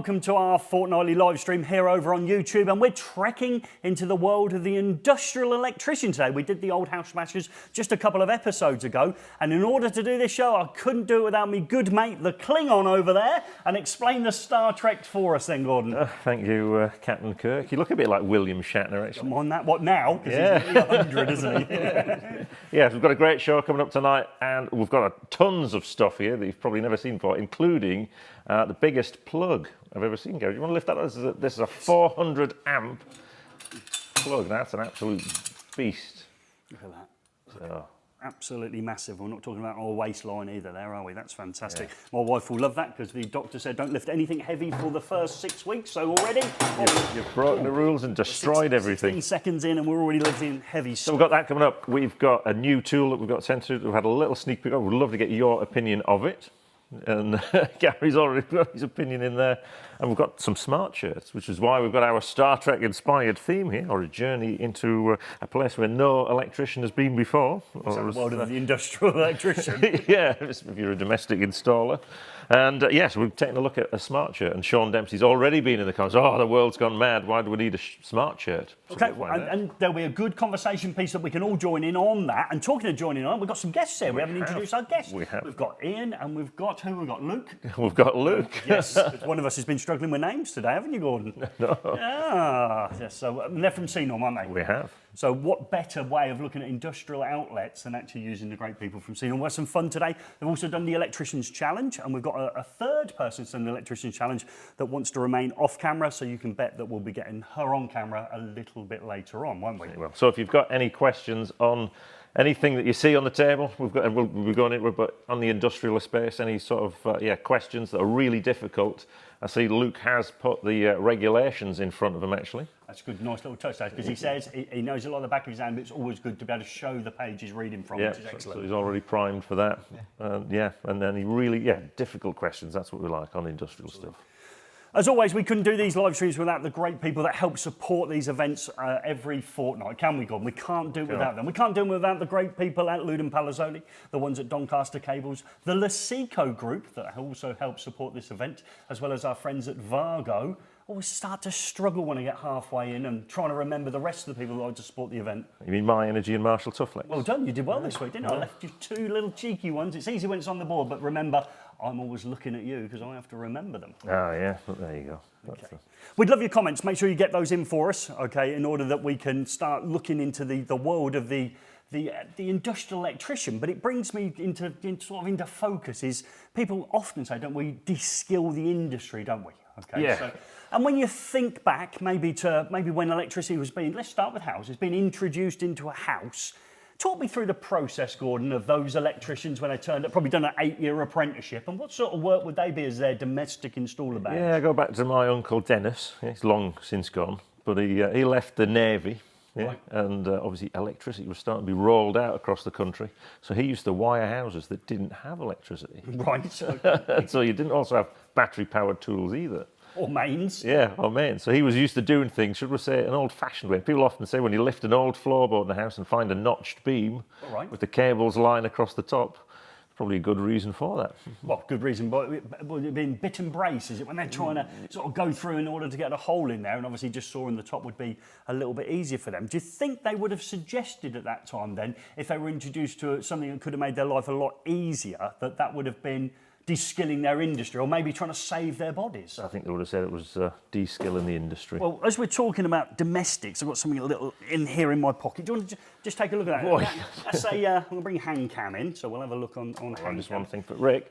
Welcome to our fortnightly live stream here over on YouTube, and we're trekking into the world of the industrial electrician today. We did the Old House Smashers just a couple of episodes ago, and in order to do this show, I couldn't do it without me good mate, the Klingon over there, and explain the Star Trek for us then, Gordon. Thank you, Captain Kirk. You look a bit like William Shatner, actually. Come on, that what now? Because he's 100, isn't he? Yes, we've got a great show coming up tonight, and we've got tons of stuff here that you've probably never seen before, including the biggest plug I've ever seen, Gary. Do you want to lift that up? This is a 400 amp plug. That's an absolute beast. Look at that. So. Absolutely massive. We're not talking about our waistline either there, are we? That's fantastic. Yeah. My wife will love that because the doctor said don't lift anything heavy for the first 6 weeks. So already... You've broken the rules and destroyed everything. 16 seconds in and we're already lifting heavy stuff. So we've got that coming up. We've got a new tool that we've got sent through. We've had a little sneak peek of. We'd love to get your opinion of it. And Gary's already got his opinion in there. And we've got some smart shirts, which is why we've got our Star Trek inspired theme here, or a journey into a place where no electrician has been before. Is that the world of the industrial electrician? Yeah, if you're a domestic installer. And yes, we've taken a look at a smart shirt, and Sean Dempsey's already been in the comments. Oh, the world's gone mad. Why do we need a smart shirt? So okay, and there'll be a good conversation piece that we can all join in on that. And talking of joining on, we've got some guests here. We haven't introduced our guests. We have. We've got Ian, and we've got who? We've got Luke. We've got Luke. Yes, one of us has been struggling with names today, haven't you, Gordon? No. Ah, yes. So they're from CEENorm, aren't they? We have. So what better way of looking at industrial outlets than actually using the great people from CEENorm? We'll have some fun today. They've also done the Electricians Challenge, and we've got a third person who's done the Electricians Challenge that wants to remain off camera, so you can bet that we'll be getting her on camera a little bit later on, won't we? Well, so if you've got any questions on anything that you see on the table, we've got, and we'll be going into it, but on the industrial space, any sort of questions that are really difficult. I see Luke has put the regulations in front of him, actually. That's a good, nice little touch, because he says he knows a lot of the back of his hand, but it's always good to be able to show the page he's reading from, which is excellent. So he's already primed for that. And then he really, difficult questions. That's what we like on industrial stuff. As always, we couldn't do these live streams without the great people that help support these events every fortnight, can we, Gordon? We can't do it without them. We can't do it without the great people at Lewden Palazzoli, the ones at Doncaster Cables, the Luceco Group that also help support this event, as well as our friends at Vargo. Always start to struggle when I get halfway in and trying to remember the rest of the people that like to support the event. You mean My Energy and Marshall Tufflex? Well done, you did well this week, didn't you? I left you two little cheeky ones. It's easy when it's on the board, but remember, I'm always looking at you because I have to remember them. Oh, yeah, well, there you go. Okay. We'd love your comments. Make sure you get those in for us, okay, in order that we can start looking into the world of the industrial electrician. But it brings me into focus is people often say, don't we, de-skill the industry, don't we? Okay. Yeah. So, and when you think back maybe when electricity was being, let's start with houses, being introduced into a house. Talk me through the process, Gordon, of those electricians when they turned up, probably done an 8-year apprenticeship, and what sort of work would they be as their domestic installer badge? Yeah, I go back to my uncle Dennis. He's long since gone, but he left the Navy. Yeah, right. And obviously electricity was starting to be rolled out across the country. So he used to wire houses that didn't have electricity. Right. Okay. So you didn't also have battery-powered tools either. Or mains. Yeah, or mains. So he was used to doing things, should we say, an old-fashioned way. People often say when you lift an old floorboard in the house and find a notched beam with the cables lying across the top, probably a good reason for that. Well, good reason, but would it been bit and brace, is it? When they're trying to sort of go through in order to get a hole in there, and obviously just sawing the top would be a little bit easier for them. Do you think they would have suggested at that time then, if they were introduced to something that could have made their life a lot easier, that would have been de-skilling their industry, or maybe trying to save their bodies? I think they would have said it was de-skilling the industry. Well, as we're talking about domestics, I've got something a little in here in my pocket. Do you want to just take a look at that? Boy. Let's say, I'm going to bring hand cam in, so we'll have a look on hand cam. Just one thing for Rick.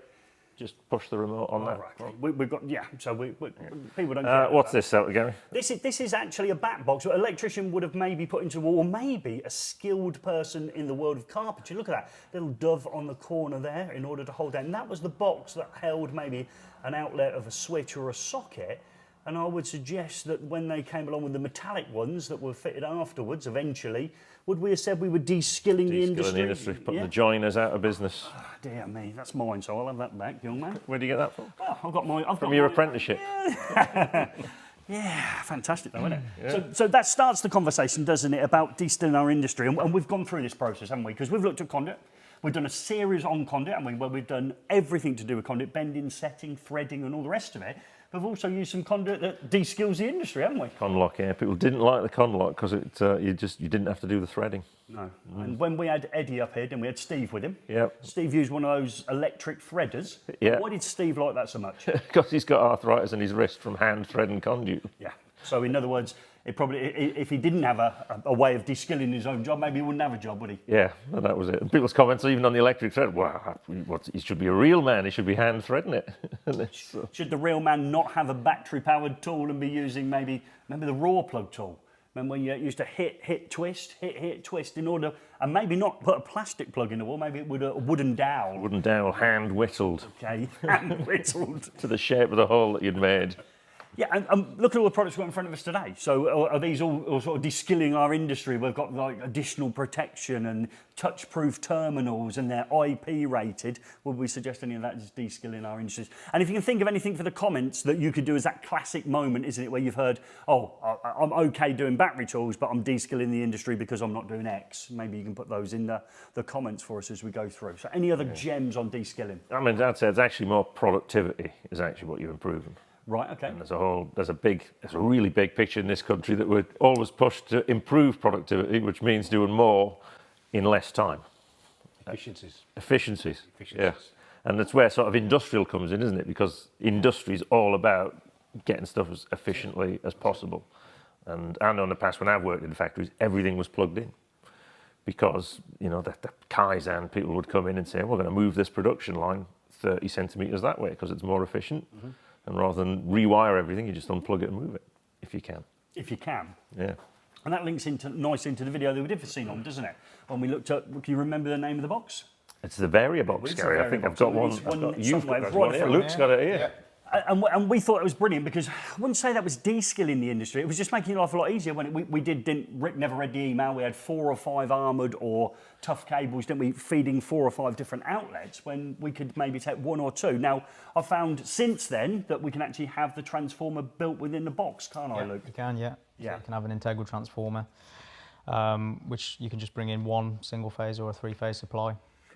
Just push the remote on that. Right, okay. We've got, so people don't care what's this out, Gary? This is actually a back box. An electrician would have maybe put into, or maybe a skilled person in the world of carpentry. Look at that little dove on the corner there in order to hold down. And that was the box that held maybe an outlet of a switch or a socket. And I would suggest that when they came along with the metallic ones that were fitted afterwards, eventually, would we have said we were de-skilling the industry? Putting the joiners out of business. Oh, dear me, that's mine, so I'll have that back, young man. Where do you get that from? Well, I've got my... From your apprenticeship? Yeah. Yeah, fantastic though, isn't it? Yeah. So that starts the conversation, doesn't it, about de-skilling our industry. And we've gone through this process, haven't we? Because we've looked at conduit. We've done a series on conduit, haven't we, where we've done everything to do with conduit, bending, setting, threading, and all the rest of it. we've also used some conduit that de-skills the industry, haven't we? Conlock, yeah. People didn't like the conlock because you didn't have to do the threading. No. And when we had Eddie up here, and we had Steve with him. Yep. Steve used one of those electric threaders. Yeah. Why did Steve like that so much? Because he's got arthritis in his wrist from hand threading conduit. Yeah. So in other words, it probably if he didn't have a way of de-skilling his own job, maybe he wouldn't have a job, would he? Yeah, and that was it. And people's comments, even on the electric thread, wow, he should be a real man. He should be hand threading it. Should the real man not have a battery-powered tool and be using remember the raw plug tool? Remember when you used to hit, twist in order, and maybe not put a plastic plug in the wall, maybe it would a wooden dowel. Wooden dowel, hand whittled. Okay, hand whittled. To the shape of the hole that you'd made. Yeah, and look at all the products we've got in front of us today. So are these all sort of de-skilling our industry? We've got like additional protection and touch-proof terminals, and they're IP rated. Would we suggest any of that is de-skilling our industries? And if you can think of anything for the comments that you could do as that classic moment, isn't it, where you've heard, oh, I'm okay doing battery tools, but I'm de-skilling the industry because I'm not doing X. Maybe you can put those in the comments for us as we go through. So any other gems on de-skilling? I mean, I'd say it's actually more productivity is actually what you're improving. Right, okay. And there's a really big picture in this country that we're always pushed to improve productivity, which means doing more in less time. Efficiencies. Yeah. And that's where sort of industrial comes in, isn't it? Because industry is all about getting stuff as efficiently as possible. And I know in the past when I've worked in factories, everything was plugged in. Because, you know, the Kaizen people would come in and say, we're going to move this production line 30 centimetres that way because it's more efficient. Mm-hmm. And rather than rewire everything, you just unplug it and move it, if you can. If you can. Yeah. And that links nicely into the video that we did for CEENorm, doesn't it? When we looked at, can you remember the name of the box? It's the Varia box, Gary. I think I've got one. You've got one. Yeah, Luke's got it here. Yeah. And we thought it was brilliant because I wouldn't say that was de-skilling the industry. It was just making life a lot easier. When never read the email. We had 4 or 5 armoured or tough cables, didn't we, feeding 4 or 5 different outlets when we could maybe take 1 or 2. Now, I've found since then that we can actually have the transformer built within the box, can't I, Luke? You can, yeah. Yeah. So you can have an integral transformer, which you can just bring in 1 single phase or a 3-phase supply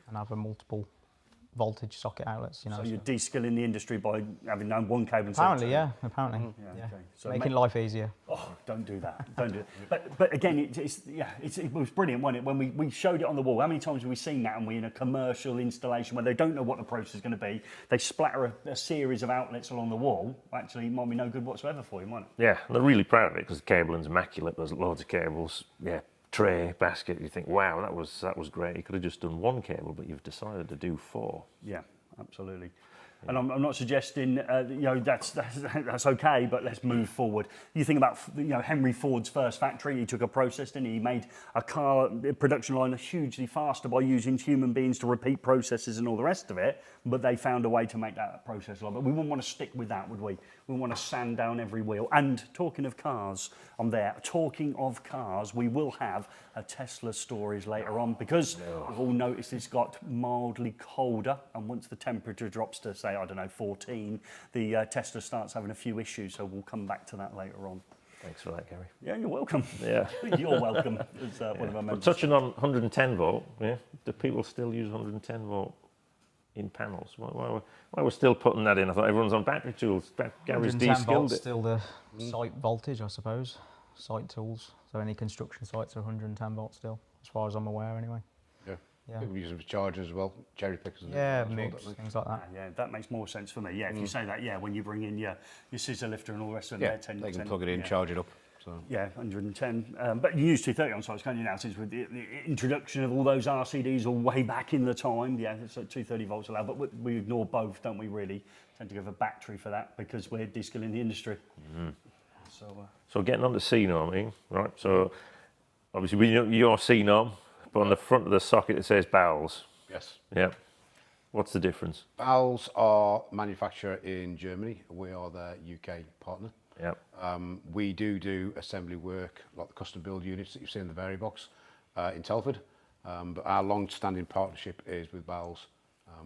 and have a multiple voltage socket outlets, you know. So you're de-skilling the industry by having known 1 cable. Apparently, yeah. Apparently, yeah. Okay. So making life easier. Oh, don't do that. Don't do it. But again, it was brilliant, wasn't it? When we showed it on the wall. How many times have we seen that? And we're in a commercial installation where they don't know what the process is going to be. They splatter a series of outlets along the wall. Actually, it might be no good whatsoever for you, might it? Yeah, and they're really proud of it because the cabling's immaculate. There's loads of cables. Yeah. Tray, basket. You think, wow, that was great. You could have just done 1 cable, but you've decided to do 4. Yeah. Absolutely. Yeah. And I'm not suggesting, that's okay, but let's move forward. You think about, Henry Ford's first factory. He took a process, didn't he? He made a car production line hugely faster by using human beings to repeat processes and all the rest of it. But they found a way to make that process line. But we wouldn't want to stick with that, would we? We want to sand down every wheel. And talking of cars, I'm there. Talking of cars, we will have a Tesla stories later on because we've all noticed it's got mildly colder. And once the temperature drops to, say, 14, the Tesla starts having a few issues. So we'll come back to that later on. Thanks for that, Gary. Yeah, you're welcome. Yeah. You're welcome. As, one of our members. But touching on 110 volt, yeah, do people still use 110 volt in panels? Why we're still putting that in? I thought everyone's on battery tools. Gary's de-skilled it. Still the site voltage, I suppose. Site tools. So any construction sites are 110 volts still, as far as I'm aware, anyway. Yeah. People use them for chargers as well, cherry pickers. Yeah, moocs, things like that. Yeah, that makes more sense for me. Yeah, if you say that, when you bring in your scissor lifter and all the rest of it, they can plug it in, charge it up. So. Yeah, 110. But you use 230 on sites, can't you now? Since with the introduction of all those RCDs all way back in the time, so 230 volts allowed. But we ignore both, don't we? Really tend to go for battery for that because we're de-skilling the industry. Mm-hmm. So getting on to CEENorm, right? So obviously you're CEENorm, but on the front of the socket it says bowels. Yes. Yeah. What's the difference? Bowels are manufactured in Germany. We are their UK partner. Yep. We do assembly work, like the custom build units that you see in the Varibox in Telford. But our long-standing partnership is with Bowels.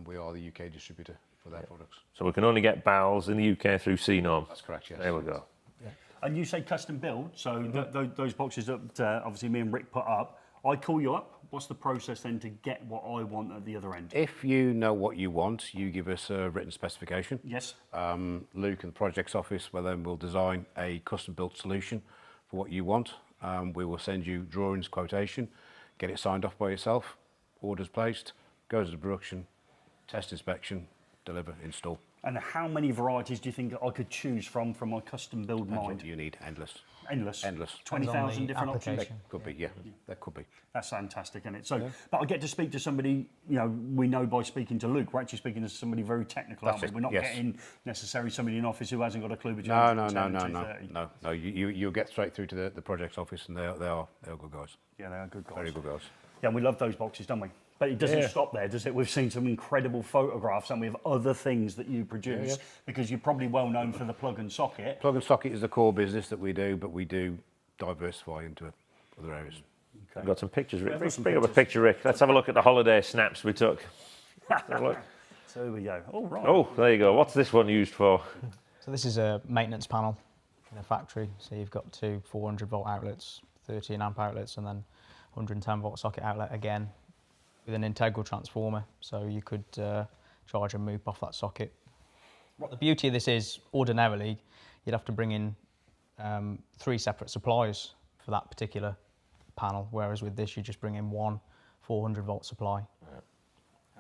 We are the UK distributor for their products. So we can only get bowels in the UK through CEENorm. That's correct, yes. There we go. Yeah. And you say custom build, so those boxes that obviously me and Rick put up, I call you up, what's the process then to get what I want at the other end? If you know what you want, you give us a written specification. Yes. Luke in the projects office, well then we'll design a custom built solution for what you want. We will send you drawings, quotation, get it signed off by yourself, orders placed, goes to production, test inspection, deliver, install. And how many varieties do you think I could choose from my custom build That's mind? what you need, endless. Endless. Endless. 20,000 different options. Could be, yeah, that could be. That's fantastic, isn't it? So, but I get to speak to somebody, you know, we know by speaking to Luke, we're actually speaking to somebody very technical, aren't we? That's it, We're not yes. getting necessarily somebody in office who hasn't got a clue between No, 230. no. You'll get straight through to the projects office, and they're good guys. Yeah, they are good guys. Very good guys. Yeah, and we love those boxes, don't we? But it doesn't stop there, does it? We've seen some incredible photographs and we have other things that you produce because you're probably well known for the plug and socket. Plug and socket is the core business that we do, but we do diversify into other areas. We've got some pictures, Rick. We've got some Bring up a pictures. picture, Rick. Let's have a look at the holiday snaps we took. Let's have a look. So here we go. All right. Oh, there you go. What's this one used for? So this is a maintenance panel in a factory. So you've got two 400 volt outlets, 13 amp outlets, and then 110 volt socket outlet again with an integral transformer. So you could charge a MOOP off that socket. What the beauty of this is, ordinarily, you'd have to bring in 3 separate supplies for that particular panel, whereas with this you just bring in one 400 volt supply.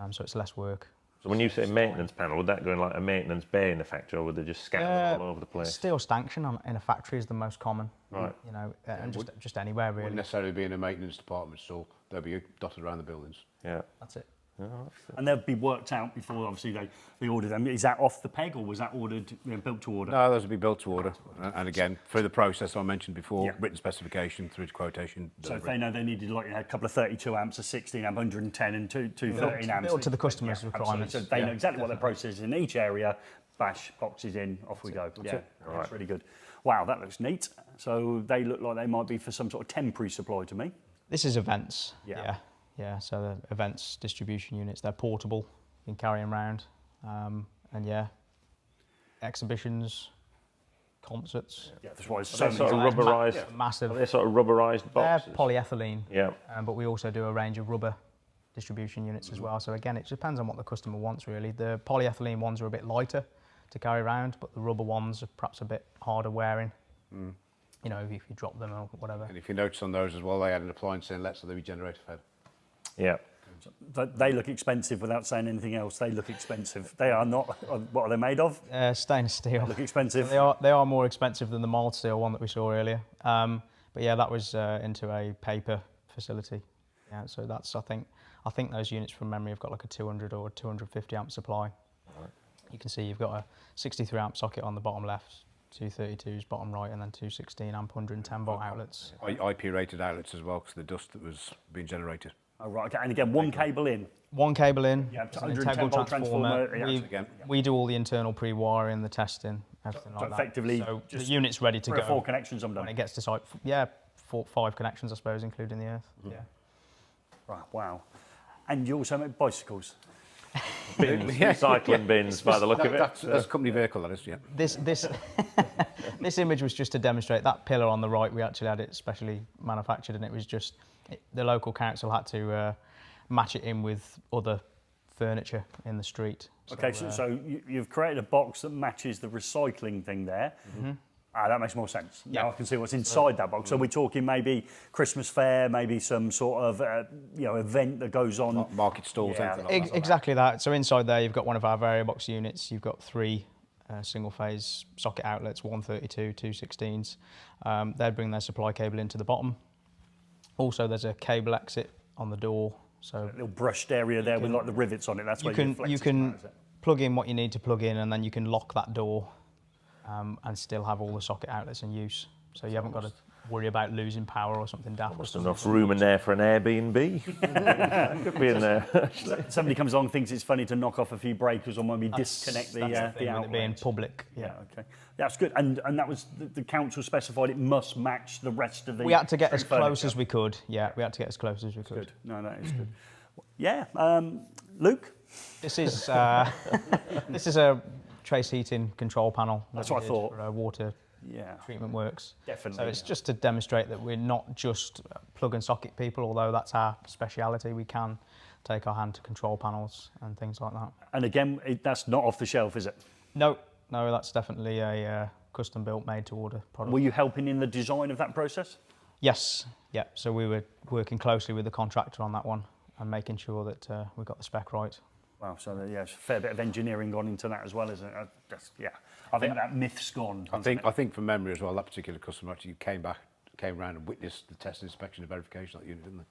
So it's less work. So when you say maintenance panel, would that go in like a maintenance bay in the factory, or would they just scatter all over the place? Steel stanchion in a factory is the most common. Right. You know, and just anywhere really. Wouldn't necessarily be in a maintenance department store. They'll be dotted around the buildings. Yeah. That's it. And they'll be worked out before, obviously, they order them. Is that off the peg or was that ordered, built to order? No, those will be built to order. And again, through the process I mentioned before, Yeah. written specification through to quotation. So if delivery. they know they needed like a couple of 32 amps, a 16 amp, 110 and two 13 amps. Built to the customer's Absolutely. requirements. So they know exactly what their process is in each area, bash, boxes in, off we go. Yeah, that's really good. Wow, that looks neat. So they look like they might be for some sort of temporary supply to me. This is events. Yeah. Yeah, so the events distribution units, they're portable, you can carry them around. And yeah, exhibitions, concerts. Yeah, that's why it's So so many. sort of rubberised. Massive. Are they sort of rubberised They're boxes? polyethylene, Yeah. but we also do a range of rubber distribution units as well. So again, it depends on what the customer wants really. The polyethylene ones are a bit lighter to carry around, but the rubber ones are perhaps a bit harder wearing. You know, if you drop them or whatever. And if you notice on those as well, they had an appliance inlet, so they'll be generator fed. Yeah. They look expensive without saying anything else. They look expensive. They are not. What are they made of? Stainless steel. Look expensive. They are more expensive than the mild steel one that we saw earlier. But yeah, that was into a paper facility. Yeah, so that's I think those units from memory have got like a 200 or 250 amp supply. Right. You can see you've got a 63 amp socket on the bottom left, 232s bottom right, and then 216 amp 110 volt outlets. IP rated outlets as well, because the dust that was being generated. Oh, right, okay. And again, one cable in. One cable in, Yeah, it's an 110 integral volt transformer. transformer, yeah. We do all the internal pre-wiring, the testing, everything So like effectively, that. So the just unit's ready to 3 go. or 4 connections I'm When done. it gets to site, yeah, 5 connections I suppose, including the earth. Yeah. Right, wow. And you also make bicycles. Bins, recycling bins by the look of it. That's a company vehicle, that is, yeah. This this image was just to demonstrate that pillar on the right. We actually had it specially manufactured, and it was just the local council had to match it in with other furniture in the street. Okay, so you've created a box that matches the recycling thing there. That makes more sense. Yeah. Now I can see what's inside that box. So we're talking maybe Christmas fair, maybe some sort of event that goes on. Market stalls, Yeah. anything like that. Exactly that. So inside there, you've got one of our VarioBox units. You've got 3 single-phase socket outlets, 132, 216s. They'd bring their supply cable into the bottom. Also, there's a cable exit on the door. So Little brushed area there with like the rivets on it. That's where you can plug in what you need to plug in, and then you can lock that door and still have all the socket outlets in use. So you haven't got to worry about losing power or something daft. There's enough room in there for an Airbnb. Could be in there. Somebody comes along, thinks it's funny to knock off a few breakers or maybe disconnect the thing with it outlet. being public. Yeah, okay. That's good. And that was the council specified it must match the rest of the. We had to get as street close furniture. as we could. Yeah, we had to get as close as we could. Good. No, that is good. Yeah. Luke? This is a trace heating control panel. That's that what we I did thought. For a water Yeah. treatment works. Definitely, So it's yeah. just to demonstrate that we're not just plug and socket people, although that's our speciality. We can take our hand to control panels and things like that. And again, that's not off the shelf, is it? No, that's definitely a custom built, made to order product. Were you helping in the design of that process? Yes, yeah. So we were working closely with the contractor on that one and making sure that we got the spec right. Wow, so yeah, it's a fair bit of engineering gone into that as well, isn't it? Yeah, I think that myth's gone. I think from memory as well, that particular customer actually came around and witnessed the test inspection and verification of that unit, didn't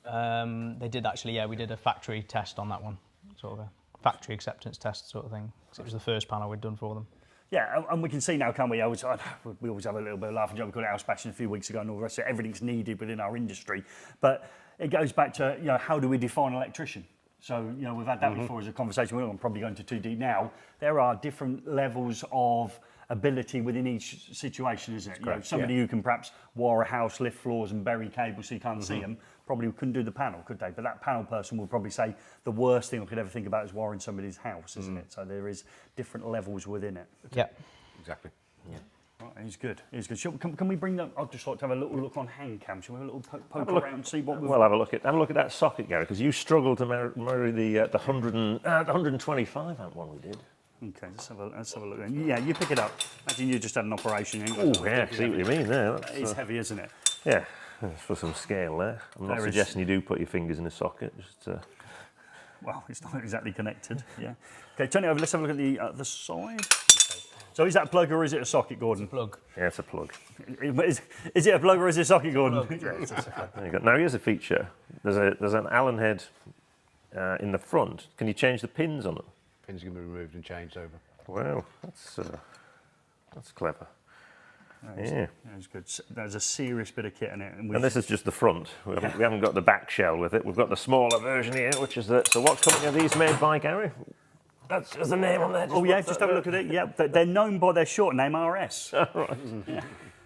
they? They did actually, yeah. We did a factory test on that one, sort of a factory acceptance test sort of thing. 'Cause it was the first panel we'd done for them. Yeah, and we can see now, can't we? We always have a little bit of laugh and joke. We got house bashing a few weeks ago and all the rest of it. Everything's needed within our industry. But it goes back to, how do we define an electrician? So, we've had that before as a conversation. We're not probably going into too deep now. There are different levels of ability within each situation, isn't it? Correct, Somebody who can perhaps wire a house, lift floors and bury cables so you can't see them, probably couldn't do the panel, could they? But that panel person will probably say the worst thing I could ever think about is wiring somebody's house, isn't it? So there is different levels within it. Yeah. Exactly. Yeah. Right, he's good. He's good. Can we bring them? I'd just like to have a little look on hand cam. Shall we have a little poke around and see what we've We'll have a look at that socket, Gary, because you struggled to marry the 125 amp one we did. Okay, let's have a look. Yeah, you pick it up. Imagine you just had an operation. Oh yeah, I see what you mean there. That is heavy, isn't it? Yeah, that's for some scale there. I'm not suggesting you do put your fingers in a socket. Just Well, it's not exactly connected. Yeah. Okay, turn it over. Let's have a look at the other side. Okay. So is that a plug or is it a socket, Gordon? Plug. yeah, it's a plug. Is it a plug or is it a socket, Gordon? Yeah, it's a socket. There you go. Now here's a feature. There's an Allen head in the front. Can you change the pins on them? Pins can be removed and changed over. Wow, that's clever. Yeah. That's good. There's a serious bit of kit in it. And this is just the front. We haven't got the back shell with it. We've got the smaller version here, which is the. So what company are these made by, Gary? That's the name on there. Oh yeah, just have a look at it. Yeah, they're known by their short name RS. Right.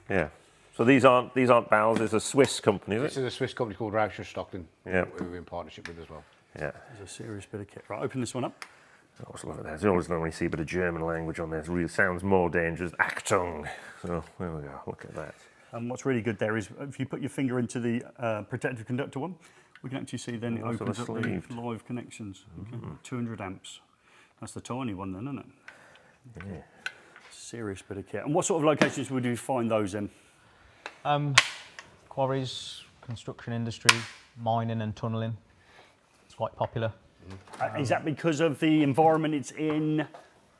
Yeah. So these aren't Bowles. It's a Swiss company, is This it? is a Swiss company called Rauscher Stockton, Yeah. who we're in partnership with as well. Yeah. There's a serious bit of kit. Right, open this one up. There's always when you see a bit of German language on there. It really sounds more dangerous. Achtung. So there we go. Look at that. And what's really good there is if you put your finger into the protective conductor one, we can actually see then it Also opens up the sleeved. live connections. Okay. 200 amps. That's the tiny one then, isn't it? Yeah. Serious bit of kit. And what sort of locations would you find those in? Quarries, construction industry, mining and tunnelling. It's quite popular. Is that because of the environment it's in?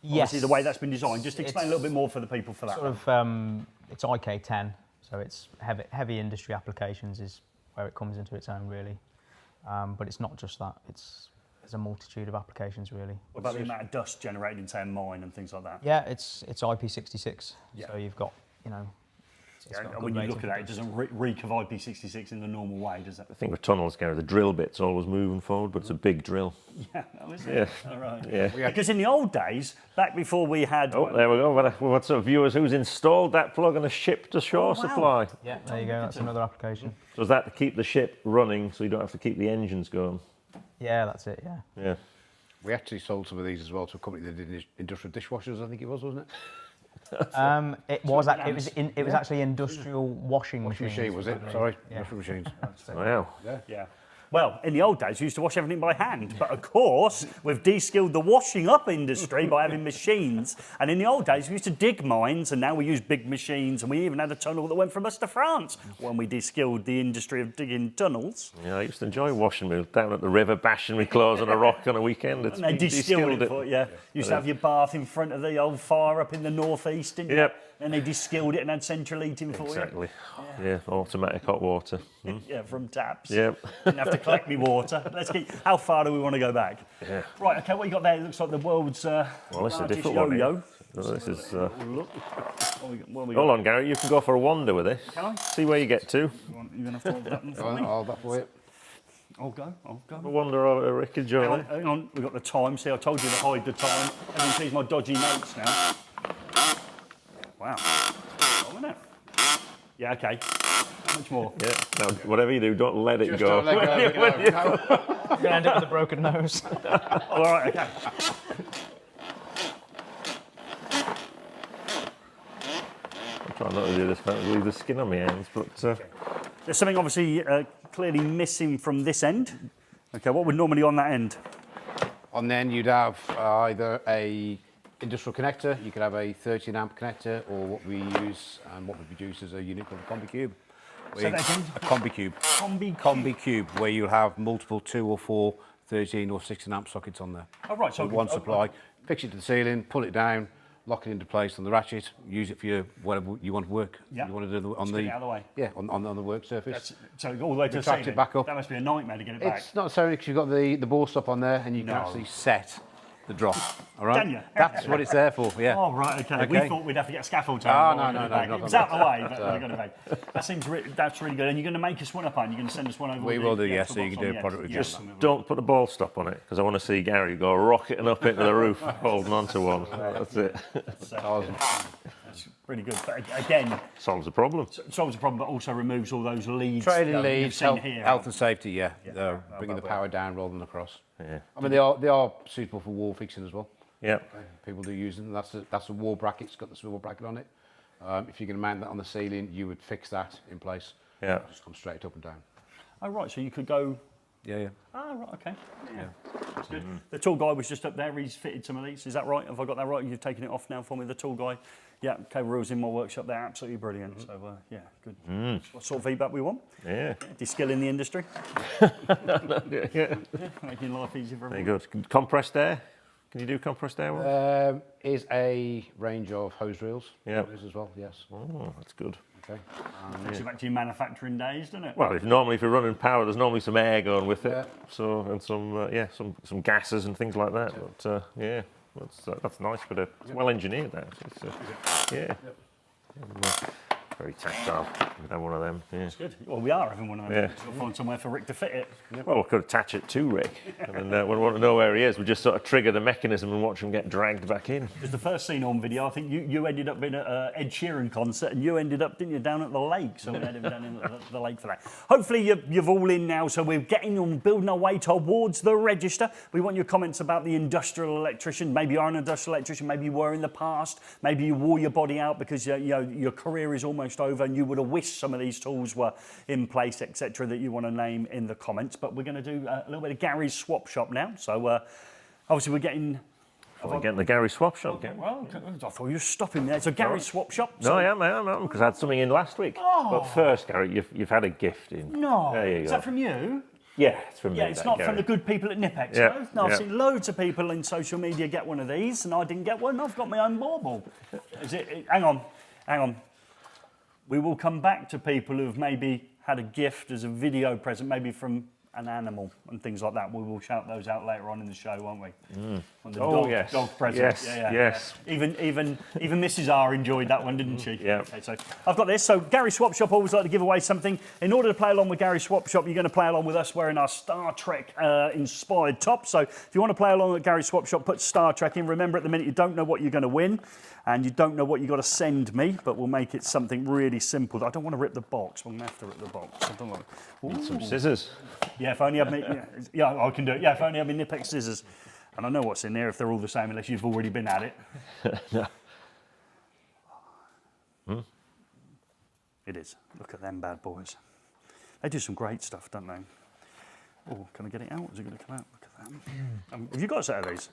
Yes. Obviously the way that's been designed. Just explain a little bit more for the people for that. Sort of, it's IK10, so it's heavy industry applications is where it comes into its own really. But it's not just that. There's a multitude of applications really. What about the amount of dust generated in, say, a mine and things like that? Yeah, it's IP66. Yeah. So you've got, it's got a And good when you rating look at that, it doesn't reek of IP66 in the normal way, does it? I think with tunnels, Gary, the drill bit's always moving forward, but it's a big drill. Yeah, that was it. Yeah. All right. Yeah. Because in the old days, back before we had... Oh, there we go. What's up, viewers? Who's installed that plug on a ship-to-shore wow. supply? Yeah, there you go. That's another application. So is that to keep the ship running so you don't have to keep the engines going? Yeah, that's it. Yeah. Yeah. We actually sold some of these as well to a company that did industrial dishwashers, I think it was, wasn't it? It was actually industrial washing machines. Machine, was it? Sorry, Yeah. industrial machines. Wow. Yeah. Well, in the old days, we used to wash everything by hand. But of course, we've de-skilled the washing up industry by having machines. And in the old days, we used to dig mines, and now we use big machines. And we even had a tunnel that went from us to France when we de-skilled the industry of digging tunnels. Yeah, I used to enjoy washing me down at the river, bashing my claws on a rock on a weekend. It's And they de-skilled it for you. You used to have your bath in front of the old fire up in the northeast, didn't you? Yep. And they de-skilled it and had central heating for Exactly. Yeah, automatic hot water. you. Yeah, from taps. Yep. Didn't have to collect me water. Let's keep. How far do we want to go back? Yeah. Right. Okay. What you got there? It looks like the world's Well, this is a largest different one. yo-yo. Here. So this is. Look. What we got? Hold on, Gary. You can go for a wander with this. Can I? See where you get to. You're gonna have to hold that one for me. I'll that for you. I'll go. A wander over Ricky Hang Joe. on, hang on. We've got the time. See, I told you to hide the time. Everyone sees my dodgy notes now. Wow. Oh, isn't it? Yeah. Okay. How much more? Yeah. Now, whatever you do, don't let it Just go. don't let go. You're gonna end up with a broken nose. All right. Okay. I'm trying not to do this, leave the skin on my hands, but There's something obviously clearly missing from this end. Okay, what would normally on that end? On then you'd have either a industrial connector, you could have a 13 amp connector, or what we use and what we produce is a unit called a combi cube. Say that again? A combi cube. Combi cube, where you have multiple 2 or 4 13 or 16 amp sockets on there. Oh, right. So one supply, fix it to the ceiling, pull it down, lock it into place on the ratchet, use it for your whatever you want to work. Yeah. You want to do on Just the get it out of the way. Yeah, on the work surface. So all the way to the Retract ceiling. it back up. That must be a nightmare to get it back. It's not necessarily because you've got the ball stop on there and you can No. actually set the drop. All right? Can you? That's what it's there for, yeah. Oh, right, okay. We thought we'd have to get a scaffold to Oh, it. no, It was out of the way, but we got it back. That seems that's really good. And you're going to make us one up, aren't you? You're going to send us one over? We with will the do, yes, extra so you box can do on a the product end. review. Yes. don't put the ball stop on it, because I want to see Gary go rocketing up into the roof, holding onto one. That's it. That's really good. But again, Solves the problem. solves the problem, but also removes all those leads. Trailing that you've leads, seen here. health and safety, yeah. Bringing the power down rather than across. Yeah. I mean, they are suitable for wall fixing as well. Yeah. People do use them. That's a wall bracket. It's got the swivel bracket on it. If you're going to mount that on the ceiling, you would fix that in place. Yeah. Just come straight up and down. Oh, right, so you could go... Yeah, yeah. Ah, right, okay. Yeah. That's good. The tool guy was just up there. He's fitted some of these. Is that right? Have I got that right? You've taken it off now for me, the tool guy. Yeah, cable reels in my workshop. They're absolutely brilliant. So, yeah, good. What sort of feedback we want? Yeah. Do you skill in the industry? Yeah. Making life easier for Very everyone. good. Compressed air? Can you do compressed air one? Is a range of hose reels. Yeah. There is as well, yes. Oh, that's good. Okay. Takes you back to your manufacturing days, doesn't it? Well, if you're running power, there's normally some air going with it. Yeah. So and some gases and things like that. But yeah, that's nice. But it's well engineered. That yeah. Very tactile. We have one of them. Yeah. It's good. Well, we are having one of them. Yeah. We'll find somewhere for Rick to fit it. Well, we could attach it to Rick, and when we want to know where he is, we just sort of trigger the mechanism and watch him get dragged back in. Because the first CEENorm video, I think you ended up in an Ed Sheeran concert, and you ended up, didn't you, down at the lake? So we had him down in the lake for that. Hopefully you've all in now, so we're getting on, building our way towards the register. We want your comments about the industrial electrician. Maybe you're an industrial electrician, maybe you were in the past, maybe you wore your body out because your career is almost over and you would have wished some of these tools were in place, etc., that you want to name in the comments. But we're going to do a little bit of Gary's swap shop now. So obviously we're getting... We're getting the Gary swap shop. Well, I thought you were stopping there. So Gary's swap shop. No, I am, because I had something in last week. But first, Gary, you've had a gift in. No. There you go. Is that from you? Yeah, it's from me. Yeah, it's not from the good people at eFIXX. Yeah, No, I've yeah. seen loads of people in social media get one of these, and I didn't get one. I've got my own bauble. Hang on. We will come back to people who've maybe had a gift as a video present, maybe from an animal and things like that. We will shout those out later on in the show, won't we? On the dog present. Yes, yes. Even Mrs. R enjoyed that one, didn't she? Yeah. Okay, so I've got this. So Gary Swap Shop always like to give away something. In order to play along with Gary Swap Shop, you're going to play along with us wearing our Star Trek inspired top. So if you want to play along at Gary Swap Shop, put Star Trek in. Remember, at the minute you don't know what you're going to win, and you don't know what you've got to send me, but we'll make it something really simple. I don't want to rip the box. I'm going to have to rip the box. I don't want to. Need some scissors. Yeah, if only I had me. Yeah, I can do it. Yeah, if only I had my eFIXX scissors. And I know what's in there if they're all the same, unless you've already been at it. No. It is. Look at them bad boys. They do some great stuff, don't they? Oh, can I get it out? Is it going to come out? Look at that. Have you got a set of these?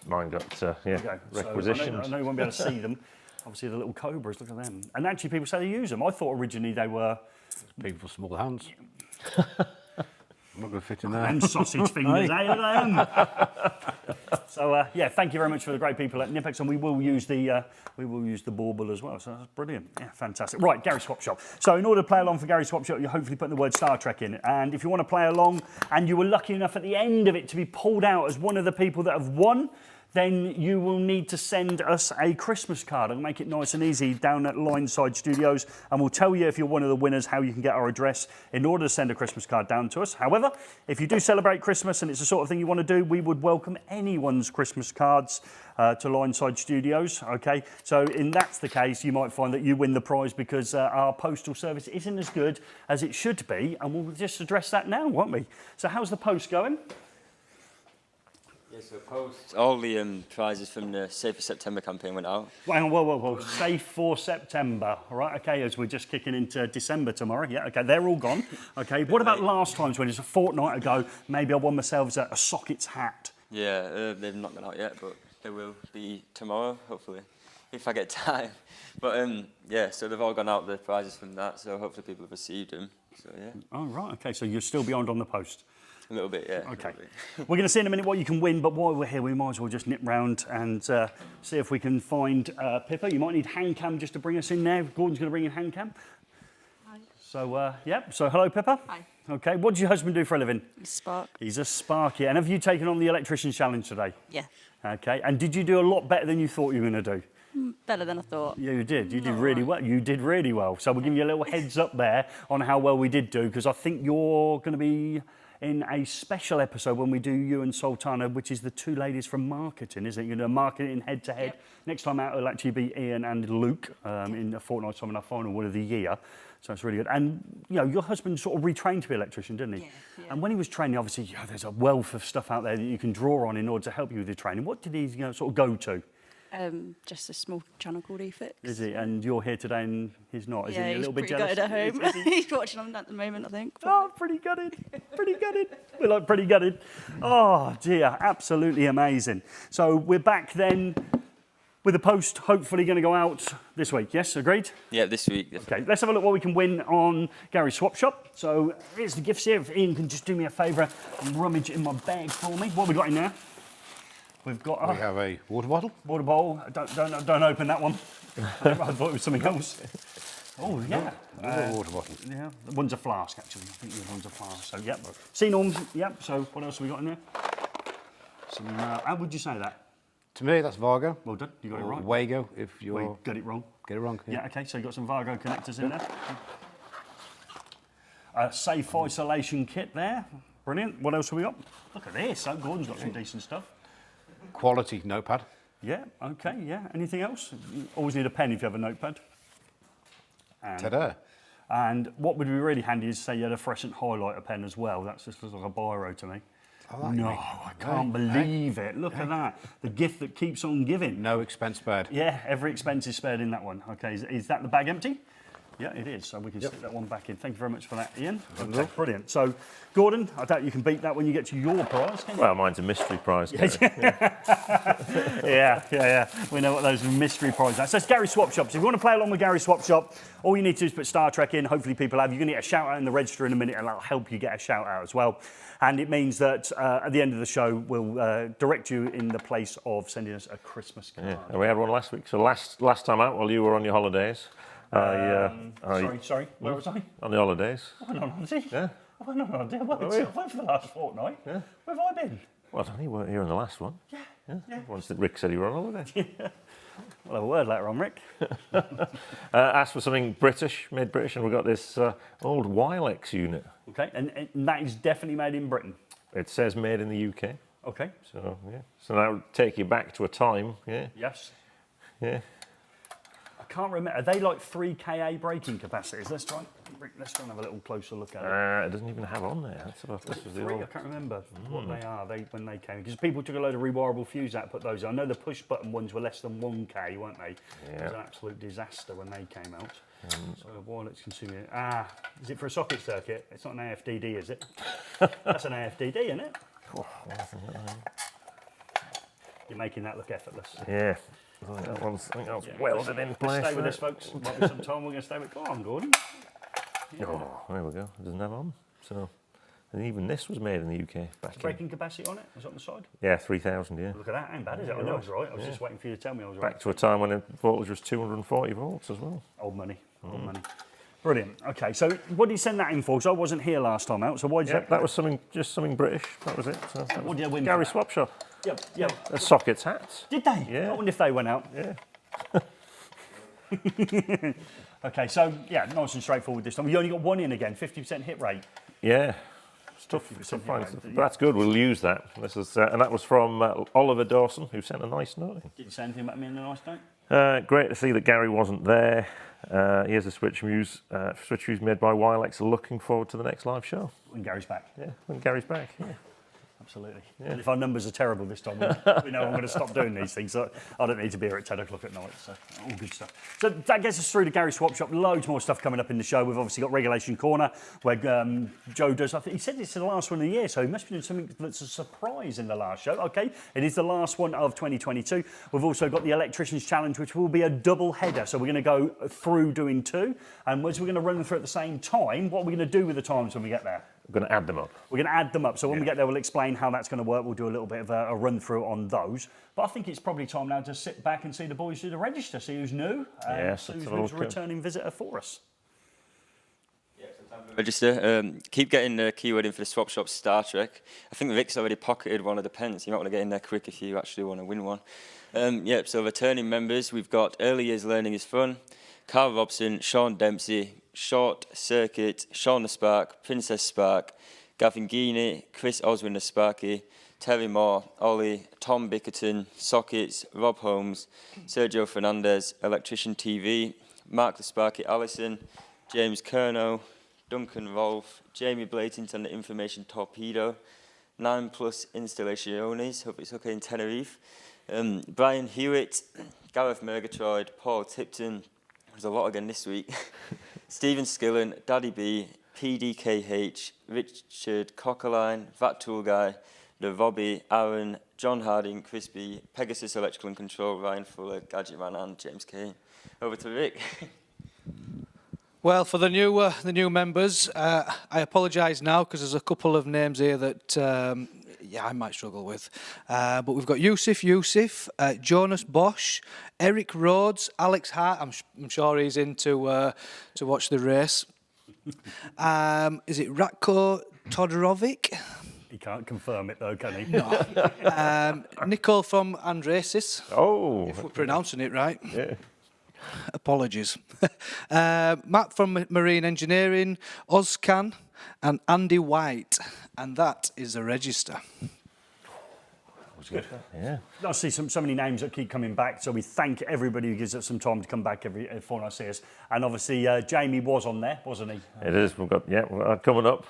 Mine got Okay. requisitioned. So I know you won't be able to see them. Obviously, the little cobras. Look at them. And actually, people say they use them. I thought originally they were. People for small hands. I'm not going to fit in there. And sausage fingers, eh? Look at them. So yeah, thank you very much for the great people at eFIXX, and we will use the bauble as well. So that's brilliant. Yeah, fantastic. Right, Gary Swap Shop. So in order to play along for Gary Swap Shop, you're hopefully putting the word Star Trek in. And if you want to play along, and you were lucky enough at the end of it to be pulled out as one of the people that have won, then you will need to send us a Christmas card. I'll make it nice and easy down at Lineside Studios, and we'll tell you if you're one of the winners how you can get our address in order to send a Christmas card down to us. However, if you do celebrate Christmas and it's the sort of thing you want to do, we would welcome anyone's Christmas cards to Lineside Studios, okay? So if that's the case, you might find that you win the prize because our postal service isn't as good as it should be, and we'll just address that now, won't we? So how's the post going? Yeah, Yeah, so post all the prizes from the Save for September campaign went out. Hang on, whoa. Safe for September. All right, okay, as we're just kicking into December tomorrow. Yeah, okay, they're all gone. Okay, what about last times when it's a fortnight ago, maybe I won myself a sockets hat? Yeah, they've not gone out yet, but they will be tomorrow, hopefully, if I get time. But yeah, so they've all gone out, the prizes from that, so hopefully people have received them. So yeah. Oh, right, okay, so you're still behind on the post. A little bit, yeah. Okay. We're going to see in a minute what you can win, but while we're here, we might as well just nip round and see if we can find Pippa. You might need hand cam just to bring us in there. Gordon's going to bring in hand cam. Hi. So, so hello, Pippa. Hi. Okay, what does your husband do for a living? Spark. He's a sparky. And have you taken on the Electrician Challenge today? Yeah. Okay, and did you do a lot better than you thought you were going to do? Better than I thought. Yeah, you did. You did really well. You did really well. So we'll give you a little heads up there on how well we did do, because I think you're going to be in a special episode when we do you and Sultana, which is the two ladies from marketing, isn't it? You're going to marketing head to head. Yep. Next time out, it'll actually be Ian and Luke in a fortnight's time in our final one of the year. So it's really good. And, you know, your husband sort of retrained to be an electrician, didn't he? Yeah. And when he was training, obviously, there's a wealth of stuff out there that you can draw on in order to help you with your training. What did he sort of go to? Just a small channel called eFIXX. Is he? And you're here today and he's not? Is he a he's little bit pretty jealous? gutted at home. Is he? He's watching on at the moment, I think. Oh, pretty gutted. Pretty gutted. We're like pretty gutted. Oh, dear. Absolutely amazing. So we're back then with the post hopefully going to go out this week. Yes, agreed? Yeah, this week. Okay, let's have a look what we can win on Gary's Swap Shop. So here's the gifts here. If Ian can just do me a favour and rummage in my bag for me. What have we got in there? We've got We have a water bottle. water bowl. Don't open that one. I thought it was something else. Oh, yeah. Another water bottle. Yeah, one's a flask, actually. I think the one's a flask. So, yep. CEENorm, yep. So, what else have we got in there? Some, how would you say that? To me, that's Vargo. Well done. You got it right. Wago, if you're... Well, you got it wrong. Get it wrong. Yeah, okay. So, you've got some Vargo connectors in there. A safe isolation kit there. Brilliant. What else have we got? Look at this. So, Gordon's got some decent stuff. Quality notepad. Yeah, okay, yeah. Anything else? You always need a pen if you have a notepad. Ta-da. And what would be really handy is say you had a fluorescent highlighter pen as well. That's just like a biro to me. No, I can't believe it. Look at that. The gift that keeps on giving. No expense spared. Yeah, every expense is spared in that one. Okay, is that the bag empty? Yeah, it is. So we can stick that one back in. Thank you very much for that, Ian. Okay, brilliant. So, Gordon, I doubt you can beat that when you get to your prize, can you? Well, mine's a mystery prize. Yeah. We know what those mystery prizes are. So it's Gary Swap Shop. So if you want to play along with Gary Swap Shop, all you need to do is put Star Trek in. Hopefully people have. You're going to get a shout out in the register in a minute, and that'll help you get a shout out as well. And it means that at the end of the show, we'll direct you in the place of sending us a Christmas card. Yeah, and we had one last week. So last time out, while you were on your holidays, Sorry, where was I? on the holidays. I went on holiday. Yeah. I went on holiday. I went for the last fortnight. Yeah. Where have I been? Well, I don't know, you weren't here in the last one. Yeah. Once that Rick said you were on holiday. We'll have a word later on, Rick. Asked for something British, made British, and we've got this old eFIXX unit. Okay, and that is definitely made in Britain. It says made in the UK. Okay. So, yeah. So that would take you back to a time, yeah. Yes. Yeah. I can't remember. Are they like 3 kA braking capacities? Let's try and have a little closer look at it. It doesn't even have on there. This was the Three? old... I can't remember what they are. When they came, because people took a load of rewirable fuse out, put those. I know the push button ones were less than 1K, weren't they? Yeah. It was an absolute disaster when they came out. So while it's consuming, is it for a socket circuit? It's not an AFDD, is it? That's an AFDD, isn't it? You're making that look effortless. Yeah. I think that one's welded in place. Stay with us, folks. Might be some time we're going to stay with. Go on, Gordon. Yeah. Oh, there we go. It doesn't have on. So, and even this was made in the UK back in. Braking capacity on it? Was it on the side? Yeah, 3,000. Yeah. Look at that. Ain't bad, is it? I know I was right. I was just waiting for you to tell me I was right. Back to a time when the voltage was 240 volts as well. Old money. Old money. Brilliant. Okay, so what did you send that in for? Because I wasn't here last time out. So why did That was just something British. That was it. So that What did you win? Gary for that? Swap Shop. Yep. Sockets hats. Did they? Yeah. I wonder if they went out. Yeah. Okay, so yeah, nice and straightforward this time. You only got one in again, 50% hit rate. Yeah. Stuff. 50% Fine. hit rate. That's good. We'll use that. This is, and that was from Oliver Dawson, who sent a nice note in. Did you say anything about me in a nice note? Great to see that Gary wasn't there. Here's a switch fuse made by eFIXX. Looking forward to the next live show. When Gary's back. Yeah, when Gary's back. Yeah. Absolutely. And if our numbers are terrible this time, we know I'm going to stop doing these things. So I don't need to be here at 10 o'clock at night. So all good stuff. So that gets us through to Gary's Swap Shop. Loads more stuff coming up in the show. We've obviously got Regulation Corner, where Joe does. I think he said it's the last one of the year, so he must be doing something that's a surprise in the last show. Okay, it is the last one of 2022. We've also got the Electricians Challenge, which will be a double header. So we're going to go through doing two, and as we're going to run them through at the same time, what are we going to do with the times when we get there? We're going to add them up. We're going to add them up. So when we get there, we'll explain how that's going to work. We'll do a little bit of a run through on those. But I think it's probably time now to sit back and see the boys do the register, see who's new, Yes, who's a returning visitor for us. Register. Keep getting the keyword in for the Swap Shop Star Trek. I think Vic's already pocketed one of the pens. You might want to get in there quick if you actually want to win one. So returning members, we've got Early Years Learning is Fun, Carl Robson, Sean Dempsey, Short Circuit, Sean the Spark, Princess Spark, Gavin Geeney, Chris Oswin the Sparky, Terry Moore, Ollie, Tom Bickerton, Sockets, Rob Holmes, Sergio Fernandez, Electrician TV, Mark the Sparky Allison, James Kerno, Duncan Rolfe, Jamie Blayton, the Information Torpedo, 9+ Installaciones, hope it's okay in Tenerife, Brian Hewitt, Gareth Murgatroyd, Paul Tipton, there's a lot again this week, Stephen Skillen, Daddy B, PDKH, Richard Cockerline, Vat Tool Guy, the Robbie, Aaron, John Harding, Crispy, Pegasus Electrical and Control, Ryan Fuller, Gadget Man and James Kane. Over to Rick. Well, for the new members, I apologise now because there's a couple of names here that I might struggle with. But we've got Yusuf, Jonas Bosch, Eric Rhodes, Alex Hart. I'm sure he's in to watch the race. Is it Ratko Todorovic? He can't confirm it though, can he? No. Nicole from Andresis. Oh. If we're pronouncing it right. Yeah. Apologies. Matt from Marine Engineering, Ozcan, and Andy White. And that is the register. Was good. Yeah. I see so many names that keep coming back, so we thank everybody who gives us some time to come back every fortnight see us. And obviously, Jamie was on there, wasn't he? It is. We've got coming up.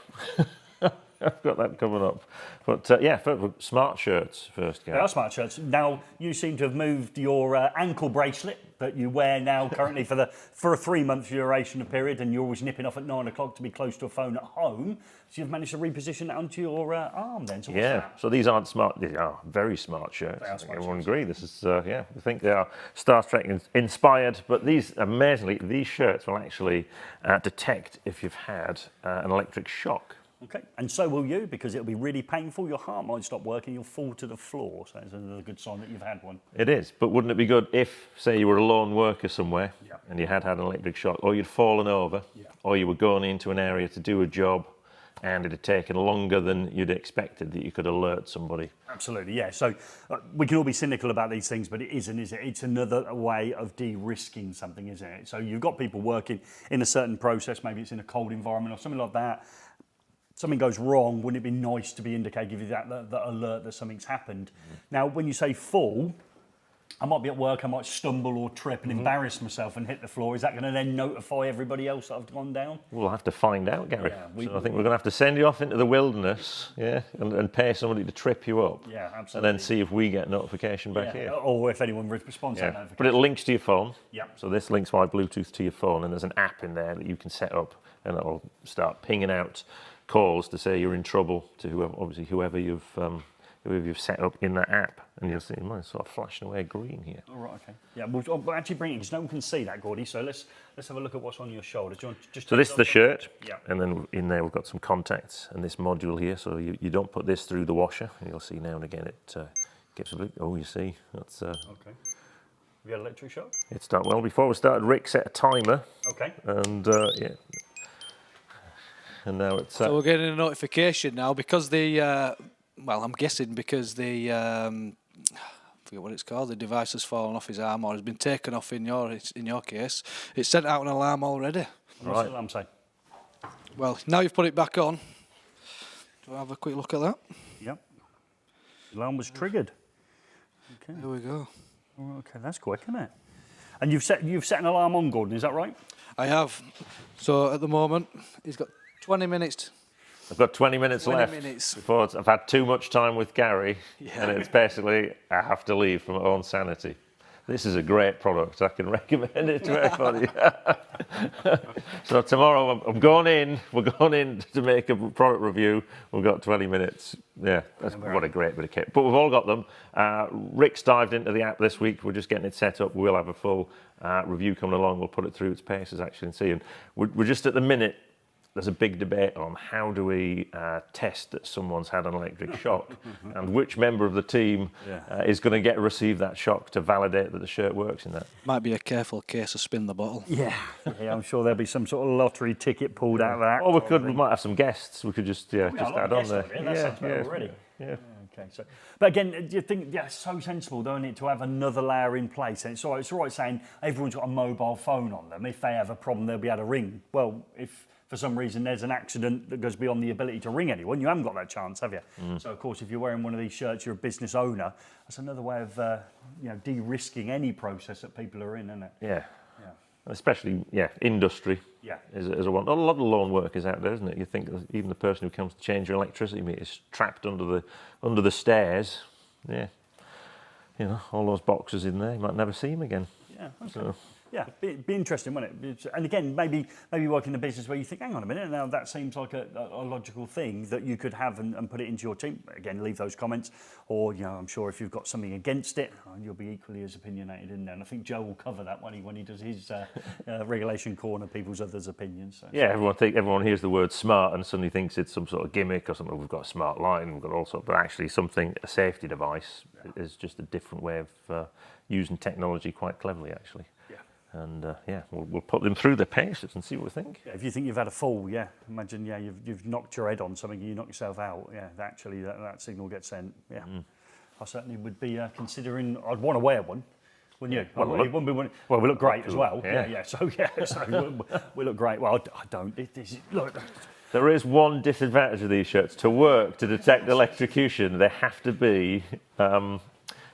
I've got that coming up. But first, smart shirts first, Gary. They are smart shirts. Now, you seem to have moved your ankle bracelet that you wear now currently for a 3-month duration of period, and you're always nipping off at 9 o'clock to be close to a phone at home. So you've managed to reposition that onto your arm then. So what's that? So these aren't smart, they are very smart shirts. They are smart Everyone shirts. agree. This is, I think they are Star Trek inspired, but these, amazingly, these shirts will actually detect if you've had an electric shock. Okay, and so will you, because it'll be really painful. Your heart might stop working, you'll fall to the floor. So it's another good sign that you've had one. It is, but wouldn't it be good if, say, you were a lone worker somewhere and you had an electric shock, or you'd fallen over, or you were going into an area to do a job and it had taken longer than you'd expected, that you could alert somebody? Absolutely, yeah. So we can all be cynical about these things, but it isn't, is it? It's another way of de-risking something, isn't it? So you've got people working in a certain process, maybe it's in a cold environment or something like that. Something goes wrong, wouldn't it be nice to be indicated, give you that alert that something's happened? Now, when you say fall, I might be at work, I might stumble or trip and embarrass myself and hit the floor. Is that going to then notify everybody else that I've gone down? We'll have to find out, Gary. Yeah, So I think we're going to have to send you off into the wilderness, and pay somebody to trip you up. Yeah, absolutely. And then see if we get notification back here. Or if anyone responds to that notification. But it links to your phone. Yeah. So this links via Bluetooth to your phone, and there's an app in there that you can set up, and it'll start pinging out calls to say you're in trouble to whoever you've set up in that app, and you'll see mine sort of flashing away green here. All right, okay. Yeah, we'll actually bring it because no one can see that, Gordy. So let's have a look at what's on your shoulder. Do you want to just? So this is the shirt, Yeah. and then in there we've got some contacts and this module here. So you don't put this through the washer. You'll see now and again it gets a bit. Oh, you see that's. Okay. You got electric shock? It started well. Before we started, Rick set a timer. Okay. And and now it's. So we're getting a notification now because I'm guessing because the I forget what it's called. The device has fallen off his arm or has been taken off in your case. It's sent out an alarm already. What's the alarm say? Well, now you've put it back on. Do I have a quick look at that? Yep. The alarm was triggered. Okay. Here we go. Oh, okay, that's quick, isn't it? And you've set an alarm on, Gordon. Is that right? I have. So at the moment, he's got 20 minutes I've got 20 minutes 20 left. minutes. Before I've had too much time with Gary, and it's basically I have to leave for my own sanity. This is a great product. I can recommend it to everybody. So tomorrow I'm going in. We're going in to make a product review. We've got 20 minutes. Yeah, what a great bit of kit. But we've all got them. Rick's dived into the app this week. We're just getting it set up. We'll have a full review coming along. We'll put it through its paces actually and see. And we're just at the minute. There's a big debate on how do we test that someone's had an electric shock and which member of the team is going to receive that shock to validate that the shirt works in that. Might be a careful case of spin the bottle. Yeah, I'm sure there'll be some sort of lottery ticket pulled out of that. Or we might have some guests. We could just add on there. That sounds better already. Yeah. Okay, so, but again, do you think, it's so sensible, don't it, to have another layer in place? And it's all right saying everyone's got a mobile phone on them. If they have a problem, they'll be able to ring. Well, if for some reason there's an accident that goes beyond the ability to ring anyone, you haven't got that chance, have you? So, of course, if you're wearing one of these shirts, you're a business owner. That's another way of, de-risking any process that people are in, isn't it? Yeah. Especially, industry is a one. A lot of lawn work is out there, isn't it? You think that even the person who comes to change your electricity meter is trapped under the stairs. Yeah. All those boxes in there, you might never see them again. Yeah, okay. So. Yeah, be interesting, wouldn't it? And again, maybe work in a business where you think, hang on a minute, now that seems like a logical thing that you could have and put it into your team. Again, leave those comments, or I'm sure if you've got something against it, you'll be equally as opinionated in there. And I think Joe will cover that when he does his regulation corner, people's others' opinions. So. Yeah, everyone hears the word smart and suddenly thinks it's some sort of gimmick or something. We've got a smart line, we've got all sorts, but actually a safety device is just a different way of using technology quite cleverly, actually. And we'll put them through the paces and see what we think. Yeah, if you think you've had a fall, imagine, you've knocked your head on something, you knock yourself out. Yeah, actually that signal gets sent. Yeah, I certainly would be considering. I'd want to wear one, wouldn't you? Well, we look great as well. Yeah. So we look great. Well, I don't. Look. There is one disadvantage of these shirts. To work to detect electrocution, they have to be.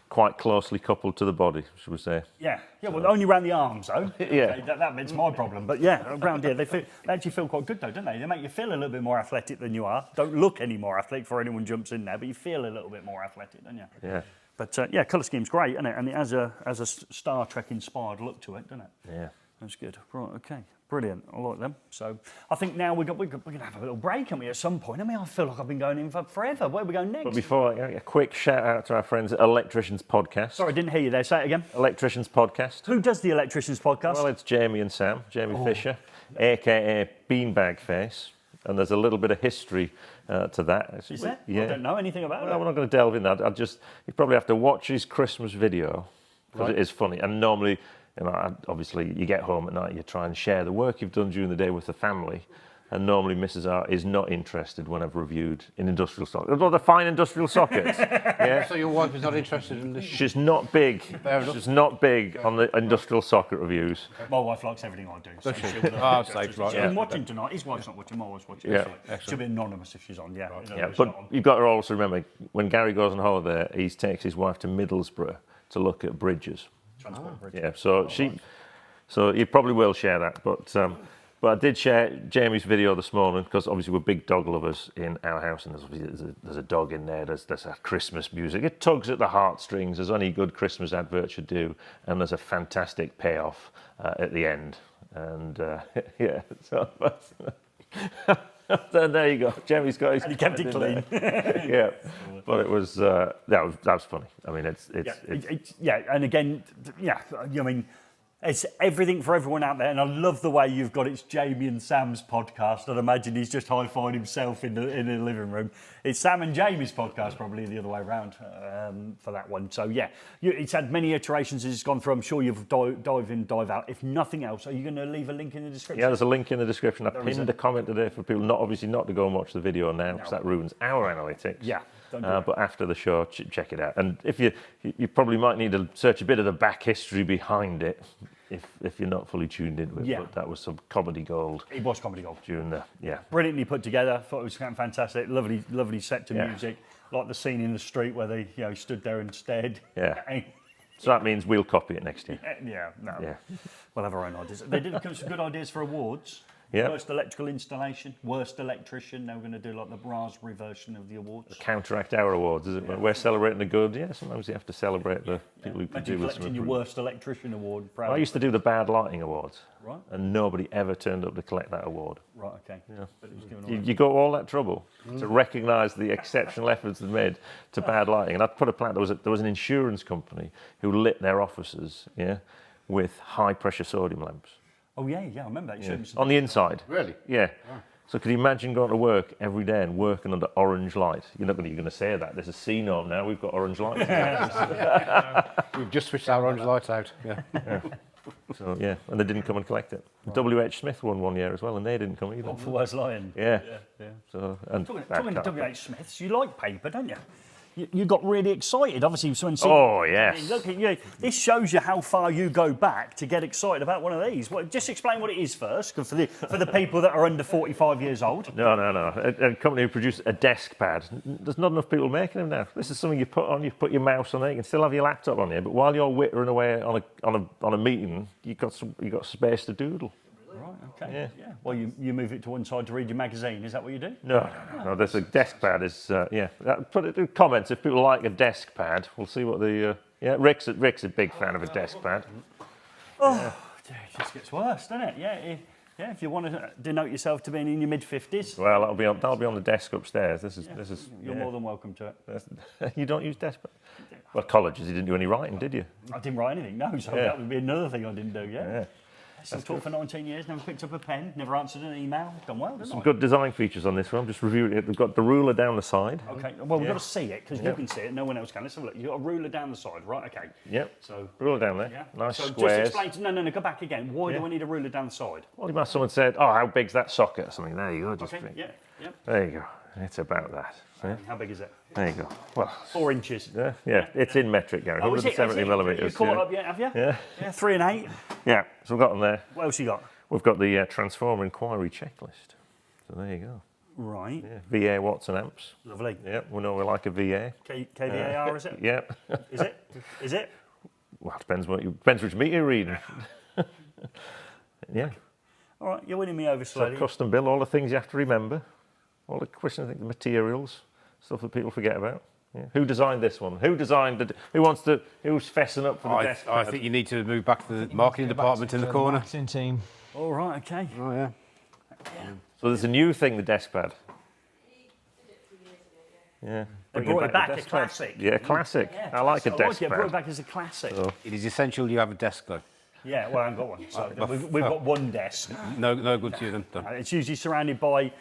Quite closely coupled to the body, should we say? Yeah. Well, only around the arms, though. Yeah. Okay, that bit's my problem. But around here, they actually feel quite good, though, don't they? They make you feel a little bit more athletic than you are. Don't look any more athletic before anyone jumps in there, but you feel a little bit more athletic, don't you? Yeah. But colour scheme's great, isn't it? And it has a Star Trek inspired look to it, doesn't it? Yeah. That's good. Right. Okay. Brilliant. I like them. So I think now we're going to have a little break, aren't we, at some point? I mean, I feel like I've been going in for forever. Where are we going next? But before, a quick shout out to our friends at Electricians Podcast. Sorry, I didn't hear you there. Say it again. Electricians Podcast. Who does the Electricians Podcast? Well, it's Jamie and Sam. Jamie Fisher, a.k.a. Beanbag Face. And there's a little bit of history to that. Is there? Yeah. I don't know anything about it. We're not going to delve in that. You probably have to watch his Christmas video because it is funny. And normally, obviously, you get home at night, you try and share the work you've done during the day with the family. And normally, Mrs. R is not interested when I've reviewed in industrial sockets. Well, the fine industrial sockets. Yeah. So your wife is not interested in this? She's not big. She's not big on the industrial socket reviews. My wife likes everything I do. So Safe, right. She's been watching tonight. His wife's not watching. My wife's watching. Yeah. She'll be anonymous if she's on. Yeah. Yeah, but you've got to also remember, when Gary goes on holiday, he takes his wife to Middlesbrough to look at bridges. Transport bridge. Yeah, so you probably will share that, but I did share Jamie's video this morning because obviously we're big dog lovers in our house, and there's a dog in there. There's a Christmas music. It tugs at the heartstrings, as any good Christmas advert should do, and there's a fantastic payoff at the end. And so there you go. Jamie's got his. And he kept it clean. Yeah, but it was that was funny. I mean, it's and again, I mean, it's everything for everyone out there, and I love the way you've got it's Jamie and Sam's podcast. I'd imagine he's just high-fiving himself in the living room. It's Sam and Jamie's podcast, probably the other way around for that one. So it's had many iterations as it's gone through. I'm sure you've dive in, dive out. If nothing else, are you going to leave a link in the description? Yeah, there's a link in the description. I pinned a comment today for people not to go and watch the video now because that ruins our analytics. Yeah. But after the show, check it out. And if you probably might need to search a bit of the back history behind it if you're not fully tuned into it. Yeah. But that was some comedy gold. It was comedy gold. During Brilliantly put together. Thought it was fantastic. Lovely set to music. Like the scene in the street where they stood there and stared. Yeah. So that means we'll copy it next year. We'll have our own ideas. They did come some good ideas for awards. Yeah. Worst electrical installation, worst electrician. Now we're going to do like the raspberry version of the awards. Counteract our awards, is it? We're celebrating the good. Yeah, sometimes you have to celebrate the people who can do Imagine with collecting some your improvement. worst electrician award. Proud I of used to do the bad lighting awards, Right. and nobody ever turned up to collect that award. Right, okay. Yeah. But it was given away. You go all that trouble to recognise the exceptional efforts they made to bad lighting. And I'd put a plant. There was an insurance company who lit their offices, with high pressure sodium lamps. Oh, yeah, I remember that. You showed me some. On the inside. Really? Yeah. So could you imagine going to work every day and working under orange light? You're not going to say that. There's a CEENorm now. We've got orange lights. We've just switched our orange lights out. Yeah. So yeah, and they didn't come and collect it. W.H. Smith won one year as well, and they didn't come either. What for worst lighting? Yeah. Yeah. So and Talking bad to carpet. W.H. Smiths, you like paper, don't you? You got really excited, obviously, when Oh, yes. Look at you. This shows you how far you go back to get excited about one of these. Well, just explain what it is first, 'cause for the people that are under 45 years old. No. A company who produced a desk pad. There's not enough people making them now. This is something you put on. You put your mouse on it. You can still have your laptop on here, but while you're whittering away on a meeting, you got space to doodle. Right, okay. Yeah. Well, you move it to one side to read your magazine. Is that what you do? No. There's a desk pad. Put it in comments if people like a desk pad. We'll see what the Rick's a big fan of a desk pad. Oh, dear, it just gets worse, doesn't it? Yeah. If you want to denote yourself to being in your mid-50s, Well, that'll be on the desk upstairs. This is. you're more than welcome to it. You don't use desk pad. Well, colleges, you didn't do any writing, did you? I didn't write anything, no, so that would be another thing I didn't do, Yeah. Still taught for 19 years, never picked up a pen, never answered an email. Done well, didn't Some I? good design features on this one. Just reviewing it. We've got the ruler down the side. Okay, well, we've got to see it, because you can see it, no one else can. Let's have a look. You've got a ruler down the side, right, okay. Yep. So, Ruler down there. yeah. Nice so squares. just explain to, no, go back again. Why Yeah. do I need a ruler down the side? Well, you must someone said, "Oh, how big's that socket?" or something. There you go. Just Okay, yeah. There you go. It's about that. Yeah. How big is it? There you go. Well, 4 inches. yeah. It's in metric, Gary. Oh, is it? 170 You millimetres. caught Yeah. up yet, have you? Yeah. Yeah, 3 and 8. Yeah. So we've got them there. What else you got? We've got the transformer inquiry checklist. So there you go. Right, Yeah. VA watts and amps. lovely. Yeah. We know we like a VA. KVAR, is it? Yeah. Is it? Is it? Well, depends which meter you're reading. Yeah. All right, you're winning me over So slowly. custom build, all the things you have to remember, all the questions, I think the materials, stuff that people forget about. Yeah. Who designed this one? Who's fessing up for the desk? I think you need to move back to the marketing department in the corner. Marketing team. All right, okay. Oh, yeah. So there's a new thing, the desk pad. Yeah. They Bringing brought it back, the a desk pad. classic. Yeah, classic. Yeah, I like a I desk it. Brought it pad. back as a classic. So, It is essential you have a desk, though. Yeah, well, I haven't got one. So we've got one desk. No good to you then. Done. It's usually surrounded by,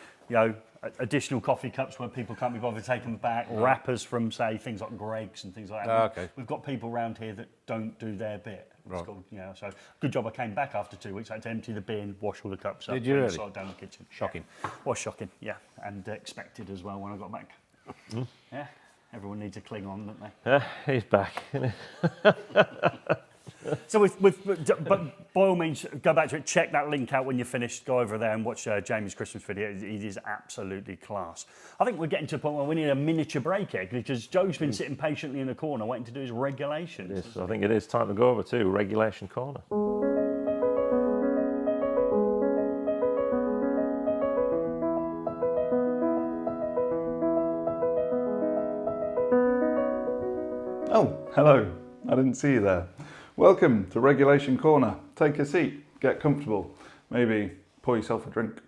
additional coffee cups where people can't be bothered to take them back, wrappers from, say, things like Greg's and things like that. Okay. We've got people around here that don't do their bit. Right. It's called, so good job I came back after 2 weeks. I had to empty the bin, wash all the cups up. Did you and really? sort down the kitchen. Shocking. Yeah. Was shocking, yeah. And expected as well when I got back. Yeah, everyone needs a cling on, don't they? he's back. So but by all means, go back to it, check that link out when you're finished, go over there and watch Jamie's Christmas video. It is absolutely class. I think we're getting to a point where we need a miniature break here, because Joe's been sitting patiently in the corner waiting to do his regulations. Yes, I think it is time to go over to regulation corner. Oh, hello. I didn't see you there. Welcome to Regulation Corner. Take a seat, get comfortable, maybe pour yourself a drink.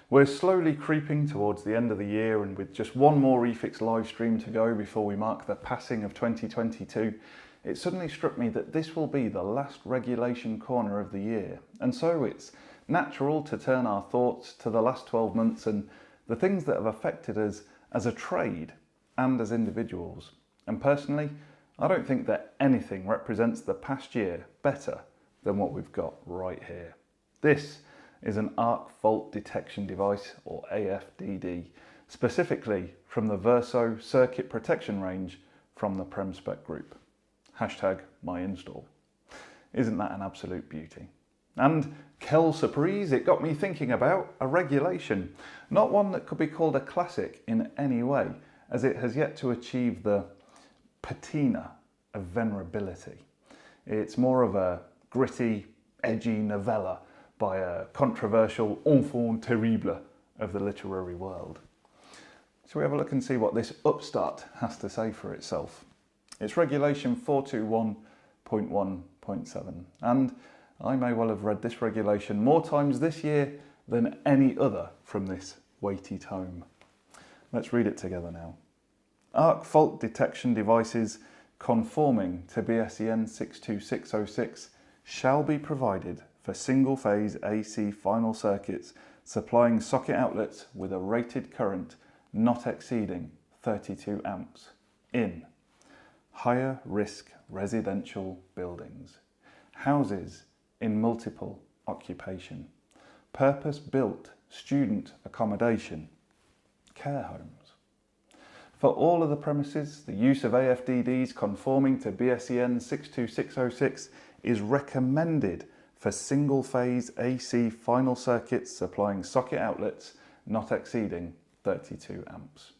We're slowly creeping towards the end of the year, and with just one more eFIXX live stream to go before we mark the passing of 2022, it suddenly struck me that this will be the last Regulation Corner of the year. And so it's natural to turn our thoughts to the last 12 months and the things that have affected us as a trade and as individuals. And personally, I don't think that anything represents the past year better than what we've got right here. This is an arc fault detection device, or AFDD, specifically from the Verso circuit protection range from the Premspec Group. #myinstall. Isn't that an absolute beauty? And quelle surprise, it got me thinking about a regulation, not one that could be called a classic in any way, as it has yet to achieve the patina of venerability. It's more of a gritty, edgy novella, by a controversial enfant terrible of the literary world. Shall we have a look and see what this upstart has to say for itself? It's regulation 421.1.7, and I may well have read this regulation more times this year than any other from this weighty tome. Let's read it together now. Arc fault detection devices conforming to BSEN 62606 shall be provided for single-phase AC final circuits supplying socket outlets with a rated current not exceeding 32 amps in higher risk residential buildings, houses in multiple occupation, purpose-built student accommodation, care homes. For all of the premises, the use of AFDDs conforming to BSEN 62606 is recommended for single-phase AC final circuits supplying socket outlets not exceeding 32 amps.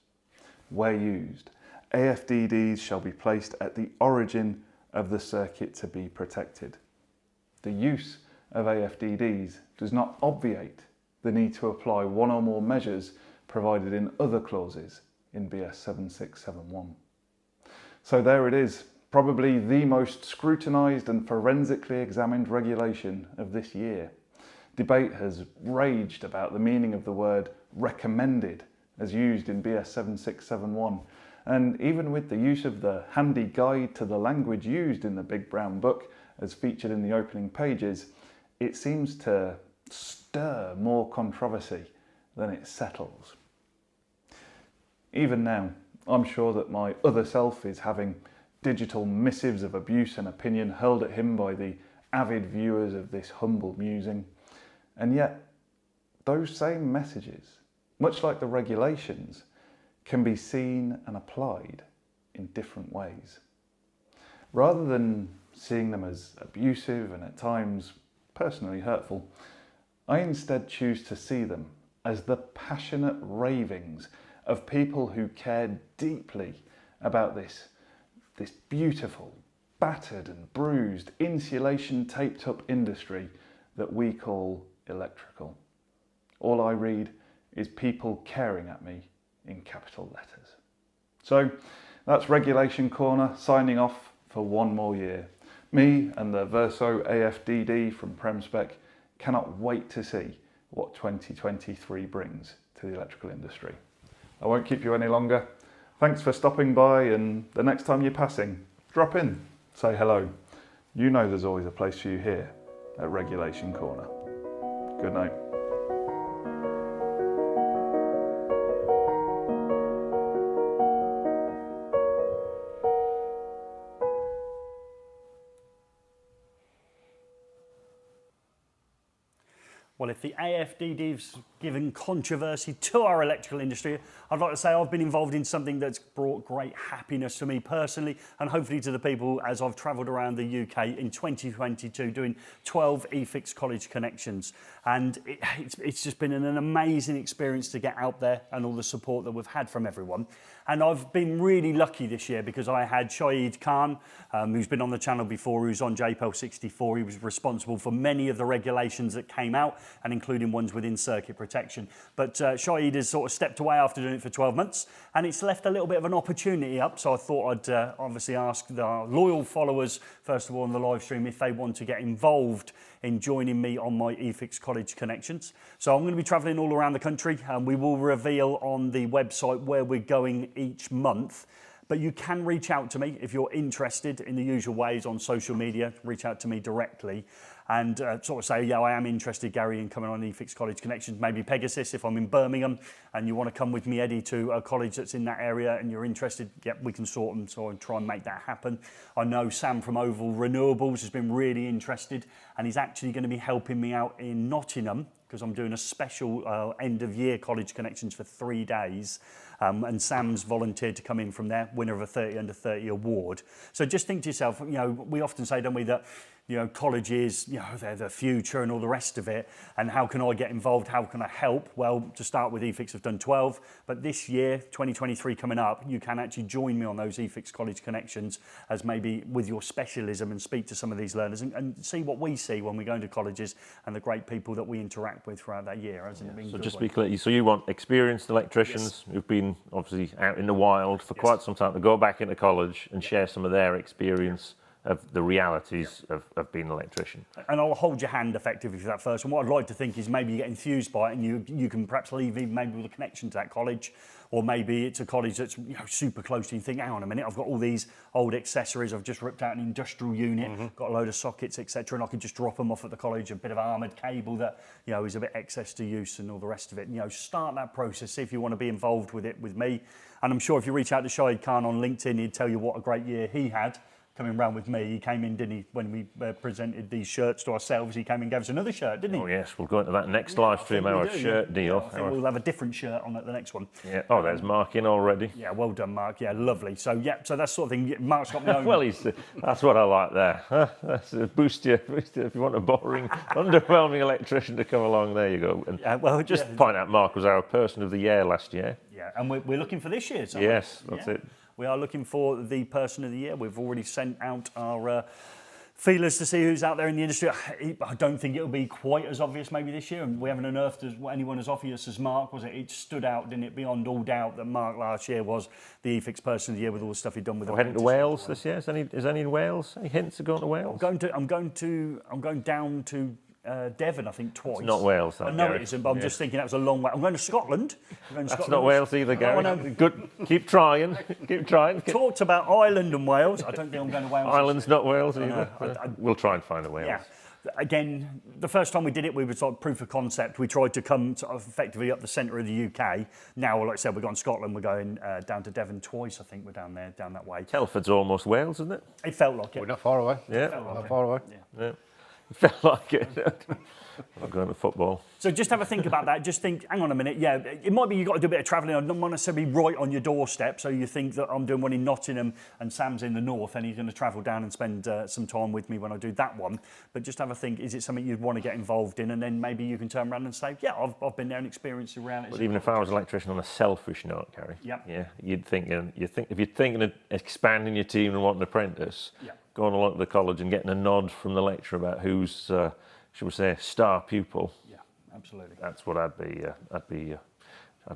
Where used, AFDDs shall be placed at the origin of the circuit to be protected. The use of AFDDs does not obviate the need to apply one or more measures provided in other clauses in BS 7671. So there it is, probably the most scrutinised and forensically examined regulation of this year. Debate has raged about the meaning of the word recommended as used in BS 7671, and even with the use of the handy guide to the language used in the Big Brown Book as featured in the opening pages, it seems to stir more controversy than it settles. Even now, I'm sure that my other self is having digital missives of abuse and opinion hurled at him by the avid viewers of this humble musing. And yet, those same messages, much like the regulations, can be seen and applied in different ways. Rather than seeing them as abusive and at times personally hurtful, I instead choose to see them as the passionate ravings of people who care deeply about this beautiful, battered and bruised, insulation taped up industry that we call electrical. All I read is people caring at me in capital letters. So that's Regulation Corner signing off for one more year. Me and the Verso AFDD from PremSpec cannot wait to see what 2023 brings to the electrical industry. I won't keep you any longer. Thanks for stopping by, and the next time you're passing, drop in, say hello. You know there's always a place for you here at Regulation Corner. Good night. Well, if the AFDD's given controversy to our electrical industry, I'd like to say I've been involved in something that's brought great happiness to me personally, and hopefully to the people as I've travelled around the UK in 2022 doing 12 eFIXX college connections. And it's just been an amazing experience to get out there and all the support that we've had from everyone. And I've been really lucky this year because I had Shahid Khan, who's been on the channel before, who's on JPEL 64. He was responsible for many of the regulations that came out, and including ones within circuit protection. But Shahid has sort of stepped away after doing it for 12 months, and it's left a little bit of an opportunity up. So I thought I'd obviously ask the loyal followers, first of all on the live stream, if they want to get involved in joining me on my eFIXX college connections. So I'm going to be travelling all around the country, and we will reveal on the website where we're going each month. But you can reach out to me if you're interested in the usual ways on social media. Reach out to me directly and sort of say, yeah, I am interested, Gary, in coming on eFIXX College Connections. Maybe Pegasus if I'm in Birmingham and you want to come with me, Eddie, to a college that's in that area and you're interested, yep, we can sort them, so I'll try and make that happen. I know Sam from Oval Renewables has been really interested, and he's actually going to be helping me out in Nottingham because I'm doing a special end of year college connections for 3 days. And Sam's volunteered to come in from there, winner of a 30 under 30 award. So just think to yourself, you know, we often say, don't we, that you know, colleges, you know, they're the future and all the rest of it, and how can I get involved, how can I help? Well, to start with, eFIXX have done 12, but this year, 2023 coming up, you can actually join me on those eFIXX College Connections as maybe with your specialism and speak to some of these learners and see what we see when we go into colleges and the great people that we interact with throughout that year. Hasn't it been So good just to one? be clear, so you want experienced electricians who've been obviously out in the wild for quite some time to go back into college and share some of their experience of the realities of being an electrician. And I'll hold your hand effectively for that first one. What I'd like to think is maybe you get enthused by it and you can perhaps leave even maybe with a connection to that college, or maybe it's a college that's, you know, super close to you and think, hang on a minute, I've got all these old accessories, I've just ripped out an industrial unit, got a load of sockets, etc., and I could just drop them off at the college, a bit of armoured cable that, you know, is a bit excess to use and all the rest of it. You know, start that process, see if you want to be involved with it with me. And I'm sure if you reach out to Shahid Khan on LinkedIn, he'd tell you what a great year he had coming round with me. He came in, didn't he, when we presented these shirts to ourselves, he came and gave us another shirt, didn't he? Oh yes, we'll go into that next live stream, our shirt deal. Yeah, I think we'll have a different shirt on at the next one. Yeah. Oh, there's Mark in already. Yeah, well done, Mark. Yeah, lovely. So, yeah, so that sort of thing. Mark's got me own. Well, that's what I like there. That's a boost you. If you want a boring, underwhelming electrician to come along, there you go. And Yeah, well, just point out, Mark was our Person of the Year last year. Yeah, and we're looking for this year. Yes, that's it. We are looking for the Person of the Year. We've already sent out our feelers to see who's out there in the industry. I don't think it'll be quite as obvious maybe this year, and we haven't unearthed anyone as obvious as Mark, was it? It stood out, didn't it, beyond all doubt that Mark last year was the eFIXX Person of the Year with all the stuff he'd done with We're heading to Wales this year. Is any in Wales? Any hints of going to Wales? I'm going down to Devon, I think, twice. It's not Wales, that, I know Gary. it isn't, but I'm just thinking that was a long way. I'm going to Scotland. That's not Wales either, Gary. I know. Good. Keep trying. Keep trying. Talked about Ireland and Wales. I don't think I'm going to Wales. Ireland's not Wales either. know. We'll try and find a Wales. Yeah. Again, the first time we did it, we were sort of proof of concept. We tried to come sort of effectively up the centre of the UK. Now, like I said, we're going to Scotland. We're going down to Devon twice, I think. We're down there, down that way. Telford's almost Wales, isn't it? It felt like it. We're not far away. Yeah. Not far away. Yeah. It felt like it. I'm going to football. So just have a think about that. Just think, hang on a minute. Yeah, it might be you've got to do a bit of travelling. I'm not necessarily right on your doorstep. So you think that I'm doing one in Nottingham and Sam's in the north and he's going to travel down and spend some time with me when I do that one. But just have a think, is it something you'd want to get involved in? And then maybe you can turn around and say, yeah, I've been there and experienced around it. But even if I was an electrician on a selfish note, Gary, Yep. yeah, if you're thinking of expanding your team and wanting an apprentice, Yeah. going along to the college and getting a nod from the lecturer about who's, shall we say, star pupil. Yeah, absolutely. That's what I'd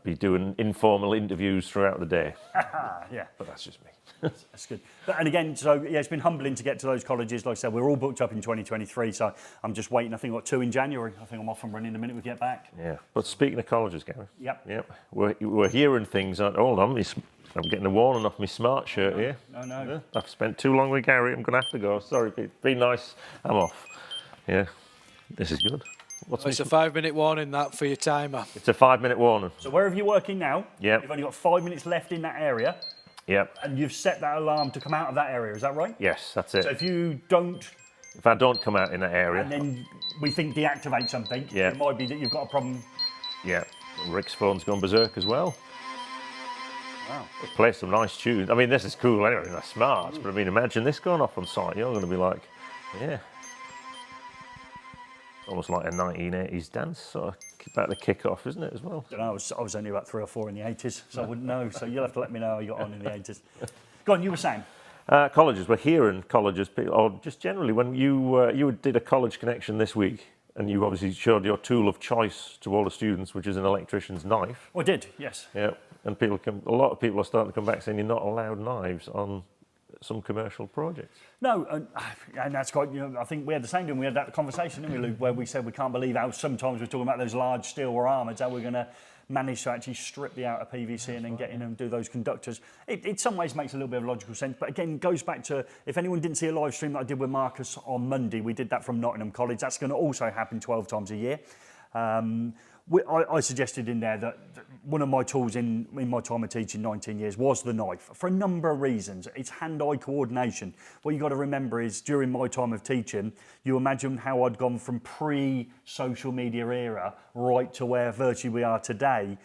be doing informal interviews throughout the day. Yeah. But that's just me. That's good. And again, so yeah, it's been humbling to get to those colleges. Like I said, we're all booked up in 2023, so I'm just waiting. I think I've got 2 in January. I think I'm off and running the minute we get back. Yeah. But speaking of colleges, Gary. Yep. We're hearing things. Hold on, I'm getting the warning off my smart shirt here. No. Yeah, I've spent too long with Gary. I'm going to have to go. Sorry, Pete. Be nice. I'm off. Yeah. This is good. It's a 5-minute warning that for your timer. It's a 5-minute warning. So wherever you're working now, Yep. you've only got 5 minutes left in that area, Yep. and you've set that alarm to come out of that area. Is that right? Yes, that's it. So if you don't, If I don't come out in that area, and then we think deactivate something, Yeah. it might be that you've got a problem. yeah, Rick's phone's gone berserk as well. Wow. Play some nice tunes. I mean, this is cool anyway. That's smart. But I mean, imagine this going off on site. You're going to be like, yeah. Almost like a 1980s dance, sort of about the kick-off, isn't it, as well? I was only about 3 or 4 in the 80s, so I wouldn't know. So you'll have to let me know how you got on in the 80s. Go on, you were saying. Colleges, we're hearing colleges, or just generally, when you did a college connection this week, and you obviously showed your tool of choice to all the students, which is an electrician's knife. I did, yes. Yeah, and a lot of people are starting to come back saying you're not allowed knives on some commercial projects. No, and that's quite, I think we had the same thing. We had that conversation, didn't we, Luke, where we said we can't believe how sometimes we're talking about those large steel or armours, how we're going to manage to actually strip the outer PVC and then get in and do those conductors. It in some ways makes a little bit of logical sense, but again, goes back to, if anyone didn't see a live stream that I did with Marcus on Monday, we did that from Nottingham College. That's going to also happen 12 times a year. I suggested in there that one of my tools in my time of teaching 19 years was the knife for a number of reasons. It's hand-eye coordination. What you've got to remember is during my time of teaching, you imagine how I'd gone from pre-social media era right to where virtually we are today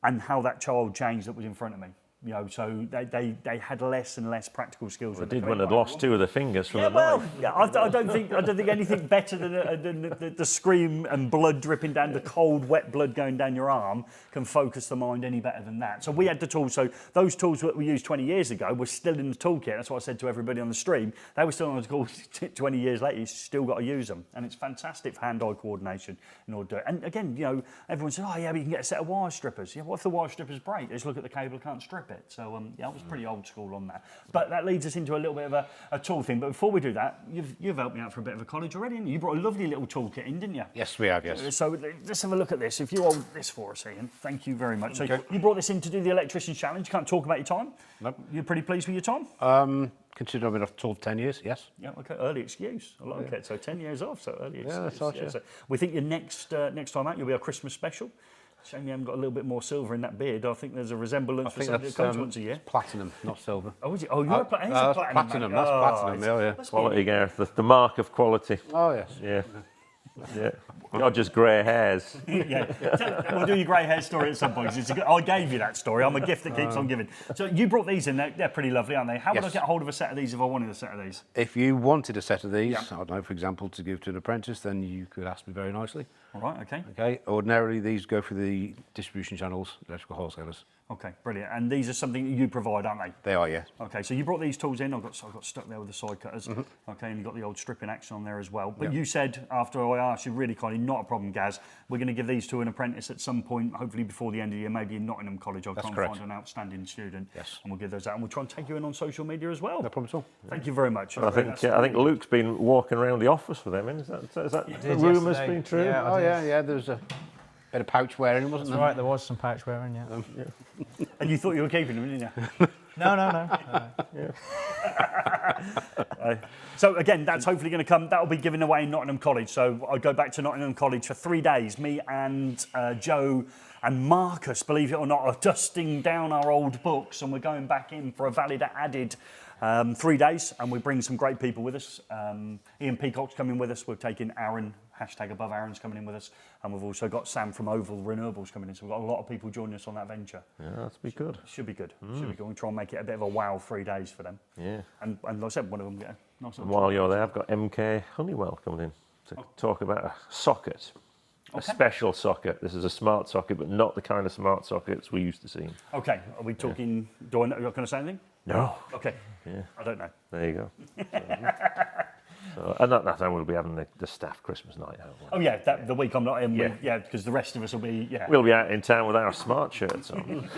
and how that child changed that was in front of me. You know, so they had less and less practical skills. They did when they'd lost 2 of their fingers from Yeah, the well, knife. yeah, I don't think anything better than the scream and blood dripping down, the cold, wet blood going down your arm can focus the mind any better than that. So we had the tools. So those tools that we used 20 years ago were still in the toolkit. That's what I said to everybody on the stream. They were still on the toolkit 20 years later. You still got to use them, and it's fantastic for hand-eye coordination in order to do it. And again, you know, everyone says, "Oh yeah, but you can get a set of wire strippers." Yeah, what if the wire strippers break? They just look at the cable, can't strip it. So yeah, I was pretty old school on that. But that leads us into a little bit of a tool thing. But before we do that, you've helped me out for a bit of a college already, haven't you? You brought a lovely little toolkit in, didn't you? Yes, we have, yes. So let's have a look at this. If you hold this for us, Ian, thank you very much. So Okay. you brought this in to do the Electrician Challenge. Can't talk about your time? Nope. You're pretty pleased with your time? Considering I've been off tool 10 years, yes. Yeah, okay. Early excuse. I like it. So 10 years off, so early excuse. Yeah, that's right, yeah. So we think your next time out, you'll be our Christmas special. Shame you haven't got a little bit more silver in that beard. I think there's a resemblance for somebody that comes once a year. Platinum, not silver. Oh, is it? Oh, you're a that's platinum. platinum, that's platinum, yeah. Quality, Gareth. The mark of quality. Oh, yes. Yeah. Yeah. Not just grey hairs. Yeah, we'll do your grey hair story at some point. I gave you that story. I'm a gift that keeps on giving. So you brought these in. They're pretty lovely, aren't they? How would I Yes. get hold of a set of these if I wanted a set of these? If you wanted a set of these, Yeah. I don't know, for example, to give to an apprentice, then you could ask me very nicely. All right, okay. Okay, ordinarily these go through the distribution channels, electrical wholesalers. Okay, brilliant. And these are something that you provide, aren't they? They are, yes. Okay, so you brought these tools in. I got stuck there with the side cutters. Okay, and you got the old stripping action on there as well. But you said, after I asked you really kindly, not a problem, Gaz, we're going to give these to an apprentice at some point, hopefully before the end of the year, maybe in Nottingham College. I'll try and correct. find an outstanding student. Yes. And we'll give those out. And we'll try and take you in on social media as well. No problem at all. Thank you very much. I think Luke's been walking around the office for them. Is that did rumours yesterday. been true? Yeah. Oh, yeah, there was a bit of pouch wearing, wasn't That's there? right, there was some pouch wearing, yeah. And you thought you were keeping them, didn't you? No. So again, that's hopefully going to come. That'll be given away in Nottingham College. So I go back to Nottingham College for 3 days. Me and Joe and Marcus, believe it or not, are dusting down our old books, and we're going back in for a valid added 3 days, and we bring some great people with us. Ian Peacock's coming with us. We're taking Aaron, #above Aaron's coming in with us, and we've also got Sam from Oval Renewables coming in. So we've got a lot of people joining us on that venture. Yeah, that's be good. Should be good. Should be good. We'll try and make it a bit of a wow 3 days for them. Yeah. And like I said, one of them get a nice And little while you're there, I've got MK Honeywell coming in to talk about a socket. A Okay. special socket. This is a smart socket, but not the kind of smart sockets we used to see. Okay, are we talking? Do I know, can I say anything? No. Okay. Yeah. I don't know. There you go. And that time we'll be having the staff Christmas night out. Oh yeah, the week I'm not in. Yeah. Yeah, because the rest of us will be. Yeah. We'll be out in town with our smart shirts on.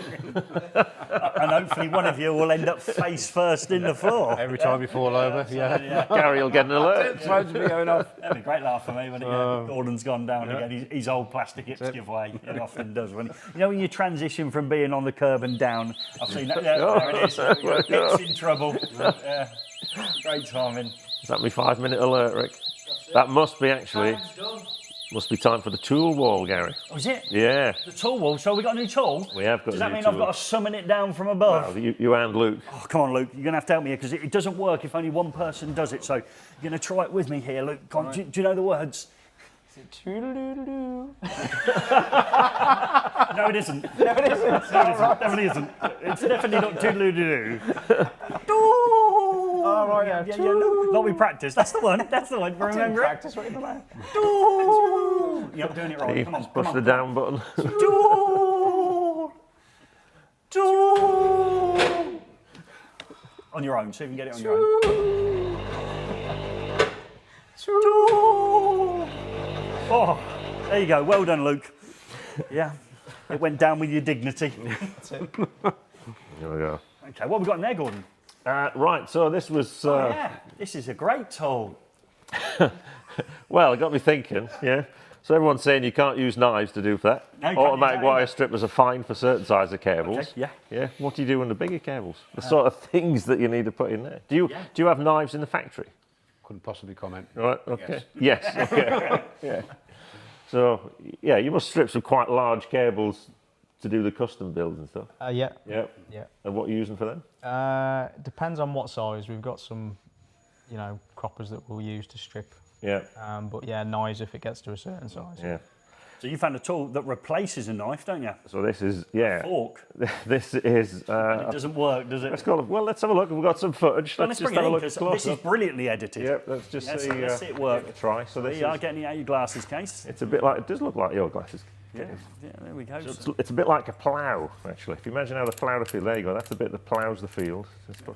And hopefully one of you will end up face first in the floor. Every time you fall over, yeah. Gary will get an alert. Phones will be going off. That'd be a great laugh for me when Gordon's gone down again. His old plastic hips give way. It often does. When when you transition from being on the curb and down. I've seen that. Yeah, there it is. Hips in trouble. Yeah. Great timing. Is that my 5-minute alert, Rick? That must be time for the tool wall, Gary. Oh, is it? Yeah. The tool wall. So we got a new tool? We have got Does a that new mean tool. I've got to summon it down from above? Well, you and Luke. Oh, come on, Luke. You're going to have to help me here because it doesn't work if only one person does it. So you're going to try it with me here, Luke. Go on, do you know the words? Toodle-doo-doo-doo. No, it isn't. No, it isn't. No, it isn't. Definitely isn't. It's definitely not toodaloo-doo. Oh, right, yeah. Yeah, no, not we practice. That's the one. That's the one. Remember it? Practice what you're doing. You're doing it right. You Come on. push the down button. On your own. See if you can get it on your own. Oh, there you go. Well done, Luke. Yeah. It went down with your dignity. Here we go. Okay, what have we got in there, Gordon? Right, so this was... Yeah, this is a great tool. Well, it got me thinking, yeah. So everyone's saying you can't use knives to do that. No, you can't Automatic use that wire either. strippers are fine for certain size of cables. Okay, yeah. Yeah. What do you do on the bigger cables? The sort of things that you need to put in there. Do you have knives in the factory? Couldn't possibly comment. Right. Okay. Yes. Okay. Yeah. So yeah, you must strip some quite large cables to do the custom builds and stuff. Yeah. Yeah. Yeah. And what are you using for them? Depends on what size. We've got some, croppers that we'll use to strip. Yeah. But yeah, knives if it gets to a certain size. Yeah. So you found a tool that replaces a knife, don't you? So this is, yeah. Fork. This is... It doesn't work, does it? well, let's have a look. We've got some footage. Well, Let's let's just bring have it a in, look 'cause closer. this is brilliantly edited. Yep, let's just see. Let's see it work. give it a try. So There this you are, is, getting it out of your glasses case. it's a bit like, it does look like your glasses. Yeah, there we go. It's a bit like a plough, actually. If you imagine how the plough the field, there you go, that's the bit that ploughs the field.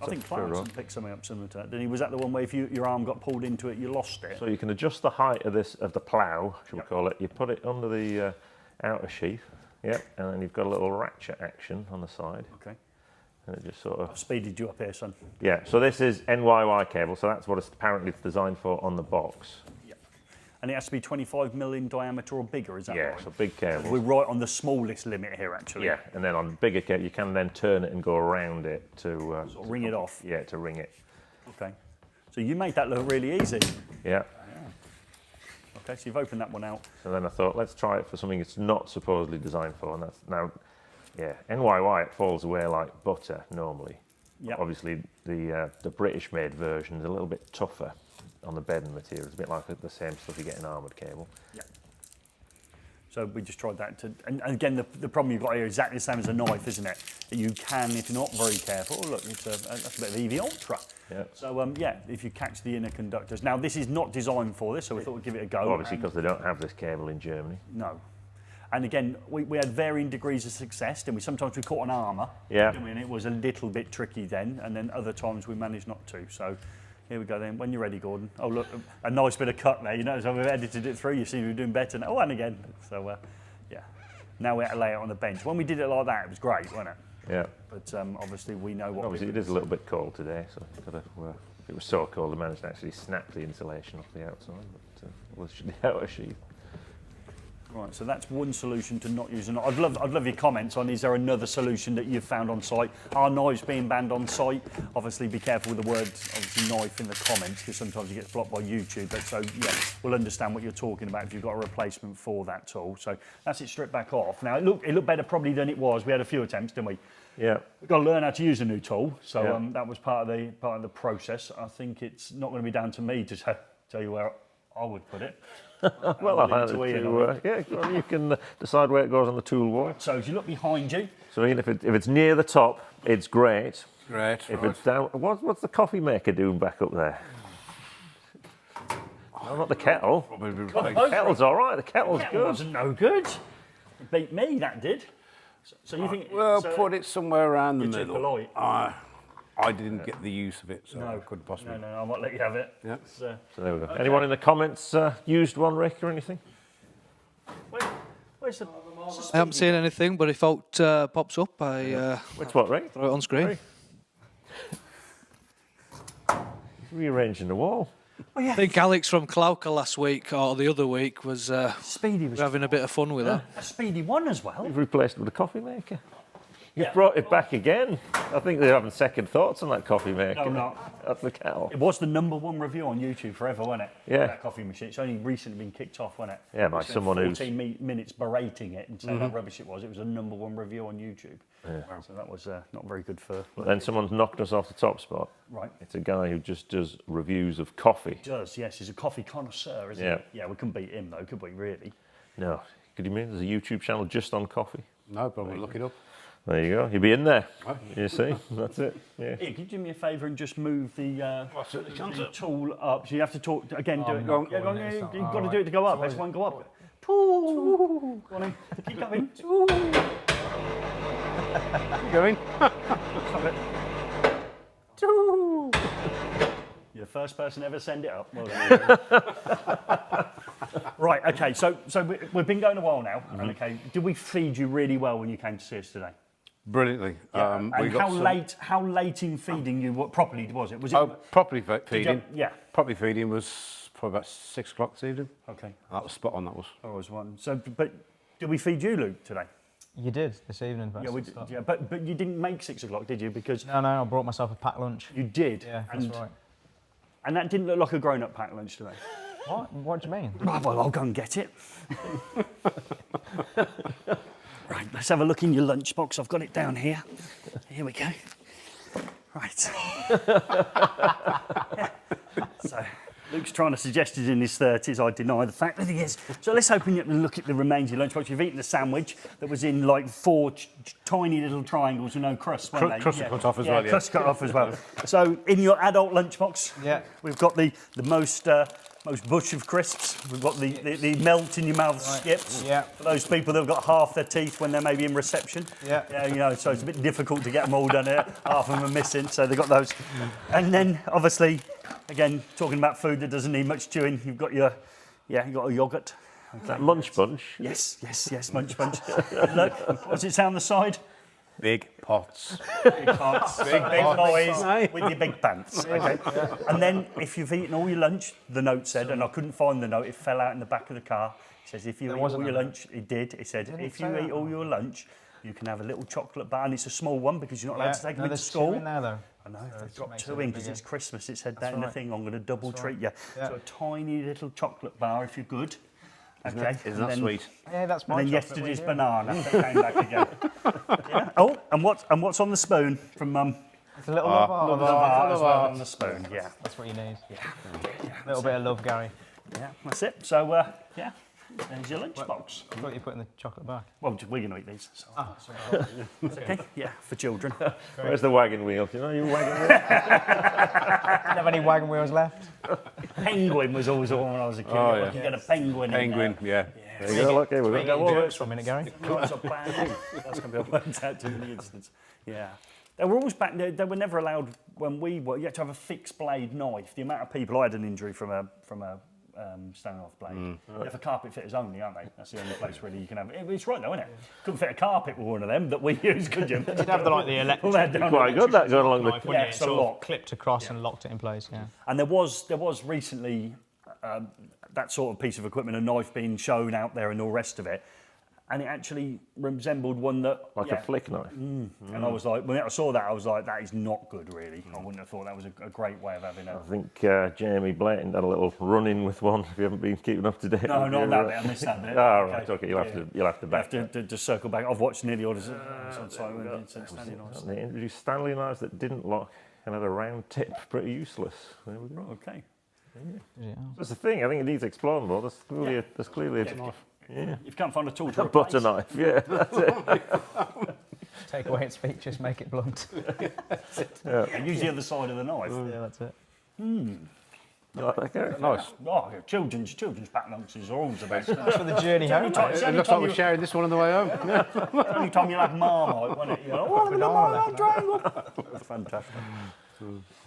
I think Clarkson picked something up similar to that. Didn't he? Was that the one where if your arm got pulled into it, you lost it? So you can adjust the height of the plough, shall we call it. You put it under the outer sheath, yep, and then you've got a little ratchet action on the side. Okay. And it just sort of... I've speeded you up here, son. Yeah, so this is NYY cable, so that's what it's apparently designed for on the box. And it has to be 25 mil in diameter or bigger, is that Yeah, right? so big cable. We're right on the smallest limit here, actually. Yeah, and then on bigger cable, you can then turn it and go around it to... Sort of ring it off. Yeah, to ring it. Okay. So you made that look really easy. Yeah. Okay, so you've opened that one out. So then I thought, let's try it for something it's not supposedly designed for, and that's now, yeah, NYY, it falls away like butter normally. Yep. Obviously, the British-made version is a little bit tougher on the bedding material. It's a bit like the same stuff you get in armoured cable. Yeah. So we just tried that. And again, the problem you've got here is exactly the same as a knife, isn't it? You can, if you're not very careful, look, that's a bit of EV Ultra. Yeah. So yeah, if you catch the inner conductors. Now, this is not designed for this, so we thought we'd give it a go. Obviously, because they don't have this cable in Germany. No. And again, we had varying degrees of success, didn't we? Sometimes we caught an armour, Yeah. didn't we? And it was a little bit tricky then, and then other times we managed not to. So here we go then. When you're ready, Gordon. Oh, look, a nice bit of cut there. You know, so we've edited it through. You see we're doing better now. Oh, and again. So, yeah. Now we have to lay it on the bench. When we did it like that, it was great, wasn't it? Yeah. But obviously we know what Obviously, it is a little bit cold today, so you've got to, if it was so cold, I managed to actually snap the insulation off the outside, but was the outer sheath. Right, so that's one solution to not using. I'd love your comments on, is there another solution that you've found on site? Are knives being banned on site? Obviously be careful with the word obviously knife in the comments, because sometimes it gets blocked by YouTube. But so yeah, we'll understand what you're talking about if you've got a replacement for that tool. So that's it stripped back off. Now it looked better probably than it was. We had a few attempts, didn't we? Yeah. We've got to learn how to use a new tool. So Yeah. that was part of the process. I think it's not going to be down to me to tell you where I would put it. Well, I'll hand it to Ian, to, yeah, well, you can decide where it goes on the tool wall. So if you look behind you, So Ian, if it's near the top, it's great. Great. If it's down, what's the coffee maker doing back up there? No, not the kettle. The kettle's all right. The kettle's that good. wasn't no good. It beat me, that did. So you think? Well, so put it somewhere around the you're too middle. polite. I didn't get the use of it, so I couldn't possibly. No, I might let you have it. Yeah. So there we go. Anyone in the comments used one, Rick, or anything? Where's the? I haven't seen anything, but if out pops up, I Which what, Rick? throw it on screen. Rearranging the wall. I think Alex from Klauke last week, or the other week, was Speedy was having a bit of fun with that. a Speedy one as well. We've replaced it with a coffee maker. You've Yeah. brought it back again. I think they're having second thoughts on that coffee maker. No, not. That's the kettle. It was the #1 review on YouTube forever, wasn't it? Yeah. That coffee machine. It's only recently been kicked off, wasn't it? Yeah, by We spent someone who's- 14 minutes berating it and saying how rubbish it was. It was a #1 review on YouTube. Yeah. So that was not very good for. But then someone's knocked us off the top spot. Right. It's a guy who just does reviews of coffee. Does, yes, he's a coffee connoisseur, isn't Yeah. he? Yeah, we couldn't beat him though, could we? Really? No. Could you mean there's a YouTube channel just on coffee? No problem. Look it up. There you go. You'll be in there. You see? That's it. Yeah. Ian, can you do me a favour and just move the tool up? So you have to talk again. Do it. go on. Yeah, go on, yeah, you've got to do it to go up. Let's one go up. Tool. Go on in. Keep going. Tool. Keep going. Stop it. Tool. You're the first person ever to send it up. Well done. Right. Okay. So we've been going a while now. And okay, did we feed you really well when you came to see us today? Brilliantly. And we got how late in feeding you? What properly was it? Was it? Oh, properly feeding. Yeah. Properly feeding was probably about 6 o'clock this evening. Okay. That was spot on. That was. I was one. So, but did we feed you, Luke, today? You did this evening. Yeah, we did. Yeah, but you didn't make 6 o'clock, did you? Because No, I brought myself a packed lunch. you did. Yeah, and, that's right. And that didn't look like a grown-up packed lunch today. What? What do you mean? Right, well, I'll go and get it. Right, let's have a look in your lunchbox. I've got it down here. Here we go. Right. Yeah. So, Luke's trying to suggest he's in his 30s. I deny the fact that he is. So let's open up and look at the remains of your lunchbox. You've eaten a sandwich that was in like 4 tiny little triangles with no crust, weren't they? Crust cut off as well, yeah. Crust cut off as well. So in your adult lunchbox, Yeah. we've got the most bush of crisps. We've got the melt in your mouth skips. Yeah. For those people that have got half their teeth when they're maybe in reception. Yeah. Yeah, you know, so it's a bit difficult to get them all done here. Half of them are missing, so they've got those. And then, obviously, again, talking about food that doesn't need much chewing, you've got your, you've got a yoghurt. That munch bunch. Yes, munch bunch. Look, what's it say on the side? Big pots. Big pots, big boys with your big pants. Okay. And then, if you've eaten all your lunch, the note said, and I couldn't find the note, it fell out in the back of the car. It says, if you eat all your lunch, it did. It said, if you eat all your lunch, you can have a little chocolate bar, and it's a small one because you're not allowed to take them into school. In there, though. I know, So they've it dropped makes 2 it in because bigger. it's Christmas. It said that in the right. thing. I'm going to double treat you. Yeah. So a tiny little chocolate bar if you're good. Okay. Isn't that sweet? Yeah, that's my And then chocolate yesterday's with you. banana that came back again. Yeah. Oh, and what's on the spoon from Mum? It's a little love art. Love art as well on the spoon. Yeah. That's what you need. A little bit of love, Gary. Yeah. That's it. So yeah. There's your lunchbox. I thought you put in the chocolate back. Well, we're going to eat these. So. Okay. Yeah, for children. Where's the wagon wheel? Do you know your wagon wheel? Didn't have any wagon wheels left. Penguin was always the one when I was a kid. Oh, You yeah. can get a penguin. Penguin, yeah. There you go, look, here we've got Jerks for a minute, Gary. That's going to be worked out to the instance. Yeah. They were always back there. They were never allowed when we were. You had to have a fixed blade knife. The amount of people I had an injury from a standing off blade. They're for carpet fitters only, aren't they? That's the only place really you can have it. It's right though, isn't it? Couldn't fit a carpet with one of them that we use, could you? You'd have the electric Quite good, that going along the... Yeah, it's a lock. clipped across and locked it in place. Yeah. And there was recently that sort of piece of equipment, a knife being shown out there and all the rest of it. And it actually resembled one that... Like a flick knife. And I was like, when I saw that, I was like, that is not good, really. I wouldn't have thought that was a great way of having a... I think Jamie Blayton had a little run-in with one, if you haven't been keeping up to date. No, not on that bit, I missed that bit. Oh, right, okay, you'll have to back You have to just circle back. I've watched nearly all this on site when it said standing on. They introduced Stanley knives that didn't lock and had a round tip, pretty useless. There we go. Okay. That's the thing, I think it needs exploring more. There's clearly a knife. Yeah. If you can't find a tool to A butter knife, yeah, that's it. Take away its features, make it blunt. and use the other side of the knife. Yeah, that's it. You like that, Gary? Nice. Oh, yeah, children's back lunches are always the best. For the journey home. It looks like we're sharing this one on the way home. Only time you'll have Marmite, won't it? You know, oh, the Marmite triangle. Fantastic.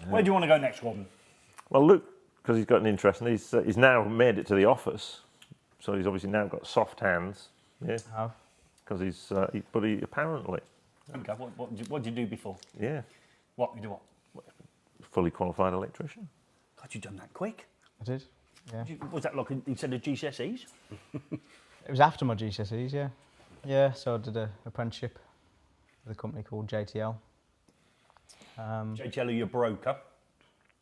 Where do you want to go next, Robin? Well, Luke, because he's got an interest, and he's now made it to the office, so he's obviously now got soft hands. Yeah. Have. Because he apparently, Okay, what did you do before? yeah, What you do? What? fully qualified electrician. God, you done that quick? I did. Yeah. Was that like instead of GCSEs? It was after my GCSEs, yeah. Yeah, so I did an apprenticeship with a company called JTL. JTL, are you a broker?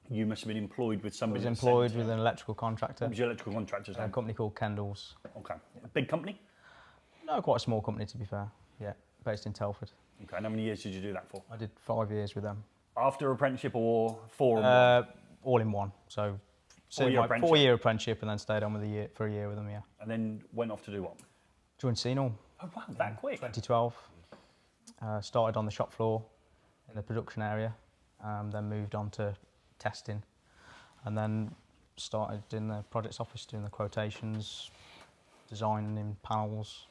You must have been employed with I somebody. was that employed sent- with an electrical contractor, What was your electrical contractor's a name? company called Kendall's. Okay. A big company? No, quite a small company to be fair. Yeah, based in Telford. Okay. And how many years did you do that for? I did 5 years with them. After apprenticeship or 4 and 1? All in one. So, 4-year apprenticeship? 4-year apprenticeship and then stayed on with for a year with them, yeah. And then went off to do what? Joined CEENorm Oh, wow, that quick. 2012. Started on the shop floor in the production area, then moved on to testing, and then started in the projects office doing the quotations, designing panels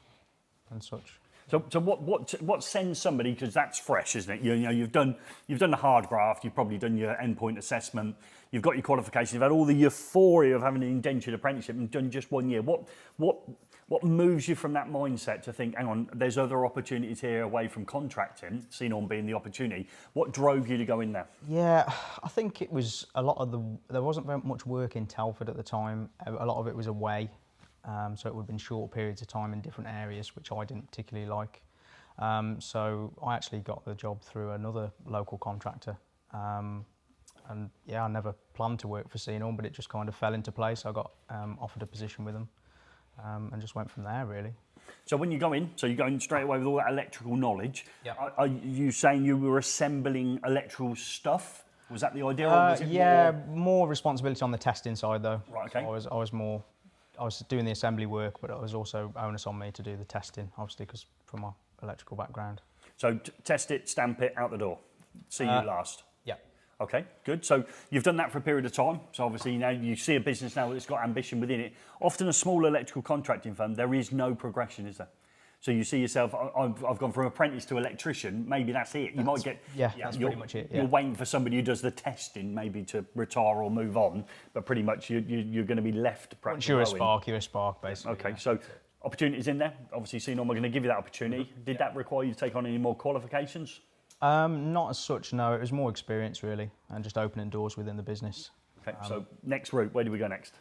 and such. So what sends somebody, because that's fresh, isn't it? You know, you've done the hard graft, you've probably done your endpoint assessment, you've got your qualification, you've had all the euphoria of having an indentured apprenticeship and done just 1 year. What moves you from that mindset to think, hang on, there's other opportunities here away from contracting, CEENorm being the opportunity? What drove you to go in there? Yeah, I think it was a lot of there wasn't very much work in Telford at the time. A lot of it was away. So it would have been short periods of time in different areas, which I didn't particularly like. So I actually got the job through another local contractor. And yeah, I never planned to work for CEENorm, but it just kind of fell into place. I got offered a position with them and just went from there, really. So when you go in, so you're going straight away with all that electrical knowledge. Yeah. Are you saying you were assembling electrical stuff? Was that the idea? Or was it Yeah, more responsibility on the testing side though. Right, okay. So I was doing the assembly work, but it was also onus on me to do the testing, obviously, because from my electrical background. So test it, stamp it, out the door. See you last. Yeah. Okay, good. So you've done that for a period of time. So obviously now you see a business now that's got ambition within it. Often a small electrical contracting firm, there is no progression, is there? So you see yourself, I've gone from apprentice to electrician, maybe that's it. You might get... Yeah, that's pretty much it, yeah. You're waiting for somebody who does the testing maybe to retire or move on, but pretty much you're going to be left perhaps Once you're alone. you're a spark, basically. Okay, yeah. so opportunities in there. Obviously, CEENorm are going to give you that opportunity. Did that require you to take on any more qualifications? Not as such, no. It was more experience, really, and just opening doors within the business. Okay, so next route, where do we go next?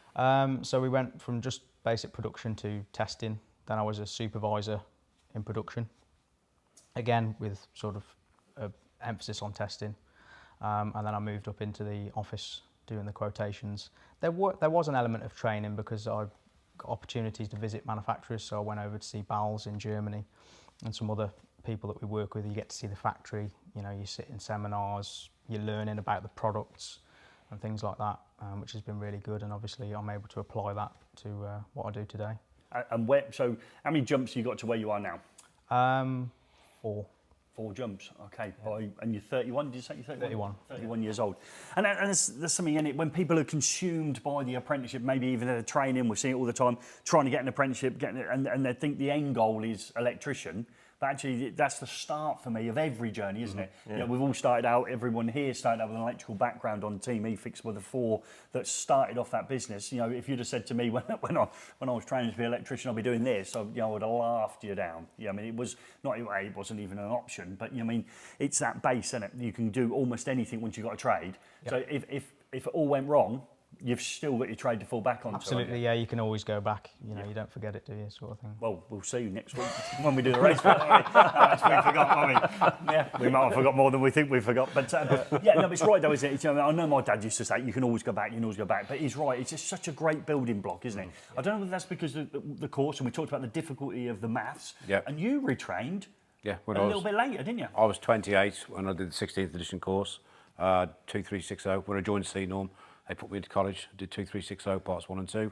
So we went from just basic production to testing. Then I was a supervisor in production, again with sort of emphasis on testing, and then I moved up into the office doing the quotations. There was an element of training because I got opportunities to visit manufacturers, so I went over to see Bowles in Germany and some other people that we work with. You get to see the factory, you know, you sit in seminars, you're learning about the products and things like that, which has been really good, and obviously I'm able to apply that to what I do today. And so how many jumps you got to where you are now? 4. 4 jumps, okay. And you're 31, did you say you're 31? 31. 31 years old. And there's something in it, when people are consumed by the apprenticeship, maybe even at a training, we see it all the time, trying to get an apprenticeship, and they think the end goal is electrician. But actually, that's the start for me of every journey, isn't it? Yeah. You know, we've all started out, everyone here started out with an electrical background on Team eFIXX were the 4 that started off that business. You know, if you'd have said to me when I was training to be an electrician, I'll be doing this, I would have laughed you down. Yeah, I mean, it wasn't even an option, but you know, I mean, it's that base, isn't it? You can do almost anything once you've got a trade. Yep. So if it all went wrong, you've still got your trade to fall back on. Absolutely, yeah, you can always go back. You know, you don't forget it, do you, sort of thing. Well, we'll see next week when we do the race. How much we forgot, won't we? Yeah, we might have forgot more than we think we forgot. But yeah, no, but it's right though, isn't it? It's, you know, I know my dad used to say, you can always go back, you can always go back. But he's right, it's just such a great building block, isn't it? I don't know whether that's because of the course, and we talked about the difficulty of the maths. Yeah. And you retrained a little bit later, didn't you? I was 28 when I did the 16th edition course, 2360. When I joined CEENorm, they put me into college, did 2360 parts 1 and 2.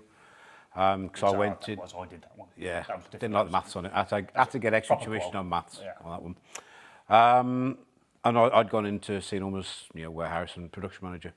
Because I went to... I did that one. Yeah, that was didn't like the maths on it. I had to get extra tuition on maths on that one. And I'd gone into CEENorm as warehouse and production manager,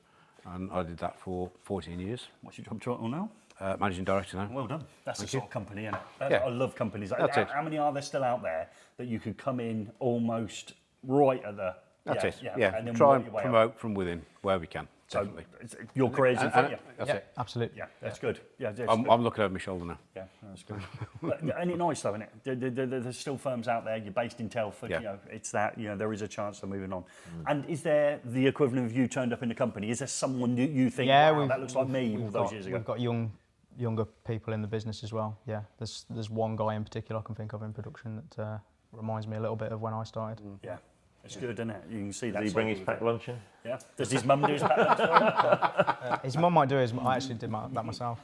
and I did that for 14 years. What's your job title now? Managing director now. Well done. That's the sort of company, isn't it? Yeah. I love companies like That's that. it. How many are there still out there that you could come in almost right at the... That's it. Yeah. And then try work and your way up. promote from within where we can. So Definitely. your career's in front of you. That's Yeah, it. absolutely. Yeah, that's good. Yeah, that's I'm good. looking over my shoulder now. Yeah, that's good. But, and it's nice though, isn't it? There's still firms out there. You're based in Telford. Yeah. You know, it's that. You know, there is a chance of moving on. And is there the equivalent of you turned up in the company? Is there someone that you think, wow, that looks like me all those years ago? We've got younger people in the business as well. Yeah, there's one guy in particular I can think of in production that reminds me a little bit of when I started. Yeah. It's good, isn't it? You can see that. Does he bring his packed lunch in? Yeah. Does his mum do his packed lunch? His mum might do his. I actually did that myself.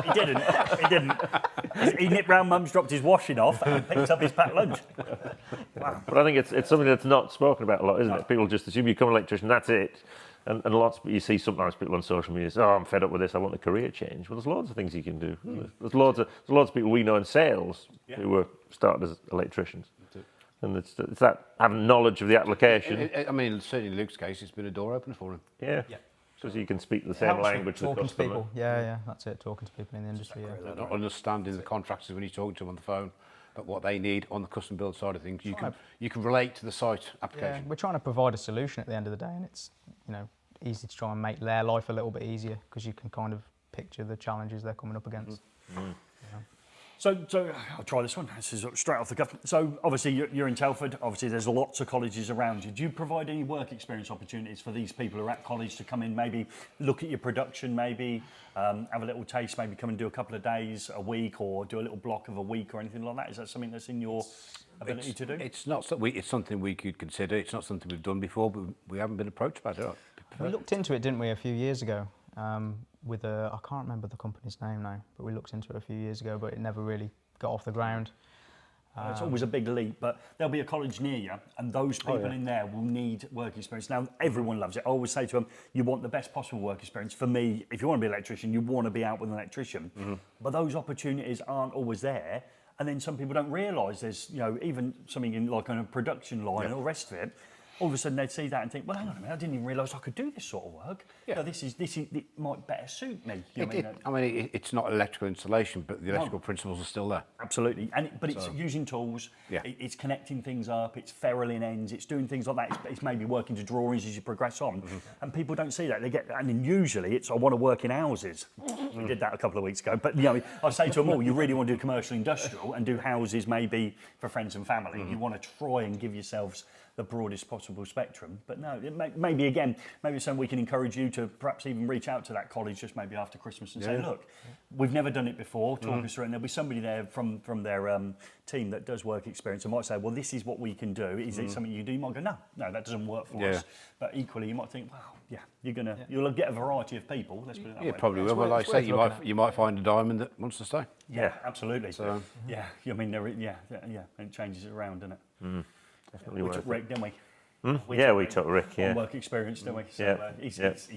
He didn't. He didn't. He nipped round mum's, dropped his washing off, and picked up his packed lunch. Wow. But I think it's something that's not spoken about a lot, isn't it? People just assume you become an electrician, that's it. And lots, you see sometimes people on social media say, oh, I'm fed up with this, I want a career change. Well, there's loads of things you can do. There's loads of people we know in sales who were started as electricians. And it's that having knowledge of the application. I mean, certainly in Luke's case, it's been a door opener for him. Yeah. So you can speak the same language to the talking customer. to people. Yeah, that's it. Talking to people in the industry. Yeah. Understanding the contractors when you talk to them on the phone, but what they need on the custom build side of things, you can relate to the site application. Yeah, we're trying to provide a solution at the end of the day, and it's easy to try and make their life a little bit easier because you can kind of picture the challenges they're coming up against. Mm. So I'll try this one. This is straight off the cuff. So obviously you're in Telford. Obviously there's lots of colleges around you. Do you provide any work experience opportunities for these people who are at college to come in, maybe look at your production, maybe have a little taste, maybe come and do a couple of days a week, or do a little block of a week or anything like that? Is that something that's in your ability to do? It's not. It's something we could consider. It's not something we've done before, but we haven't been approached about it. We looked into it, didn't we, a few years ago? With I can't remember the company's name now, but we looked into it a few years ago, but it never really got off the ground. It's always a big leap, but there'll be a college near you, and those people in there will need work experience. Now, everyone loves it. I always say to them, you want the best possible work experience. For me, if you want to be an electrician, you want to be out with an electrician. But those opportunities aren't always there. And then some people don't realise there's, you know, even something in like on a production line and all the rest of it. All of a sudden they'd see that and think, well, hang on a minute, I didn't even realise I could do this sort of work. Yeah. So this it might better suit me. You know what I mean? It's not electrical installation, but the electrical principles are still there. Absolutely, but it's using tools. Yeah. It's connecting things up. It's ferruling ends. It's doing things like that. It's maybe working to drawings as you progress on, and people don't see that. They get, and then usually it's I want to work in houses. We did that a couple of weeks ago, but you know, I say to them all, you really want to do commercial, industrial, and do houses maybe for friends and family. You want to try and give yourselves the broadest possible spectrum. But no, maybe it's something we can encourage you to perhaps even reach out to that college just maybe after Christmas and say, look, we've never done it before, talk us through it, and there'll be somebody there from their team that does work experience and might say, well, this is what we can do. Is it something you do? You might go, no, that doesn't work for us. But equally, you might think, well, you'll get a variety of people. Let's put it that way. Yeah, probably will. But like I say, you might find a diamond that wants to stay. Yeah, absolutely. So, yeah, I mean, and it changes it around, doesn't it? Definitely We worth took it. Rick, didn't we? We took Rick, On work experience, didn't we? So, he's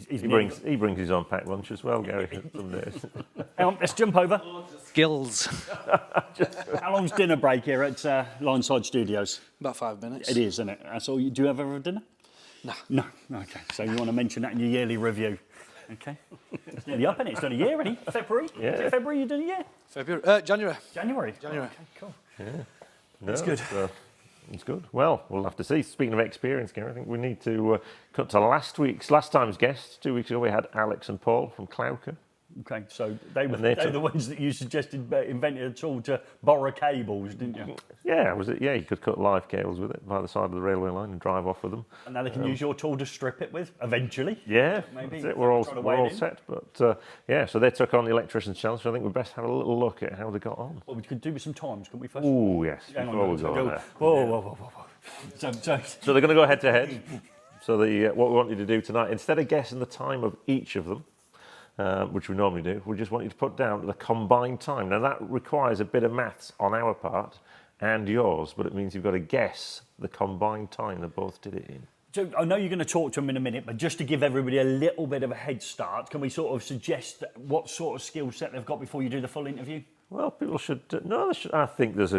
He brings his own packed lunch as well, Gary, some days. Hang on, let's jump over. Skills. How long's dinner break here at Lineside Studios? About 5 minutes. It is, isn't it? That's all. Do you ever have dinner? No. No. Okay. So you want to mention that in your yearly review? Okay. It's nearly up, isn't it? It's done a year already. February. Yeah. Is it February you done a year? February. January. January. January. Okay. Cool. No, It's good. It's good. Well, we'll have to see. Speaking of experience, Gary, I think we need to cut to last time's guests. 2 weeks ago, we had Alex and Paul from Klauke. Okay. So they were they the ones that you suggested invented a tool to borrow cables, didn't you? Yeah, was it? Yeah, you could cut live cables with it by the side of the railway line and drive off with them. And now they can use your tool to strip it with eventually. Yeah, Maybe that's it. We're all try to wade in. set. But so they took on the Electricians challenge. So I think we best have a little look at how they got on. Well, we could do with some times, couldn't we? First. Oh yes, Hang before on, we go on there. Whoa. So So they're going to go head to head. So what we want you to do tonight, instead of guessing the time of each of them, which we normally do, we just want you to put down the combined time. Now that requires a bit of maths on our part and yours, but it means you've got to guess the combined time they both did it in. So I know you're going to talk to them in a minute, but just to give everybody a little bit of a head start, can we sort of suggest what sort of skill set they've got before you do the full interview? Well, people should I think they're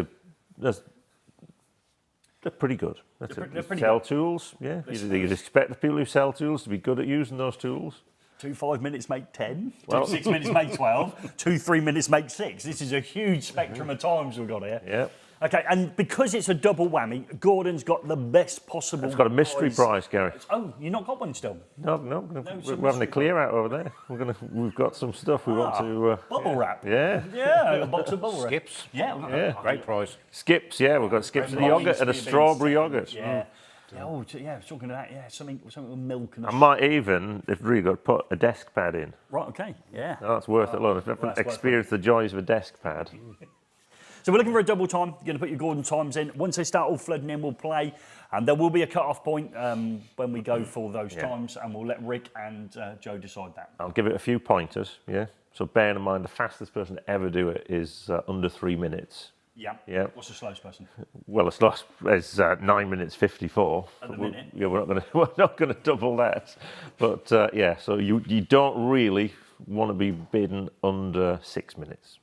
pretty good. They're pretty sell good. tools, yeah. You'd expect the people who sell tools to be good at using those tools. 2 5 minutes make 10, Well- 2 6 minutes make 12, 2 3 minutes make 6. This is a huge spectrum of times we've got here. Yeah. Okay, and because it's a double whammy, Gordon's got the best possible It's got a mystery prize, Gary. Oh, you've not got one still? No, it's a we're having a mystery clear out over there. We've got some stuff we want to. Bubble wrap. Yeah. Yeah, a box of bubble wrap. Skips. Yeah. Great prize. Skips, yeah, we've got skips and Mine yogurt used and to a be a bit strawberry insane. yogurt. Yeah. Yeah, I was talking to that. Yeah, something with milk and. I might even, if really good, put a desk pad in. Right. Okay. Yeah. Oh, that's worth it, lot. If you haven't that's worth experienced the joys of a desk pad. So we're looking for a double time. You're going to put your Gordon times in. Once they start all flooding in, we'll play. And there will be a cut-off point when we go for those times, and we'll let Rick and Joe decide that. I'll give it a few pointers, yeah? So bear in mind, the fastest person to ever do it is under 3 minutes. Yeah. Yeah. What's the slowest person? Well, the slowest is 9 minutes 54. At the minute. Yeah, we're not going to double that. But so you don't really want to be bidding under 6 minutes.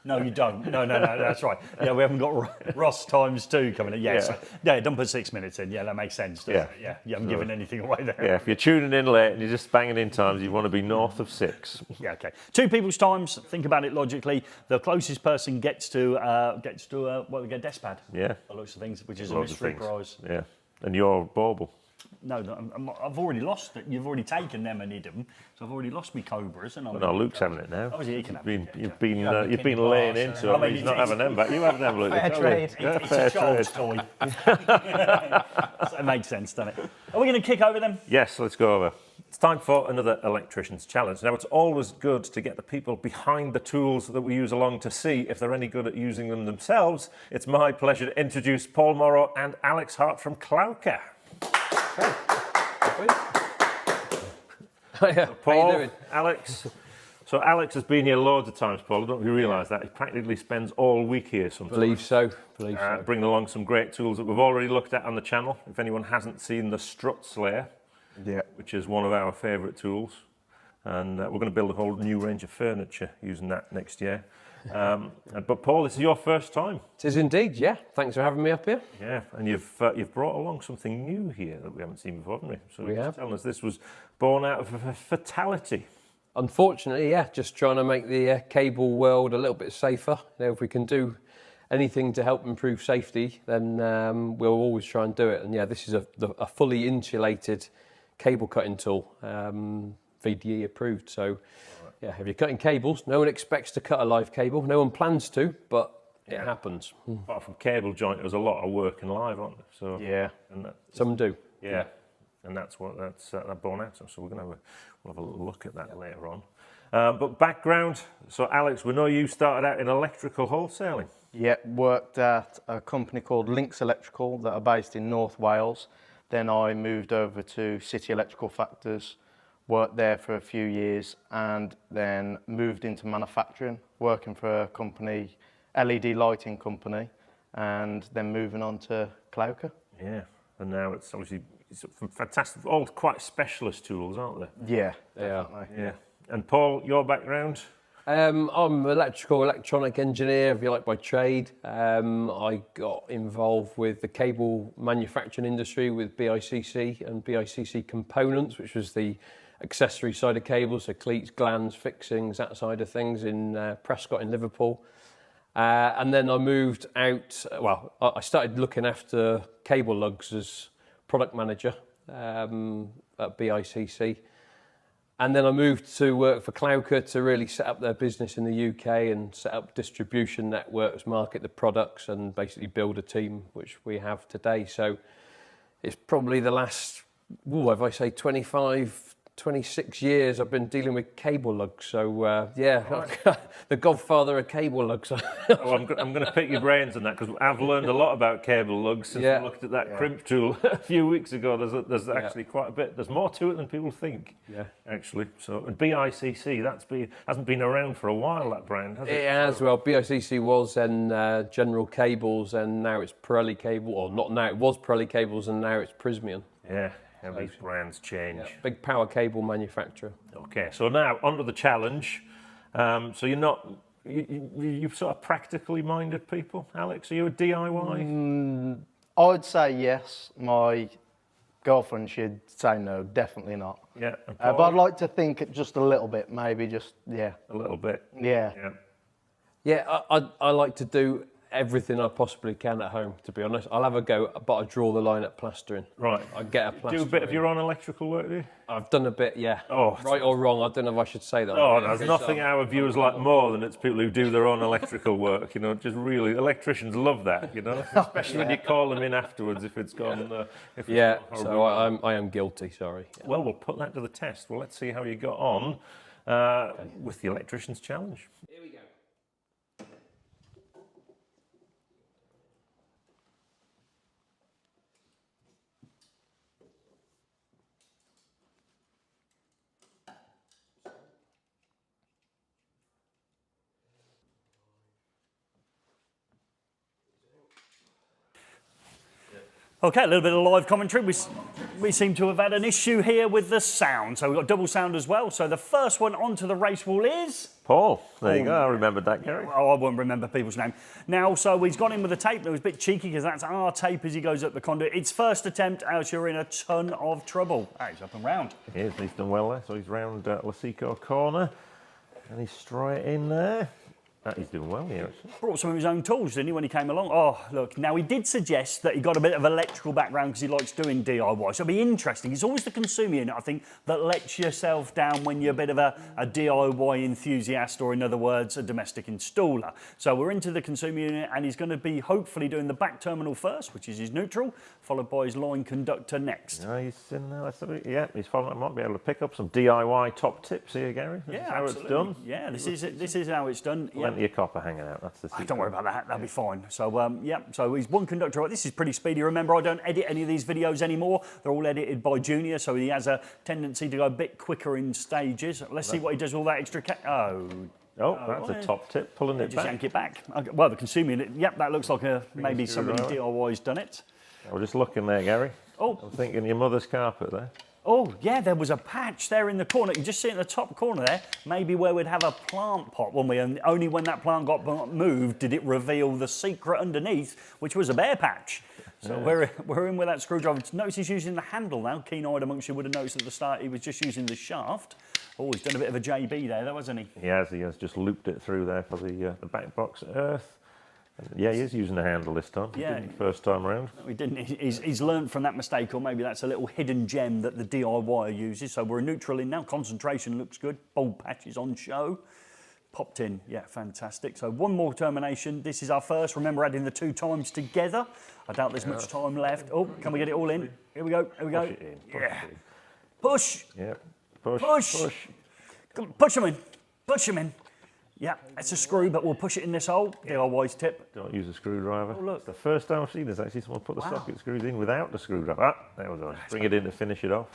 No, you don't. No, that's right. Yeah, we haven't got Ross times 2 coming in. Yes. Yeah, don't put 6 minutes in. Yeah, that makes sense, doesn't it? Yeah, you haven't given anything away there. Yeah, if you're tuning in late and you're just banging in times, you want to be north of 6. Yeah, okay. 2 people's times. Think about it logically. The closest person gets to we get a desk pad. Yeah. By the looks of things, which is Loads a of mystery things. prize. Yeah. And you're bauble. No, I've already lost it. You've already taken them and hid them, so I've already lost my cobras. And No, Luke's having it now. Obviously, he can have it. You've been laying into it. I mean, He's not having them back. You have them, Luke. Fair trade. Yeah, It's fair a child's trade. toy. So it makes sense, doesn't it? Are we going to kick over them? Yes, let's go over. It's time for another Electricians Challenge. Now, it's always good to get the people behind the tools that we use along to see if they're any good at using them themselves. It's my pleasure to introduce Paul Morrow and Alex Hart from Klauke. Yeah, Paul, how you doing? Alex. So Alex has been here loads of times, Paul. I don't know if you realise that. He practically spends all week here sometimes. Believe so. Believe so. Bringing along some great tools that we've already looked at on the channel. If anyone hasn't seen the strut slayer, which is one of our favourite tools, and we're going to build a whole new range of furniture using that next year. But Paul, this is your first time. It is indeed, yeah. Thanks for having me up here. Yeah, and you've brought along something new here that we haven't seen before, haven't we? So We you're have. telling us this was born out of a fatality. Unfortunately, yeah, just trying to make the cable world a little bit safer. You know, if we can do anything to help improve safety, then we'll always try and do it. And yeah, this is a fully insulated cable cutting tool, VDE approved. So yeah, if you're cutting cables, no one expects to cut a live cable. No one plans to, but it happens. Apart from cable joint, there's a lot of work in live, aren't there? So Yeah, and that, some do. yeah, and that's what that's born out of. So we'll have a little look at that later on. But background. So Alex, we know you started out in electrical wholesaling. Yeah, worked at a company called Links Electrical that are based in North Wales. Then I moved over to City Electrical Factors, worked there for a few years, and then moved into manufacturing, working for a company, LED lighting company, and then moving on to Klauke. Yeah, and now it's obviously some fantastic, all quite specialist tools, aren't they? Yeah, They are. definitely. Yeah. And Paul, your background? I'm an electronic engineer, if you like, by trade. I got involved with the cable manufacturing industry with BICC and BICC Components, which was the accessory side of cables, so cleats, glands, fixings, that side of things in Prescott in Liverpool. And then I moved out, I started looking after cable lugs as product manager at BICC. And then I moved to work for Klauke to really set up their business in the UK and set up distribution networks, market the products, and basically build a team, which we have today. So it's probably the last, if I say 26 years I've been dealing with cable lugs. So the godfather of cable lugs. Well, I'm going to pick your brains on that because I've learned a lot about cable lugs since I looked at that crimp tool a few weeks ago. There's actually quite a bit. There's more to it than people think. Yeah, actually. So and BICC hasn't been around for a while. That brand has it? It has. Well, BICC was then General Cables, and now it's Pirelli Cable, or not now. It was Pirelli Cables, and now it's Prysmian. Yeah. And these brands change. Yeah, big power cable manufacturer. Okay, so now onto the challenge. So you're sort of practically minded people, Alex? Are you a DIY? I would say yes. My girlfriend, she'd say no, definitely not. Yeah. But I'd like to think just a little bit, maybe just, A little bit. Yeah. Yeah, I like to do everything I possibly can at home, to be honest. I'll have a go, but I draw the line at plastering. Right. I get a plaster. Do a bit of your own electrical work, do you? I've done a bit, yeah. Oh. Right or wrong, I don't know if I should say that. Oh, there's nothing our viewers like more than it's people who do their own electrical work, you know, just really, electricians love that, you know, especially when you call them in afterwards if it's gone, Yeah, gone so horribly. I am guilty, sorry. Well, we'll put that to the test. Well, let's see how you got on with the Electricians Challenge. Here we go. Okay, a little bit of live commentary. We seem to have had an issue here with the sound. So we've got double sound as well. So the first one onto the race wall is... Paul. There you go. I remembered that, Gary. Oh, I won't remember people's name. Now, so he's gone in with the tape. It was a bit cheeky because that's our tape as he goes up the conduit. It's first attempt as you're in a ton of trouble. Ah, he's up and round. He is. He's done well there. So he's round Luceco corner. And he's straight in there. He's doing well here, actually. Brought some of his own tools, didn't he, when he came along? Oh, look. Now, he did suggest that he got a bit of electrical background because he likes doing DIY. So it'll be interesting. It's always the consumer unit, I think, that lets yourself down when you're a bit of a DIY enthusiast, or in other words, a domestic installer. So we're into the consumer unit, and he's going to be hopefully doing the back terminal first, which is his neutral, followed by his line conductor next. Yeah, he's in there. Yeah, he's following. I might be able to pick up some DIY top tips here, Gary. This is how absolutely. it's done. Yeah, this is how it's done. Yeah. plenty of copper hanging out. That's the secret. Don't worry about that, that'll be fine. So, yeah, so he's one conductor. This is pretty speedy. Remember, I don't edit any of these videos anymore. They're all edited by Junior, so he has a tendency to go a bit quicker in stages. Let's see what he does with all that extra... That's a top tip, pulling it Just back. yank it back. Okay, well, the consuming it. Yep, that looks like maybe somebody DIY's done it. I was just looking there, Gary. Oh. I'm thinking your mother's carpet there. Oh, yeah, there was a patch there in the corner. You just see it in the top corner there, maybe where we'd have a plant pot, wouldn't we? And only when that plant got moved did it reveal the secret underneath, which was a bare patch. So we're in with that screwdriver. Notice he's using the handle now. Keen-eyed amongst you would have noticed at the start he was just using the shaft. Oh, he's done a bit of a JB there, though, hasn't he? He has just looped it through there for the back box earth. And yeah, he is using the handle this time. Yeah. He didn't the first time around. No, he didn't. He's learned from that mistake, or maybe that's a little hidden gem that the DIYer uses. So we're neutral in now. Concentration looks good. Bold patches on show. Popped in. Yeah, fantastic. So one more termination. This is our first. Remember adding the 2 times together. I doubt there's much time left. Oh, can we get it all in? Here we go. Here we go. Push it in. Push it in. Push. Yeah. Push. Push. Push. Come on, push them in. Push them in. Yeah, it's a screw, but we'll push it in this hole. DIY's tip. Don't use a screwdriver. Oh, look. It's the first time I've seen this actually. Someone put the socket screws in without the screwdriver. There we go. Just bring it in to finish it off.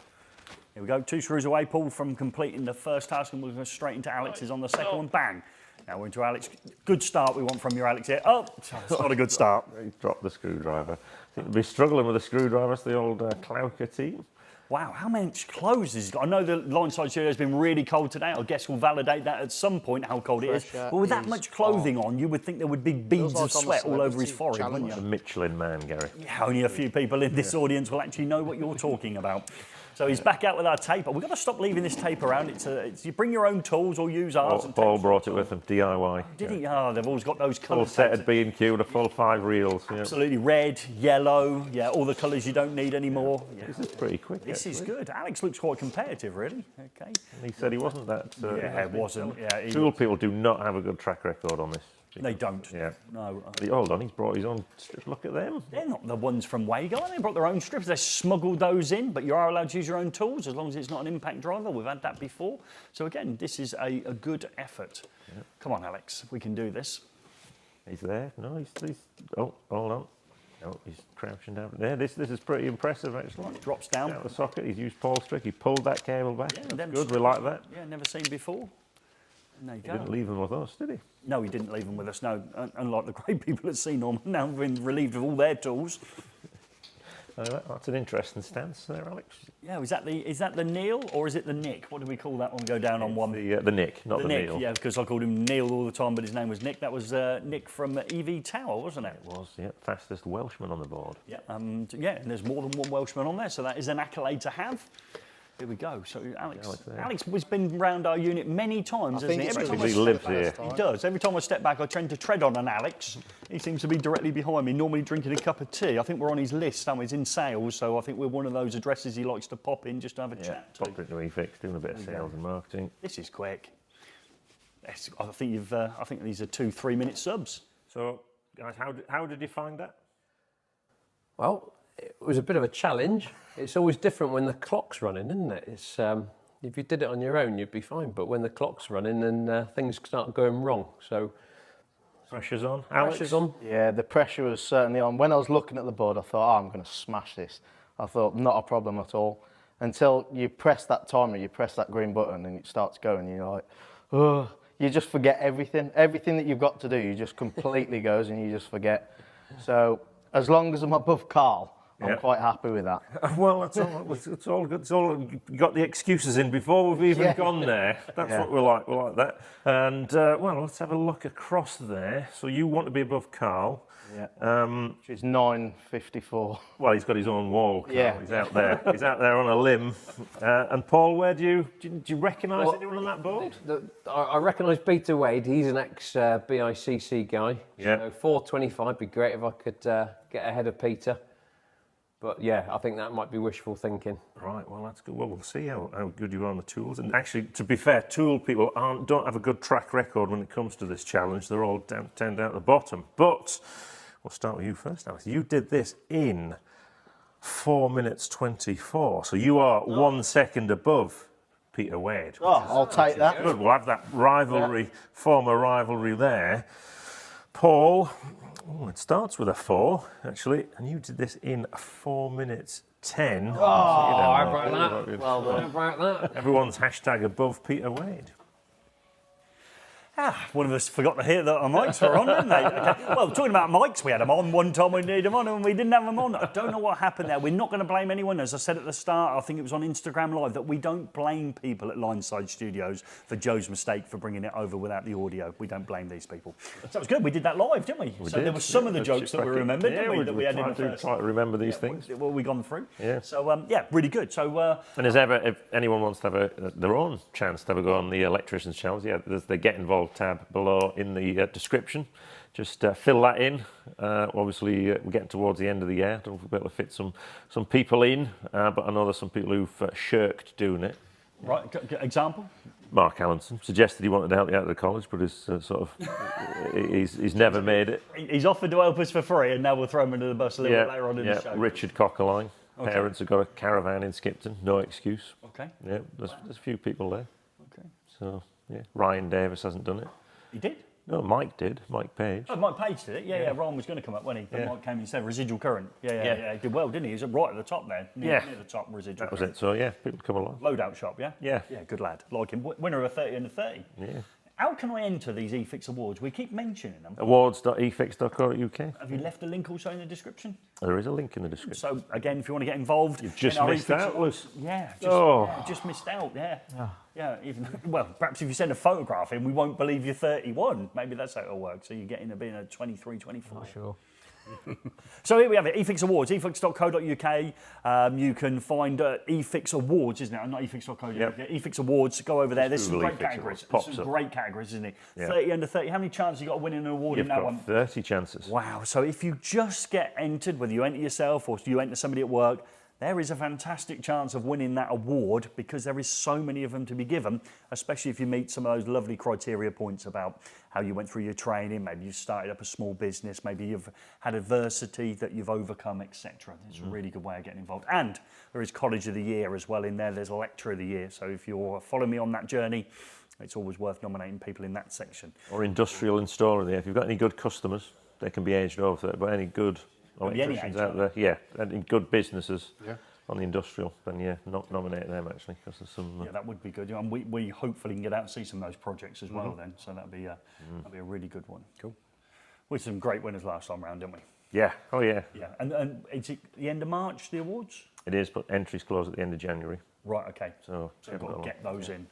Here we go. 2 screws away, Paul, from completing the first task, and we'll go straight into Alex's on the second one. Bang. Now we're into Alex. Good start we want from your Alex here. Oh, it's not a good start. He dropped the screwdriver. I think they'll be struggling with the screwdriver. It's the old Klauke team. Wow, how much clothes has he got? I know the line side studio has been really cold today. I guess we'll validate that at some point, how cold it is. But with that much clothing on, you would think there would be beads of sweat all over his forehead, wouldn't The you? Michelin man, Gary. Yeah, only a few people in this audience will actually know what you're talking about. So he's back out with our tape. We've got to stop leaving this tape around. It's you bring your own tools or use ours. Paul brought it with him, DIY. Did he? Oh, they've always got those Full colours. set of B&Q and a full 5 reels. Yeah. Absolutely, red, yellow, yeah, all the colours you don't need anymore. Yeah. This is pretty quick. This is actually. good. Alex looks quite competitive, really. Okay. He said he wasn't that. Yeah, it wasn't. Yeah, he Tool people do not have a good track record on this. They don't. Yeah. No. Hold on, he's brought his own strip. Look at them. They're not the ones from Wago. They brought their own strips. They smuggled those in, but you are allowed to use your own tools as long as it's not an impact driver. We've had that before. So again, this is a good effort. Yeah. Come on, Alex. We can do this. He's there. No, he's oh, hold on. No, he's crouching down. Yeah, this is pretty impressive, actually. Drops down. Out the socket. He's used Paul's trick. He pulled that cable back. Yeah, That's good. We like that. Yeah, never seen before. And there you go. He didn't leave them with us, did he? No, he didn't leave them with us. No, unlike the great people at CEENorm, now been relieved of all their tools. That's an interesting stance there, Alex. Yeah, is that the Neil or is it the Nick? What do we call that one? Go down on one. The Nick, not the Nick, Neil. yeah, because I called him Neil all the time, but his name was Nick. That was Nick from EV Tower, wasn't it? It was, yeah. Fastest Welshman on the board. Yeah, and there's more than one Welshman on there, so that is an accolade to have. Here we go. So Alex has been round our unit many times, hasn't he? Every time he lives here. He does. Every time I step back, I tend to tread on an Alex. He seems to be directly behind me, normally drinking a cup of tea. I think we're on his list. He's in sales, so I think we're one of those addresses he likes to pop in just to have a chat to. Popped into eFIXX, doing a bit of sales and marketing. This is quick. I think these are 2-3 minute subs. So, guys, how did you find that? Well, it was a bit of a challenge. It's always different when the clock's running, isn't it? It's if you did it on your own, you'd be fine. But when the clock's running, then things start going wrong. So pressure's on. Alex? Pressure's on. Yeah, the pressure was certainly on. When I was looking at the board, I thought, I'm going to smash this. I thought, not a problem at all. Until you press that timer, you press that green button, and it starts going. And you're like, oh, you just forget everything. Everything that you've got to do, you just completely goes, and you just forget. So as long as I'm above Carl, I'm quite happy with that. Well, it's all good. It's all you got the excuses in before we've even gone there. That's what we like. We like that. And well, let's have a look across there. So you want to be above Carl. Yeah. Which is 9:54. Well, he's got his own wall. Carl. Yeah. He's out there. He's out there on a limb. And Paul, where do you recognise anyone on that board? I recognise Peter Wade. He's an ex-BICC guy. Yeah. So 4:25 would be great if I could get ahead of Peter. But yeah, I think that might be wishful thinking. Right, well, that's good. Well, we'll see how good you are on the tools. And actually, to be fair, tool people don't have a good track record when it comes to this challenge. They're all down at the bottom. But we'll start with you first, Alex. You did this in 4 minutes 24. So you are 1 second above Peter Wade. Oh, I'll take that. Good, we'll have that rivalry, former rivalry there. Paul, it starts with a 4, actually, and you did this in 4 minutes 10. Oh, how about that? Well done. How about that? Everyone's hashtag above Peter Wade. One of us forgot to hear that our mics were on, didn't they? Okay. Well, talking about mics, we had them on one time we needed them on and we didn't have them on. I don't know what happened there. We're not going to blame anyone. As I said at the start, I think it was on Instagram Live, that we don't blame people at Lineside Studios for Joe's mistake for bringing it over without the audio. We don't blame these people. So it was good. We did that live, didn't we? So did. there were some of the jokes that we remembered, yeah, didn't we? That we had in the first. try to remember these things. What we gone through. Yeah. So, yeah, really good. So, And if anyone wants to have their own chance to have a go on the Electricians channels, yeah, there's the Get Involved tab below in the description. Just fill that in. Obviously, we're getting towards the end of the year. Don't know if we'll be able to fit some people in, but I know there's some people who've shirked doing it. right, example? Mark Allenson suggested he wanted to help you out of the college, but he's never made it. He's offered to help us for free, and now we'll throw him under the bus a little bit later on in the show. Richard Cockerline. Okay. Parents have got a caravan in Skipton, no excuse. Okay. Yeah, there's a few people there. Okay. So, yeah, Ryan Davis hasn't done it. He did? No, Mike did, Mike Page. Oh, Mike Page did it. Yeah. Ryan was going to come up, wasn't he? But Yeah. Mike came instead. Residual current. Yeah. He did well, didn't he? He was right at the top there. Near the top, residual That was current. it. So, yeah, people come along. Loadout shop, yeah? Yeah. Yeah, good lad. Like him. Winner of a 30 under 30. Yeah. How can I enter these eFIXX awards? We keep mentioning them. Awards.efix.co.uk. Have you left a link also in the description? There is a link in the description. So, again, if you want to get involved... You've just in our missed eFIXX out, awards- Luce. Yeah, just missed out, yeah. Yeah, even, well, perhaps if you send a photograph in, we won't believe you're 31. Maybe that's how it'll work. So you're getting a bit of 23, 24. Not sure. So here we have it, eFIXX Awards, eFIXX.co.uk. You can find eFIXX Awards, isn't it? Not eFIXX.co.uk. Yep. eFIXX Awards, go over there. There's some Google great eFIXX categories. Awards. There's Pops some up. great categories, isn't it? Yeah. 30 under 30. How many chances you got of winning an award You've in that got one? 30 chances. Wow. So if you just get entered, whether you enter yourself or you enter somebody at work, there is a fantastic chance of winning that award because there is so many of them to be given, especially if you meet some of those lovely criteria points about how you went through your training, maybe you started up a small business, maybe you've had adversity that you've overcome, etc. It's a really good way of getting involved. And there is College of the Year as well in there. There's Lecturer of the Year. So if you're following me on that journey, it's always worth nominating people in that section. Or industrial installer there. If you've got any good customers, they can be aged over there, but any good be any electricians age, out there, yeah, and good businesses on the industrial, then yeah, nominate them actually, because there's some... Yeah, that would be good. And we hopefully can get out and see some of those projects as well then. So that'd be a really good one. Cool. We had some great winners last time round, didn't we? Yeah, oh yeah. Yeah. And is it the end of March, the awards? It is, but entries close at the end of January. Right, okay. So we've got to get those in.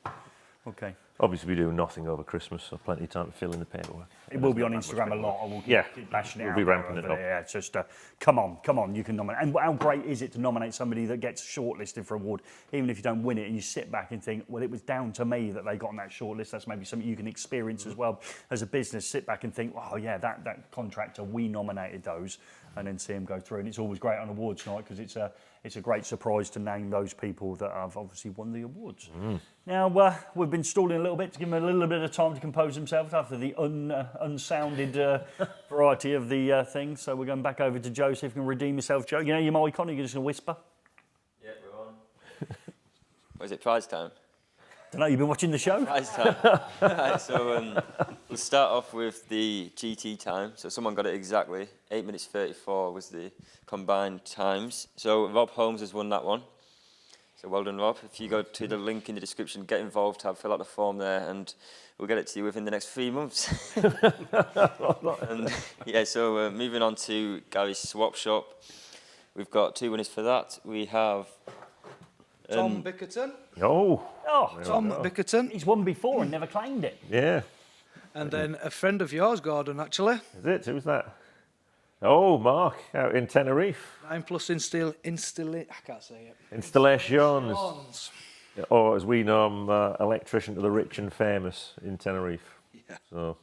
Okay. Obviously, we do nothing over Christmas, so plenty of time to fill in the paperwork. It will be on Instagram a lot. I will keep bashing it we'll out. be ramping it but up. Yeah, it's just, come on, you can nominate. And how great is it to nominate somebody that gets shortlisted for an award, even if you don't win it, and you sit back and think, well, it was down to me that they got on that shortlist. That's maybe something you can experience as well as a business. Sit back and think, oh yeah, that contractor, we nominated those, and then see them go through. And it's always great on awards night because it's a great surprise to name those people that have obviously won the awards. Now, we've been stalling a little bit to give them a little bit of time to compose themselves after the unsounded variety of the things. So we're going back over to Joe, see if you can redeem yourself, Joe. You know your mic on, you're just going to whisper? Yeah, we're on. What is it, prize time? Don't know, you've been watching the show? Prize time. Right, so we'll start off with the GT time. So someone got it exactly. 8 minutes 34 was the combined times. So Rob Holmes has won that one. So well done, Rob. If you go to the link in the description, get involved tab, fill out the form there, and we'll get it to you within the next 3 months. And yeah, so moving on to Gary's Swap Shop. We've got 2 winners for that. We have Tom Bickerton. Oh, Tom Bickerton. He's won before and never claimed it. yeah. And then a friend of yours, Gordon, actually. Is it? Who's that? Oh, Mark, out in Tenerife. 9 plus I can't say it. Installations. Or as we know him, electrician to the rich and famous in Tenerife. Yeah. So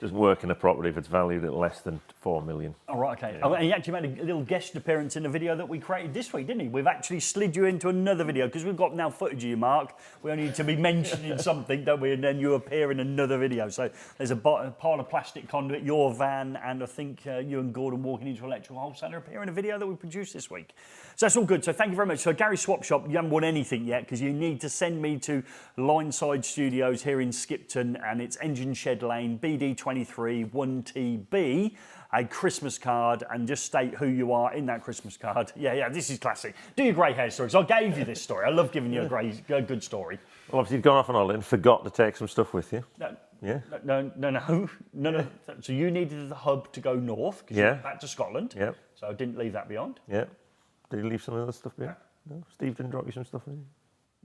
Doesn't work in a property if it's valued at less than 4 million. All right, okay. Oh, and he actually made a little guest appearance in the video that we created this week, didn't he? We've actually slid you into another video because we've got now footage of you, Mark. We only need to be mentioning something, don't we? And then you appear in another video. So there's a pile of plastic conduit, your van, and I think you and Gordon walking into electrical wholesaler appear in a video that we produced this week. So that's all good. So thank you very much. So Gary's Swap Shop, you haven't won anything yet because you need to send me to Lineside Studios here in Skipton, and it's Engine Shed Lane, BD23 1TB, a Christmas card, and just state who you are in that Christmas card. Yeah, this is classic. Do your grey hair stories. I gave you this story. I love giving you a good story. Well, obviously you've gone off on holiday and forgot to take some stuff with you. No. Yeah. No. So you needed the hub to go north because you went back to Scotland. Yeah. So I didn't leave that behind. Yeah. Did you leave some of the stuff behind? No. Steve didn't drop you some stuff in?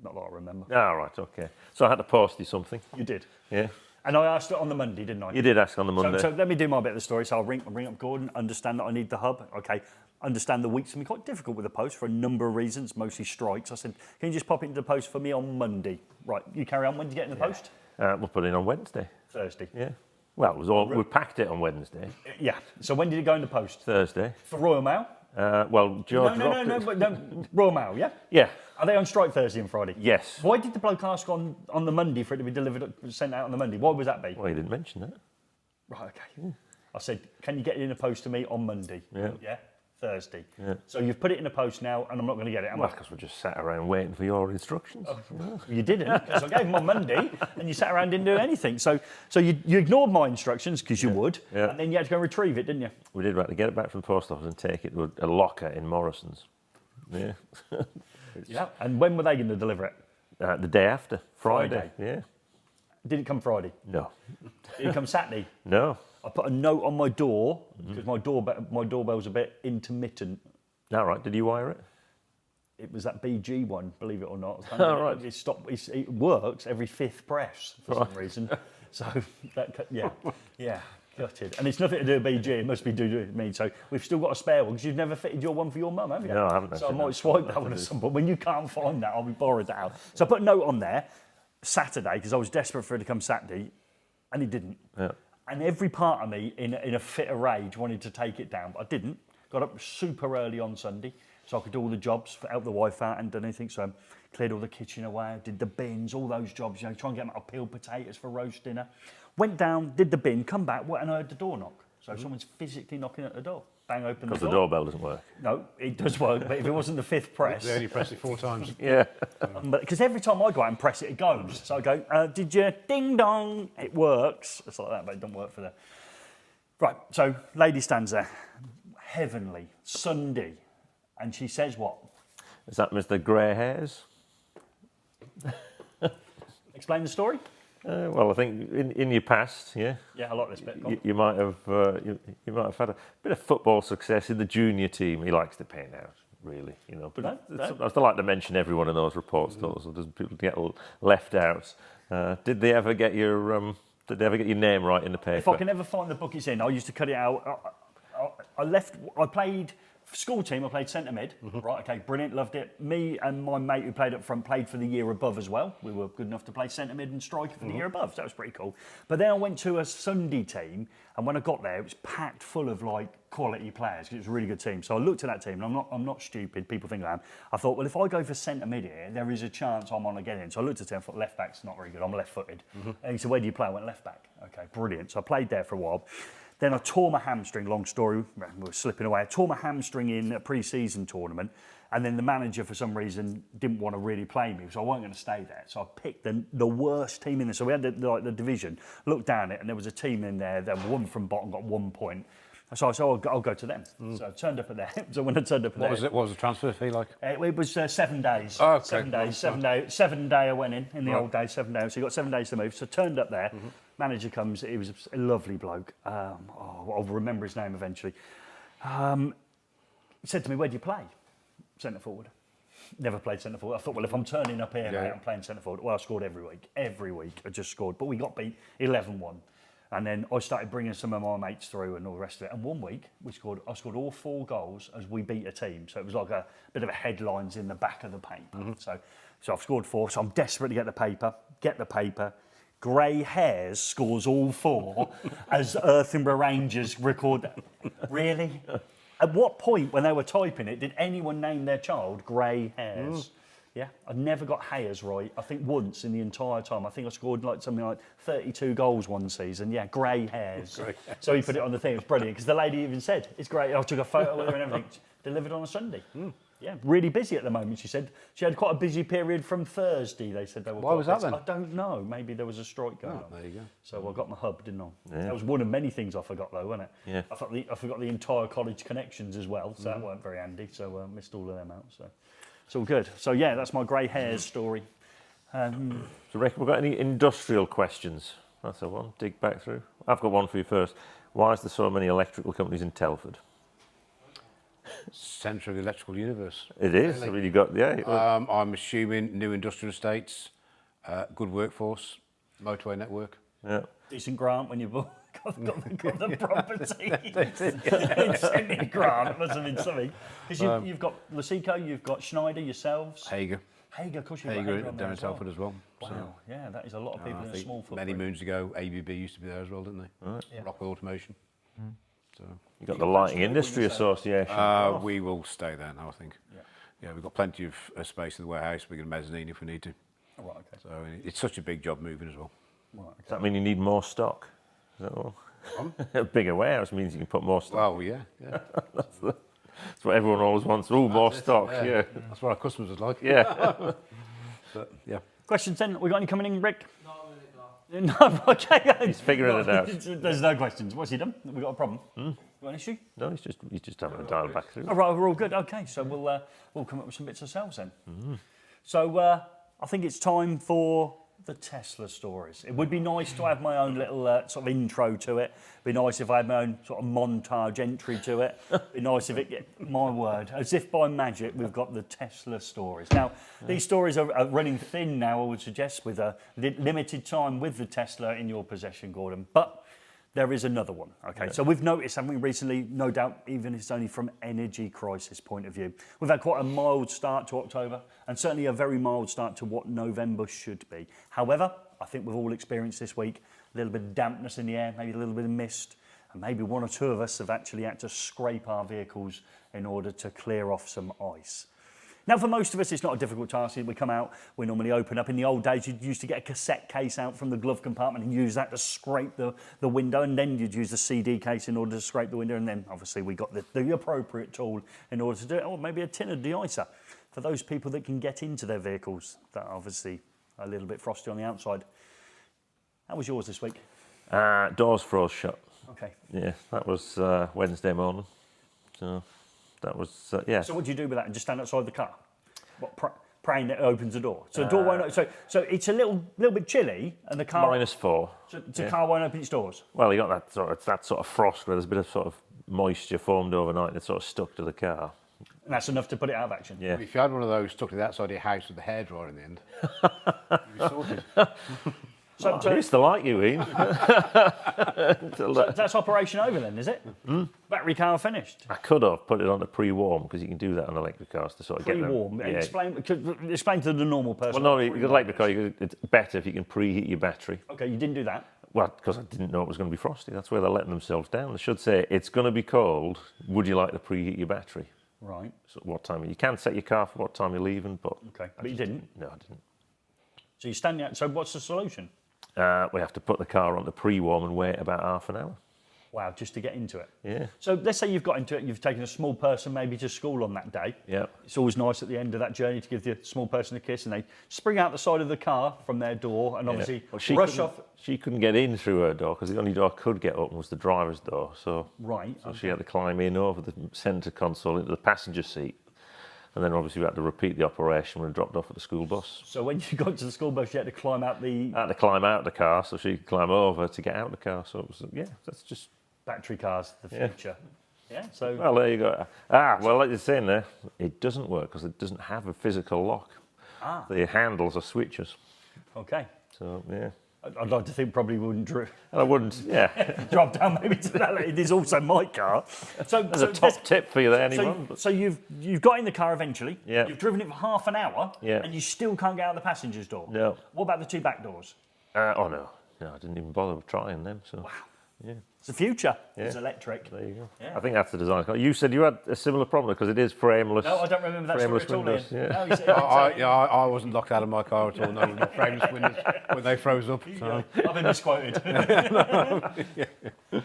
Not that I remember. Ah, right, okay. So I had to post you something. You did. Yeah. And I asked it on the Monday, didn't I? You did ask on the Monday. So let me do my bit of the story. So I'll ring up Gordon, understand that I need the hub. Okay. Understand the weeks can be quite difficult with the post for a number of reasons, mostly strikes. I said, can you just pop it into the post for me on Monday? Right, you carry on. When did you get in the post? We'll put it in on Wednesday. Thursday. Yeah. Well, it was all, we packed it on Wednesday. Yeah. So when did it go in the post? Thursday. For Royal Mail? Well, George dropped it. No, Royal Mail, yeah? Yeah. Are they on strike Thursday and Friday? Yes. Why did the bloke ask on the Monday for it to be delivered, sent out on the Monday? Why would that be? Well, you didn't mention that. Right, okay. I said, can you get it in the post to me on Monday? Yeah. Yeah? Thursday. Yeah. So you've put it in the post now, and I'm not going to get it, am I? Well, because we just sat around waiting for your instructions. You didn't, because I gave them on Monday, and you sat around and didn't do anything. So you ignored my instructions, because you would, and then you had to go retrieve it, didn't you? We did. We had to get it back from the post office and take it to a locker in Morrison's. Yeah. Yeah. And when were they going to deliver it? The day after, Friday. Yeah. Did it come Friday? No. Did it come Saturday? No. I put a note on my door, because my doorbell's a bit intermittent. All right. Did you wire it? It was that BG one, believe it or not. Oh, right. It works every fifth press for some reason. So, yeah, gutted. And it's nothing to do with BG, it must be to do with me. So we've still got a spare one, because you've never fitted your one for your mum, have you? No, I haven't. So I might swipe that one at some point. When you can't find that, I'll be borrowed that out. So I put a note on there, Saturday, because I was desperate for it to come Saturday, and it didn't. Yeah. And every part of me, in a fit of rage, wanted to take it down, but I didn't. Got up super early on Sunday, so I could do all the jobs, help the wife out, and done anything. So I cleared all the kitchen away, did the bins, all those jobs, you know, try and get them out, peeled potatoes for roast dinner. Went down, did the bin, come back, and I heard the door knock. So someone's physically knocking at the door. Bang open the door. Because the doorbell doesn't work. No, it does work, but if it wasn't the fifth press... They only pressed it 4 times. Yeah. Because every time I go out and press it, it goes. So I go, did you? Ding dong. It works. It's like that, but it doesn't work for the... Right, so lady stands there, heavenly, Sunday, and she says what? Is that Mr. Grey Hairs? Explain the story? Well, I think in your past, yeah. Yeah, I like this bit. You might have you might have had a bit of football success in the junior team. He likes to paint out, really, you know. But I still like to mention everyone in those reports, though, so doesn't people get left out. Did they ever get your name right in the paper? If I can ever find the book it's in, I used to cut it out. I played school team, I played centre mid. Right, okay, brilliant, loved it. Me and my mate who played up front played for the year above as well. We were good enough to play centre mid and striker for the year above, so that was pretty cool. But then I went to a Sunday team, and when I got there, it was packed full of like quality players, because it was a really good team. So I looked at that team, and I'm not stupid, people think I am. I thought, well, if I go for centre mid here, there is a chance I'm on again. So I looked at him, I thought, left back's not very good, I'm left footed. And he said, where do you play? I went left back. Okay, brilliant. So I played there for a while. Then I tore my hamstring, long story, we were slipping away. I tore my hamstring in a pre-season tournament, and then the manager, for some reason, didn't want to really play me, so I wasn't going to stay there. So I picked the worst team in there. So we had the division, looked down it, and there was a team in there that won from bottom, got 1 point. So I said, I'll go to them. So I turned up at there. So when I turned up at What was the transfer fee like? it was 7 days. Oh, okay. 7 days, 7 days. 7 day I went in the old days, 7 days. So you got 7 days to move. So turned up there. Manager comes, he was a lovely bloke. I'll remember his name eventually. He said to me, where do you play? Centre forward. Never played centre forward. I thought, well, if I'm turning up here, mate, I'm playing centre forward. Well, I scored every week. Every week I just scored. But we got beat 11-1. And then I started bringing some of my mates through and all the rest of it. And 1 week, I scored all 4 goals as we beat a team. So it was like a bit of a headlines in the back of the paper. So I've scored 4. So I'm desperate to get the paper. Grey hairs scores all 4 as Earthenborough Rangers record that. Really? At what point when they were typing it did anyone name their child Grey hairs? Yeah, I never got hairs right. I think once in the entire time. I think I scored like something like 32 goals one season. Yeah, grey hairs. So he put it on the thing. It was brilliant because the lady even said, it's great. I took a photo with her and everything. Delivered on a Sunday. Yeah, really busy at the moment, she said. She had quite a busy period from Thursday, they said. They were Why was that then? I don't know. Maybe there was a strike going on. There you go. So I got my hub, didn't I? Yeah. That was one of many things I forgot, though, wasn't it? Yeah. I forgot the entire college connections as well, so that weren't very handy. So I missed all of them out. So it's all good. So yeah, that's my grey hairs story. So, Rick, we've got any industrial questions? That's the one. Dig back through. I've got one for you first. Why is there so many electrical companies in Telford? Centre of the electrical universe. It is. I mean, you got I'm assuming new industrial estates, good workforce, motorway network. yeah. Decent grant when you've got the property. It's a grant, must have been something. Because you've got Luceco, you've got Schneider, yourselves. Hager. Hager, of course you've got Hager Hager on there down in as well. Telford as well. Wow, yeah, that is a lot of people I in a think small footprint. many moons ago, ABB used to be there as well, didn't they? Right. Yeah. Rockwell Automation. So You got the Lighting Industry Association. we will stay there now, I think. Yeah, we've got plenty of space in the warehouse. We can mezzanine if we need to. Oh, right, okay. So it's such a big job moving as well. Right, okay. Does that mean you need more stock? Is that all? A bigger warehouse means you can put more stock. Well, yeah. That's what everyone always wants. Oh, more stock. Yeah. That's what our customers would like. Yeah. But, yeah. Questions then? We got any coming in, Rick? No, okay. He's figuring it out. There's no questions. What's he done? We got a problem? You got an issue? No, he's just having a dial back through. Oh, right, we're all good. Okay, so we'll come up with some bits ourselves then. So I think it's time for the Tesla stories. It would be nice to have my own little sort of intro to it. It'd be nice if I had my own sort of montage entry to it. It'd be nice if my word, as if by magic, we've got the Tesla stories. Now, these stories are running thin now, I would suggest, with a limited time with the Tesla in your possession, Gordon. But there is another one. Okay, so we've noticed, haven't we, recently, no doubt, even if it's only from energy crisis point of view, we've had quite a mild start to October, and certainly a very mild start to what November should be. However, I think we've all experienced this week a little bit of dampness in the air, maybe a little bit of mist, and maybe one or two of us have actually had to scrape our vehicles in order to clear off some ice. Now, for most of us, it's not a difficult task. We come out, we normally open up. In the old days, you used to get a cassette case out from the glove compartment and use that to scrape the window, and then you'd use the CD case in order to scrape the window, and then obviously we got the appropriate tool in order to do it, or maybe a tin of de-icer for those people that can get into their vehicles that are obviously a little bit frosty on the outside. How was yours this week? Doors froze shut. Okay. Yeah, that was Wednesday morning. So that was, yeah. So what do you do with that? And just stand outside the car? What, praying that it opens the door? So the door won't. So it's a little bit chilly, and the car -4. So the car won't open its doors. Well, you got that sort of frost where there's a bit of sort of moisture formed overnight and it's sort of stuck to the car. And that's enough to put it out of action. Yeah. If you had one of those stuck to the outside of your house with the hairdryer in the end, you'd be sorted. So I used to like you, Ian. that's operation over then, is it? Battery car finished. I could have put it on a pre-warm because you can do that on electric cars to sort of get them. Pre-warm. Yeah. Explain to the normal person. Well, no, with electric car, it's better if you can preheat your battery. Okay, you didn't do that. Well, because I didn't know it was going to be frosty. That's where they're letting themselves down. They should say, it's going to be cold. Would you like to preheat your battery? Right. So what time? You can set your car for what time you're leaving, but... Okay, but you didn't? No, I didn't. So you're standing out. So what's the solution? We have to put the car on the pre-warm and wait about half an hour. Wow, just to get into it. Yeah. So let's say you've got into it, you've taken a small person maybe to school on that day. Yeah. It's always nice at the end of that journey to give the small person a kiss, and they spring out the side of the car from their door and obviously Well, rush off. She couldn't get in through her door because the only door I could get open was the driver's door. So, Right. so she had to climb in over the centre console into the passenger seat. And then obviously we had to repeat the operation when we dropped off at the school bus. So when you got to the school bus, you had to climb out the I had to climb out of the car so she could climb over to get out of the car. So it was, yeah, that's just... battery cars, the future. Yeah. So Well, there you go. Well, like you're saying there, it doesn't work because it doesn't have a physical lock. The handles are switches. okay. So, yeah. I'd like to think probably wouldn't And I wouldn't, yeah. drop down maybe to that. It is also my car. So There's a top tip for you there, anyone. So you've got in the car eventually. Yeah. You've driven it for half an hour. Yeah. And you still can't get out the passenger's door. No. What about the two back doors? Oh no, I didn't even bother trying them. So wow, yeah, It's the future. Yeah. It's electric. there you go. Yeah. I think that's the design. You said you had a similar problem because it is frameless. No, I don't remember that story frameless at all, Ian. windows. Yeah. No, you said- I wasn't locked out of my car at all. No, not frameless windows when they froze up. So. I've been misquoted.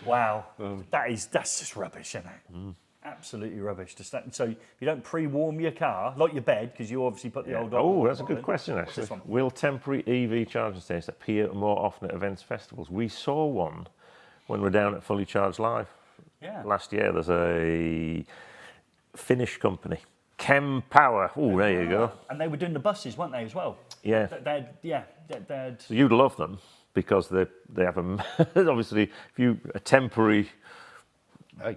Wow, that's just rubbish, isn't it? Absolutely rubbish. So you don't pre-warm your car, like your bed, because you obviously put the old... Oh, that's a good question, What's actually. this one? Will temporary EV charging stations appear more often at events, festivals? We saw one when we're down at Fully Charged Live last year. There's a Finnish company, Chem Power. Oh, there you go. And they were doing the buses, weren't they, as well? Yeah. They'd So you'd love them because they have obviously a temporary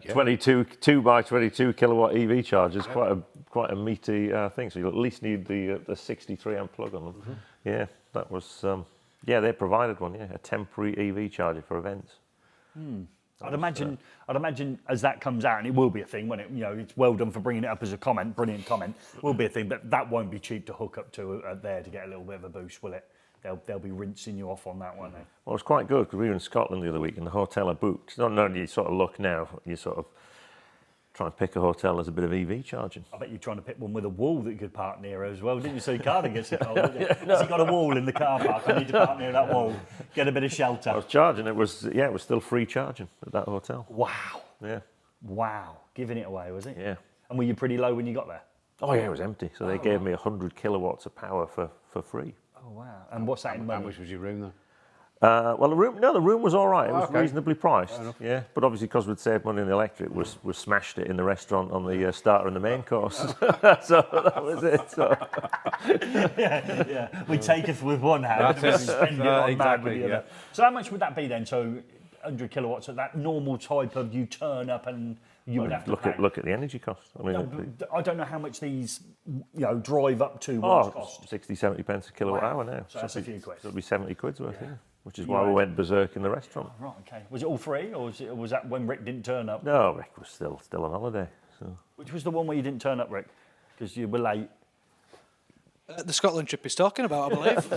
22 2x22 kilowatt EV charger is quite a meaty thing. So you at least need the 63 amp plug on them. Yeah, that was they provided one. Yeah, a temporary EV charger for events. I'd imagine as that comes out, and it will be a thing when it, it's well done for bringing it up as a comment, brilliant comment, will be a thing, but that won't be cheap to hook up to there to get a little bit of a boost, will it? They'll be rinsing you off on that one. Well, it's quite good because we were in Scotland the other week and the hotel I booked. No, you sort of look now, you sort of try and pick a hotel as a bit of EV charging. I bet you're trying to pick one with a wall that you could park near as well, didn't you? So your car didn't get hit. So you got a wall in the car park. I need to park near that wall, get a bit of shelter. I was charging. It was still free charging at that hotel. Wow. Yeah. Wow. Giving it away, was it? Yeah. And were you pretty low when you got there? Oh yeah, it was empty. So they gave me 100 kilowatts of power for free. Oh wow. And what's that in money? How much was your room though? Well, the room was all right. It was Okay. reasonably priced. Yeah, but obviously because we'd saved money on the electric, we smashed it in the restaurant on the starter and the main course. So that was it. So. We taketh with one hand and we spend it on that with the other. yeah. So how much would that be then? So 100 kilowatts at that normal type of you turn up and you would have to pay. Look at the energy cost. I mean, No, but I don't know how much these drive up to ones cost. 60, 70 pence a kilowatt hour now. So that's a few quid. So it'll be 70 quid's worth, yeah. Which is why we went berserk in the restaurant. Right, okay. Was it all free or was that when Rick didn't turn up? No, Rick was still on holiday. So. Which was the one where you didn't turn up, Rick? Because you were late. The Scotland trip he's talking about, I believe.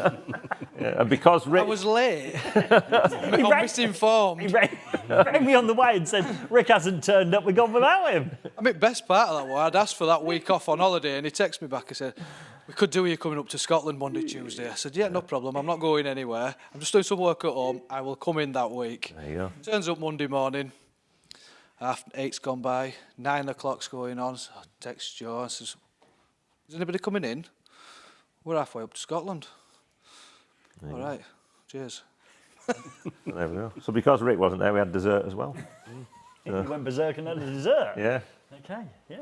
Yeah, and because Rick... I was late. I'm misinformed. He rang me on the way and said, Rick hasn't turned up, we've gone without him. I mean, best part of that was I'd asked for that week off on holiday, and he texted me back and said, we could do you coming up to Scotland Monday, Tuesday. I said, yeah, no problem. I'm not going anywhere. I'm just doing some work at home. I will come in that week. There you go. Turns up Monday morning. 8's gone by. 9 o'clock's going on. So I text Joe. I says, is anybody coming in? We're halfway up to Scotland. All right. Cheers. There we go. So because Rick wasn't there, we had dessert as well. You went berserk and had a dessert. Yeah. Okay, yeah.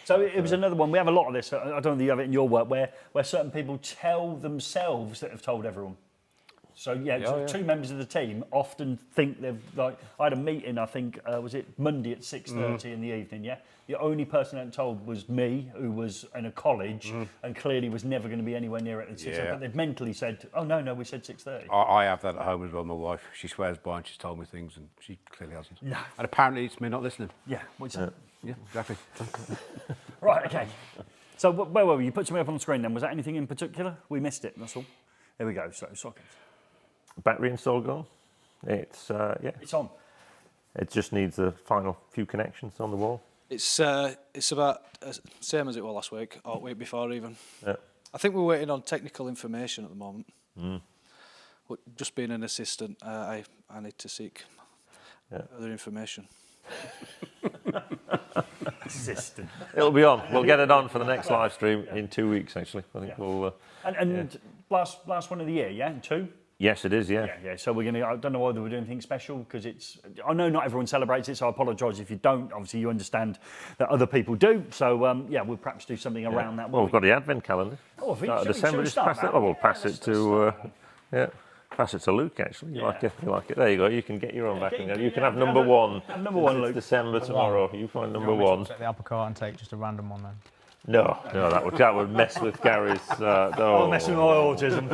So it was another one. We have a lot of this. I don't know if you have it in your work, where certain people tell themselves that have told everyone. So two members of the team often think they've I had a meeting. I think was it Monday at 6:30 in the evening. Yeah, the only person I hadn't told was me, who was in a college and clearly was never going to be anywhere near it at 6:30. But they've mentally said, "Oh no, we said 6:30." I have that at home as well. My wife, she swears by and she's told me things, and she clearly hasn't. No. And apparently it's me not listening. Yeah. What's that? Yeah, exactly. Right. Okay. So where were we? You put something up on the screen. Then was that anything in particular? We missed it. That's all. There we go. So sockets. Battery install gone. It's It's on. It just needs the final few connections on the wall. It's about same as it was last week, or week before even. Yeah. I think we're waiting on technical information at the moment. But just being an assistant, I need to seek other information. Assistant. It'll be on. We'll get it on for the next live stream in 2 weeks. Actually, I think we'll. And last one of the year, yeah, 2. Yes, it is. Yeah. Yeah. So we're gonna. I don't know whether we're doing anything special because it's. I know not everyone celebrates it, so I apologise if you don't. Obviously, you understand that other people do. So we'll perhaps do something around that. Well, we've got the advent calendar. Oh, have Start of December. Just pass it. We'll pass it to. Pass it to Luke. Actually, you like it. You like it. There you go. You can get your own back in there. You can have number one. Number one, Luke. December tomorrow. You find number one. Take the uppercut and take just a random one then. No, that would mess with Gary's. I'll mess with my autism.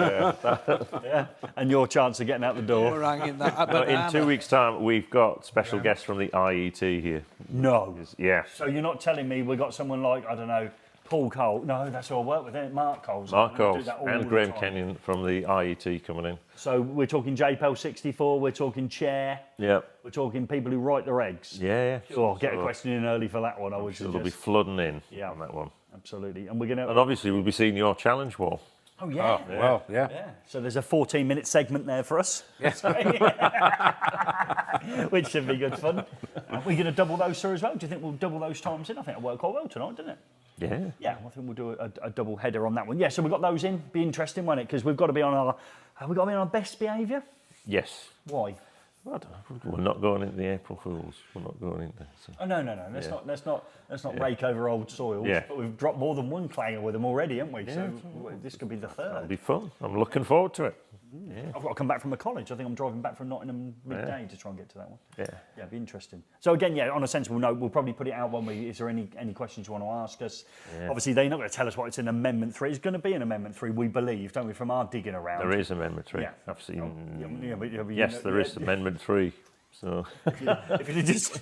Yeah. And your chance of getting out the door. We're hanging that. In 2 weeks' time, we've got special guests from the IET here. No. Yeah. So you're not telling me we've got someone like, I don't know, Paul Cole. No, that's who I work with, isn't it? Mark Cole's. Mark I do Coles that all and the Graham time. Kenyon from the IET coming in. So we're talking JPEL 64, we're talking chair, Yeah. we're talking people who write the regs. Yeah. Oh, get a question in early for that one, I would So they'll be suggest. flooding in Yeah. on that one. Absolutely. And we're going And to... obviously we'll be seeing your challenge wall. Oh, yeah. Oh, well, yeah. Yeah. So there's a 14-minute segment there for us. Yes. Which should be good fun. Are we going to double those through as well? Do you think we'll double those times in? I think it'll work quite well tonight, didn't it? Yeah. Yeah, I think we'll do a double header on that one. Yeah, so we've got those in. Be interesting, won't it? Because we've got to be on our... Have we got to be on our best behaviour? Yes. Why? I don't know. We're not going into the April Fools. We're not going into. So. Oh no! Let's not rake over old soils. Yeah. But we've dropped more than one clanger with them already, haven't we? So this could be the It'll third. be fun. I'm looking forward to it. Yeah. I've got to come back from the college. I think I'm driving back from Nottingham midday to try and get to that one. Yeah. Yeah, it'd be interesting. So again, yeah, on a sensible note, we'll probably put it out when we. Is there any questions you want to ask us? Yeah. Obviously, they're not going to tell us what it's in Amendment 3. It's going to be in Amendment 3, we believe, don't we? From our digging around. There is Amendment 3. Yeah. I've seen. Yeah, but Yes, there is Amendment 3. So. If you just.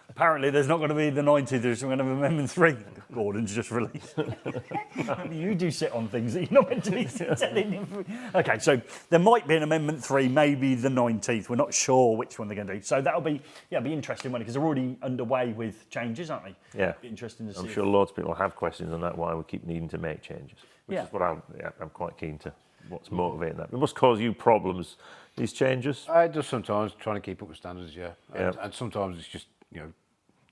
Apparently, there's not going to be the 90. There's going to be Amendment 3. Gordon's just released. You do sit on things that you're not meant to be telling him. Okay, so there might be an Amendment 3, maybe the 19th. We're not sure which one they're going to do. So that'll be, be interesting, because they're already underway with changes, aren't they? Yeah. Be interesting to see. I'm sure loads of people have questions on that, why we keep needing to make changes. Which is what I'm quite keen to. What's motivating that? It must cause you problems, these changes. It does sometimes, trying to keep up with standards, yeah. Yeah. And sometimes it's just,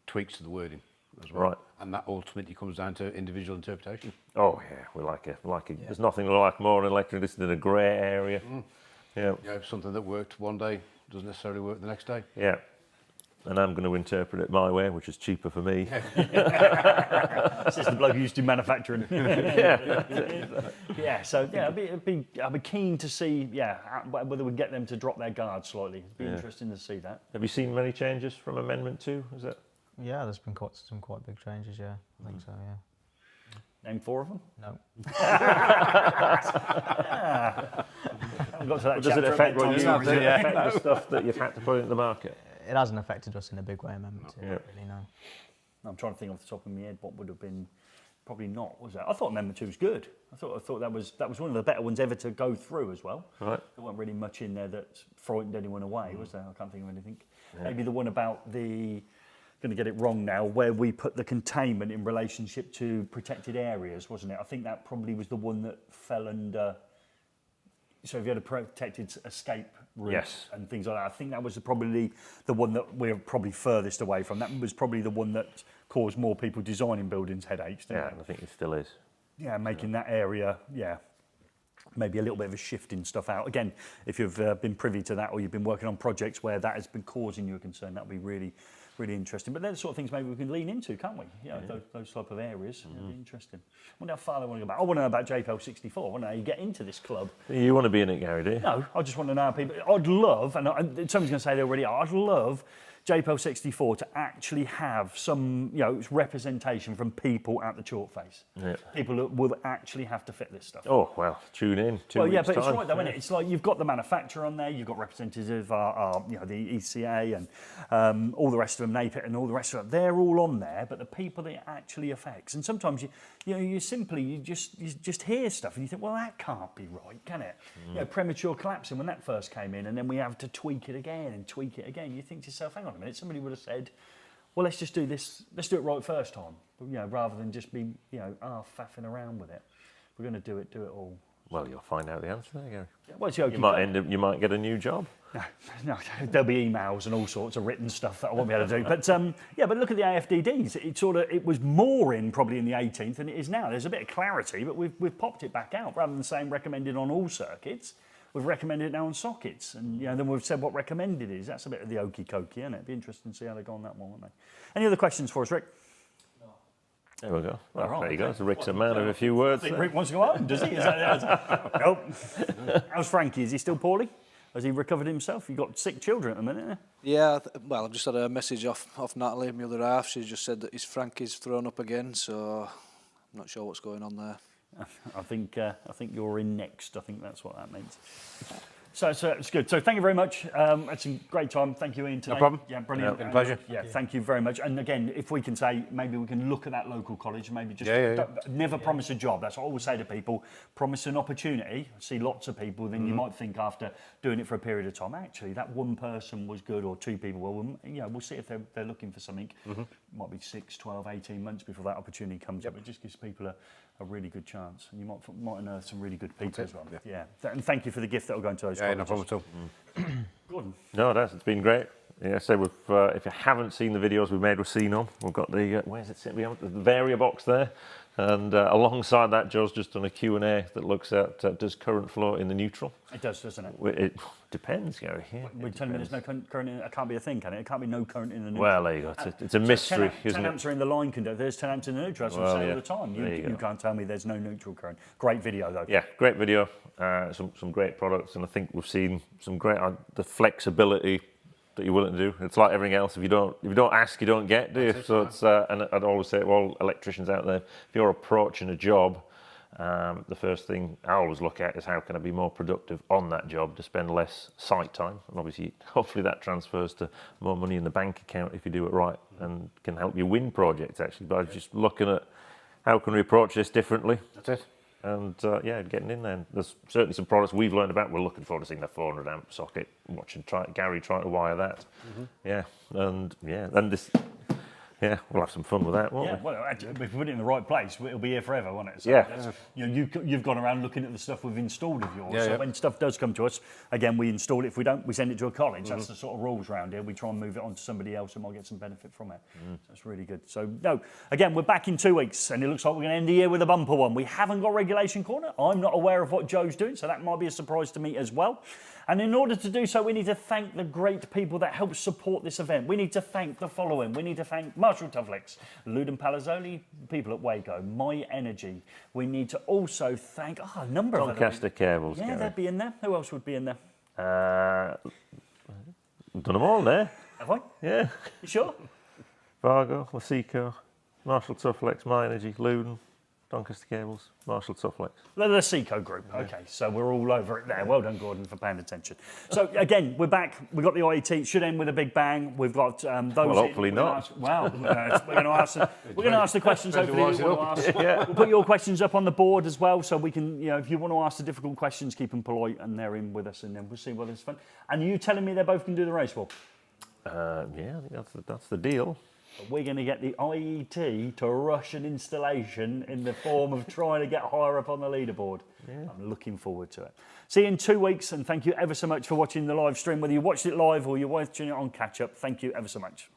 tweaks to the wording as well. Right. And that ultimately comes down to individual interpretation. Oh yeah, we like it. There's nothing we like more in electricity than a grey area. Yeah. Something that worked one day doesn't necessarily work the next day. Yeah. And I'm going to interpret it my way, which is cheaper for me. This is the bloke who used to do manufacturing. So I'd be keen to see, whether we get them to drop their guard slightly. It'd be interesting to see that. Have you seen many changes from Amendment 2? Is it? Yeah, there's been some quite big changes, yeah. I think so, yeah. Name 4 of them? No. Got to that Does it chapter affect at what you bedtime. Does it affect the stuff that you've had to put into the market? It hasn't affected us in a big way, Amendment 2, really, no. I'm trying to think off the top of my head what would have been. Probably not, was it? I thought Amendment 2 was good. I thought that was one of the better ones ever to go through as well. Right. There wasn't really much in there that frightened anyone away, was there? I can't think of anything. Maybe the one about the, going to get it wrong now, where we put the containment in relationship to protected areas, wasn't it? I think that probably was the one that fell under. So if you had a protected escape route and things like that, I think that was probably the one that we're probably furthest away from. That was probably the one that caused more people designing buildings headaches, didn't it? I think it still is. Yeah, making that area, maybe a little bit of a shift in stuff out. Again, if you've been privy to that or you've been working on projects where that has been causing you a concern, that would be really, really interesting. But they're the sort of things maybe we can lean into, can't we? Those type of areas. It'd be interesting. I wonder how far they want to go back. I want to know about JPEL 64. I want to know how you get into this club. You want to be in it, Gary, do you? No, I just want to know how people... I'd love, and somebody's going to say they already are, I'd love JPEL 64 to actually have some, representation from people at the chalk face. Yeah. People that will actually have to fit this stuff. Oh, well, tune in. 2 weeks but it's time. right though, isn't it? It's like you've got the manufacturer on there, you've got representatives of the ECA and all the rest of them, NAPIT and all the rest of them. They're all on there, but the people that it actually affects. And sometimes you just hear stuff and you think, well, that can't be right, can it? Premature collapsing when that first came in, and then we have to tweak it again and tweak it again. You think to yourself, hang on a minute, somebody would have said, well, let's just do this, let's do it right first time, rather than just be, faffing around with it. If we're going to do it all. Well, you'll find out the answer there, Gary. Well, it's you might get a new job. No, there'll be emails and all sorts of written stuff that I won't be able to do. But but look at the AFDDs. It was more in probably in the 18th than it is now. There's a bit of clarity, but we've popped it back out rather than saying recommended on all circuits. We've recommended it now on sockets, and then we've said what recommended is. That's a bit of the okey cokey, isn't it? It'd be interesting to see how they go on that one, won't they? Any other questions for us, Rick? There we go. Well, right, there you go. So Rick's a man of a few words. I think Rick wants to go home, does he? Nope. How's Frankie? Is he still poorly? Has he recovered himself? You've got sick children at the minute. Yeah, well, I've just had a message off Natalie, my other half. She just said that his Frankie's thrown up again, so I'm not sure what's going on there. I think you're in next. I think that's what that means. So it's good. So thank you very much. It's a great time. Thank you, Ian, today. No problem. Yeah, brilliant. Been a pleasure. Yeah, thank you very much. And again, if we can say, maybe we can look at that local college, maybe just never promise a job. That's what I always say to people. Promise an opportunity. I see lots of people, then you might think after doing it for a period of time, actually, that one person was good or two people. Well, we'll see if they're looking for something. Might be 6, 12, 18 months before that opportunity comes up. It just gives people a really good chance. And you might unearth some really good people as well. Yeah. And thank you for the gift that will go into those colleges. No problem at all. Gordon. No, it's been great. Yeah, so if you haven't seen the videos we've made with CEENorm, we've got the, where's it sitting? We have the Varia box there. And alongside that, Joe's just done a Q&A that looks at does current flow in the neutral? It does, doesn't it? It depends, Gary. Yeah, We're telling me there's no current in it. It can't be a thing, can it? It can't be no current in the neutral. Well, there you go. It's a mystery, 10 isn't amps it? are in the line conductor. There's 10 amps in the neutral. That's what I say all the time. You can't tell me there's no neutral current. Great video, though. Yeah, great video. Some great products, and I think we've seen some great the flexibility that you're willing to do. It's like everything else. If you don't ask, you don't get, do you? So it's and I'd always say to all electricians out there, if you're approaching a job, the first thing I always look at is how can I be more productive on that job to spend less site time, and obviously, hopefully that transfers to more money in the bank account if you do it right, and can help you win projects actually by just looking at how can we approach this differently. That's it. And getting in there. And there's certainly some products we've learned about. We're looking forward to seeing the 400 amp socket, watching Gary trying to wire that. And this. Yeah, we'll have some fun with that, won't we? Well, actually, if we put it in the right place, it'll be here forever, won't it? So Yeah. You've gone around looking at the stuff we've installed of yours. So yeah. when stuff does come to us, again, we install it. If we don't, we send it to a college. That's the sort of rules around here. We try and move it on to somebody else who might get some benefit from it. So it's really good. So, no, again, we're back in 2 weeks, and it looks like we're going to end the year with a bumper one. We haven't got Regulation Corner. I'm not aware of what Joe's doing, so that might be a surprise to me as well. And in order to do so, we need to thank the great people that help support this event. We need to thank the following. We need to thank Marshall Tufflex, Lewden Palazzoli, people at Waco, My Energy. We need to also thank a number of Doncaster Cables. Yeah, they'd be in there. Who else would be in there? Done them all there. Have I? Yeah. You sure? Fargo, Luceco, Marshall Tufflex, My Energy, Lewden, Doncaster Cables, Marshall Tufflex. The Luceco Group. Okay, so we're all over it there. Well done, Gordon, for paying attention. So again, we're back. We've got the IET. It should end with a big bang. We've got those. Well, hopefully not. We're going to ask the questions. Hopefully, you want to ask. We'll put your questions up on the board as well, so we can, if you want to ask the difficult questions, keep them polite, and they're in with us, and then we'll see whether it's fun. And are you telling me they both can do the race wall? Yeah, I think that's the deal. We're going to get the IET to rush an installation in the form of trying to get higher up on the leaderboard. Yeah. I'm looking forward to it. See you in 2 weeks, and thank you ever so much for watching the live stream. Whether you watched it live or you're watching it on catch-up, thank you ever so much.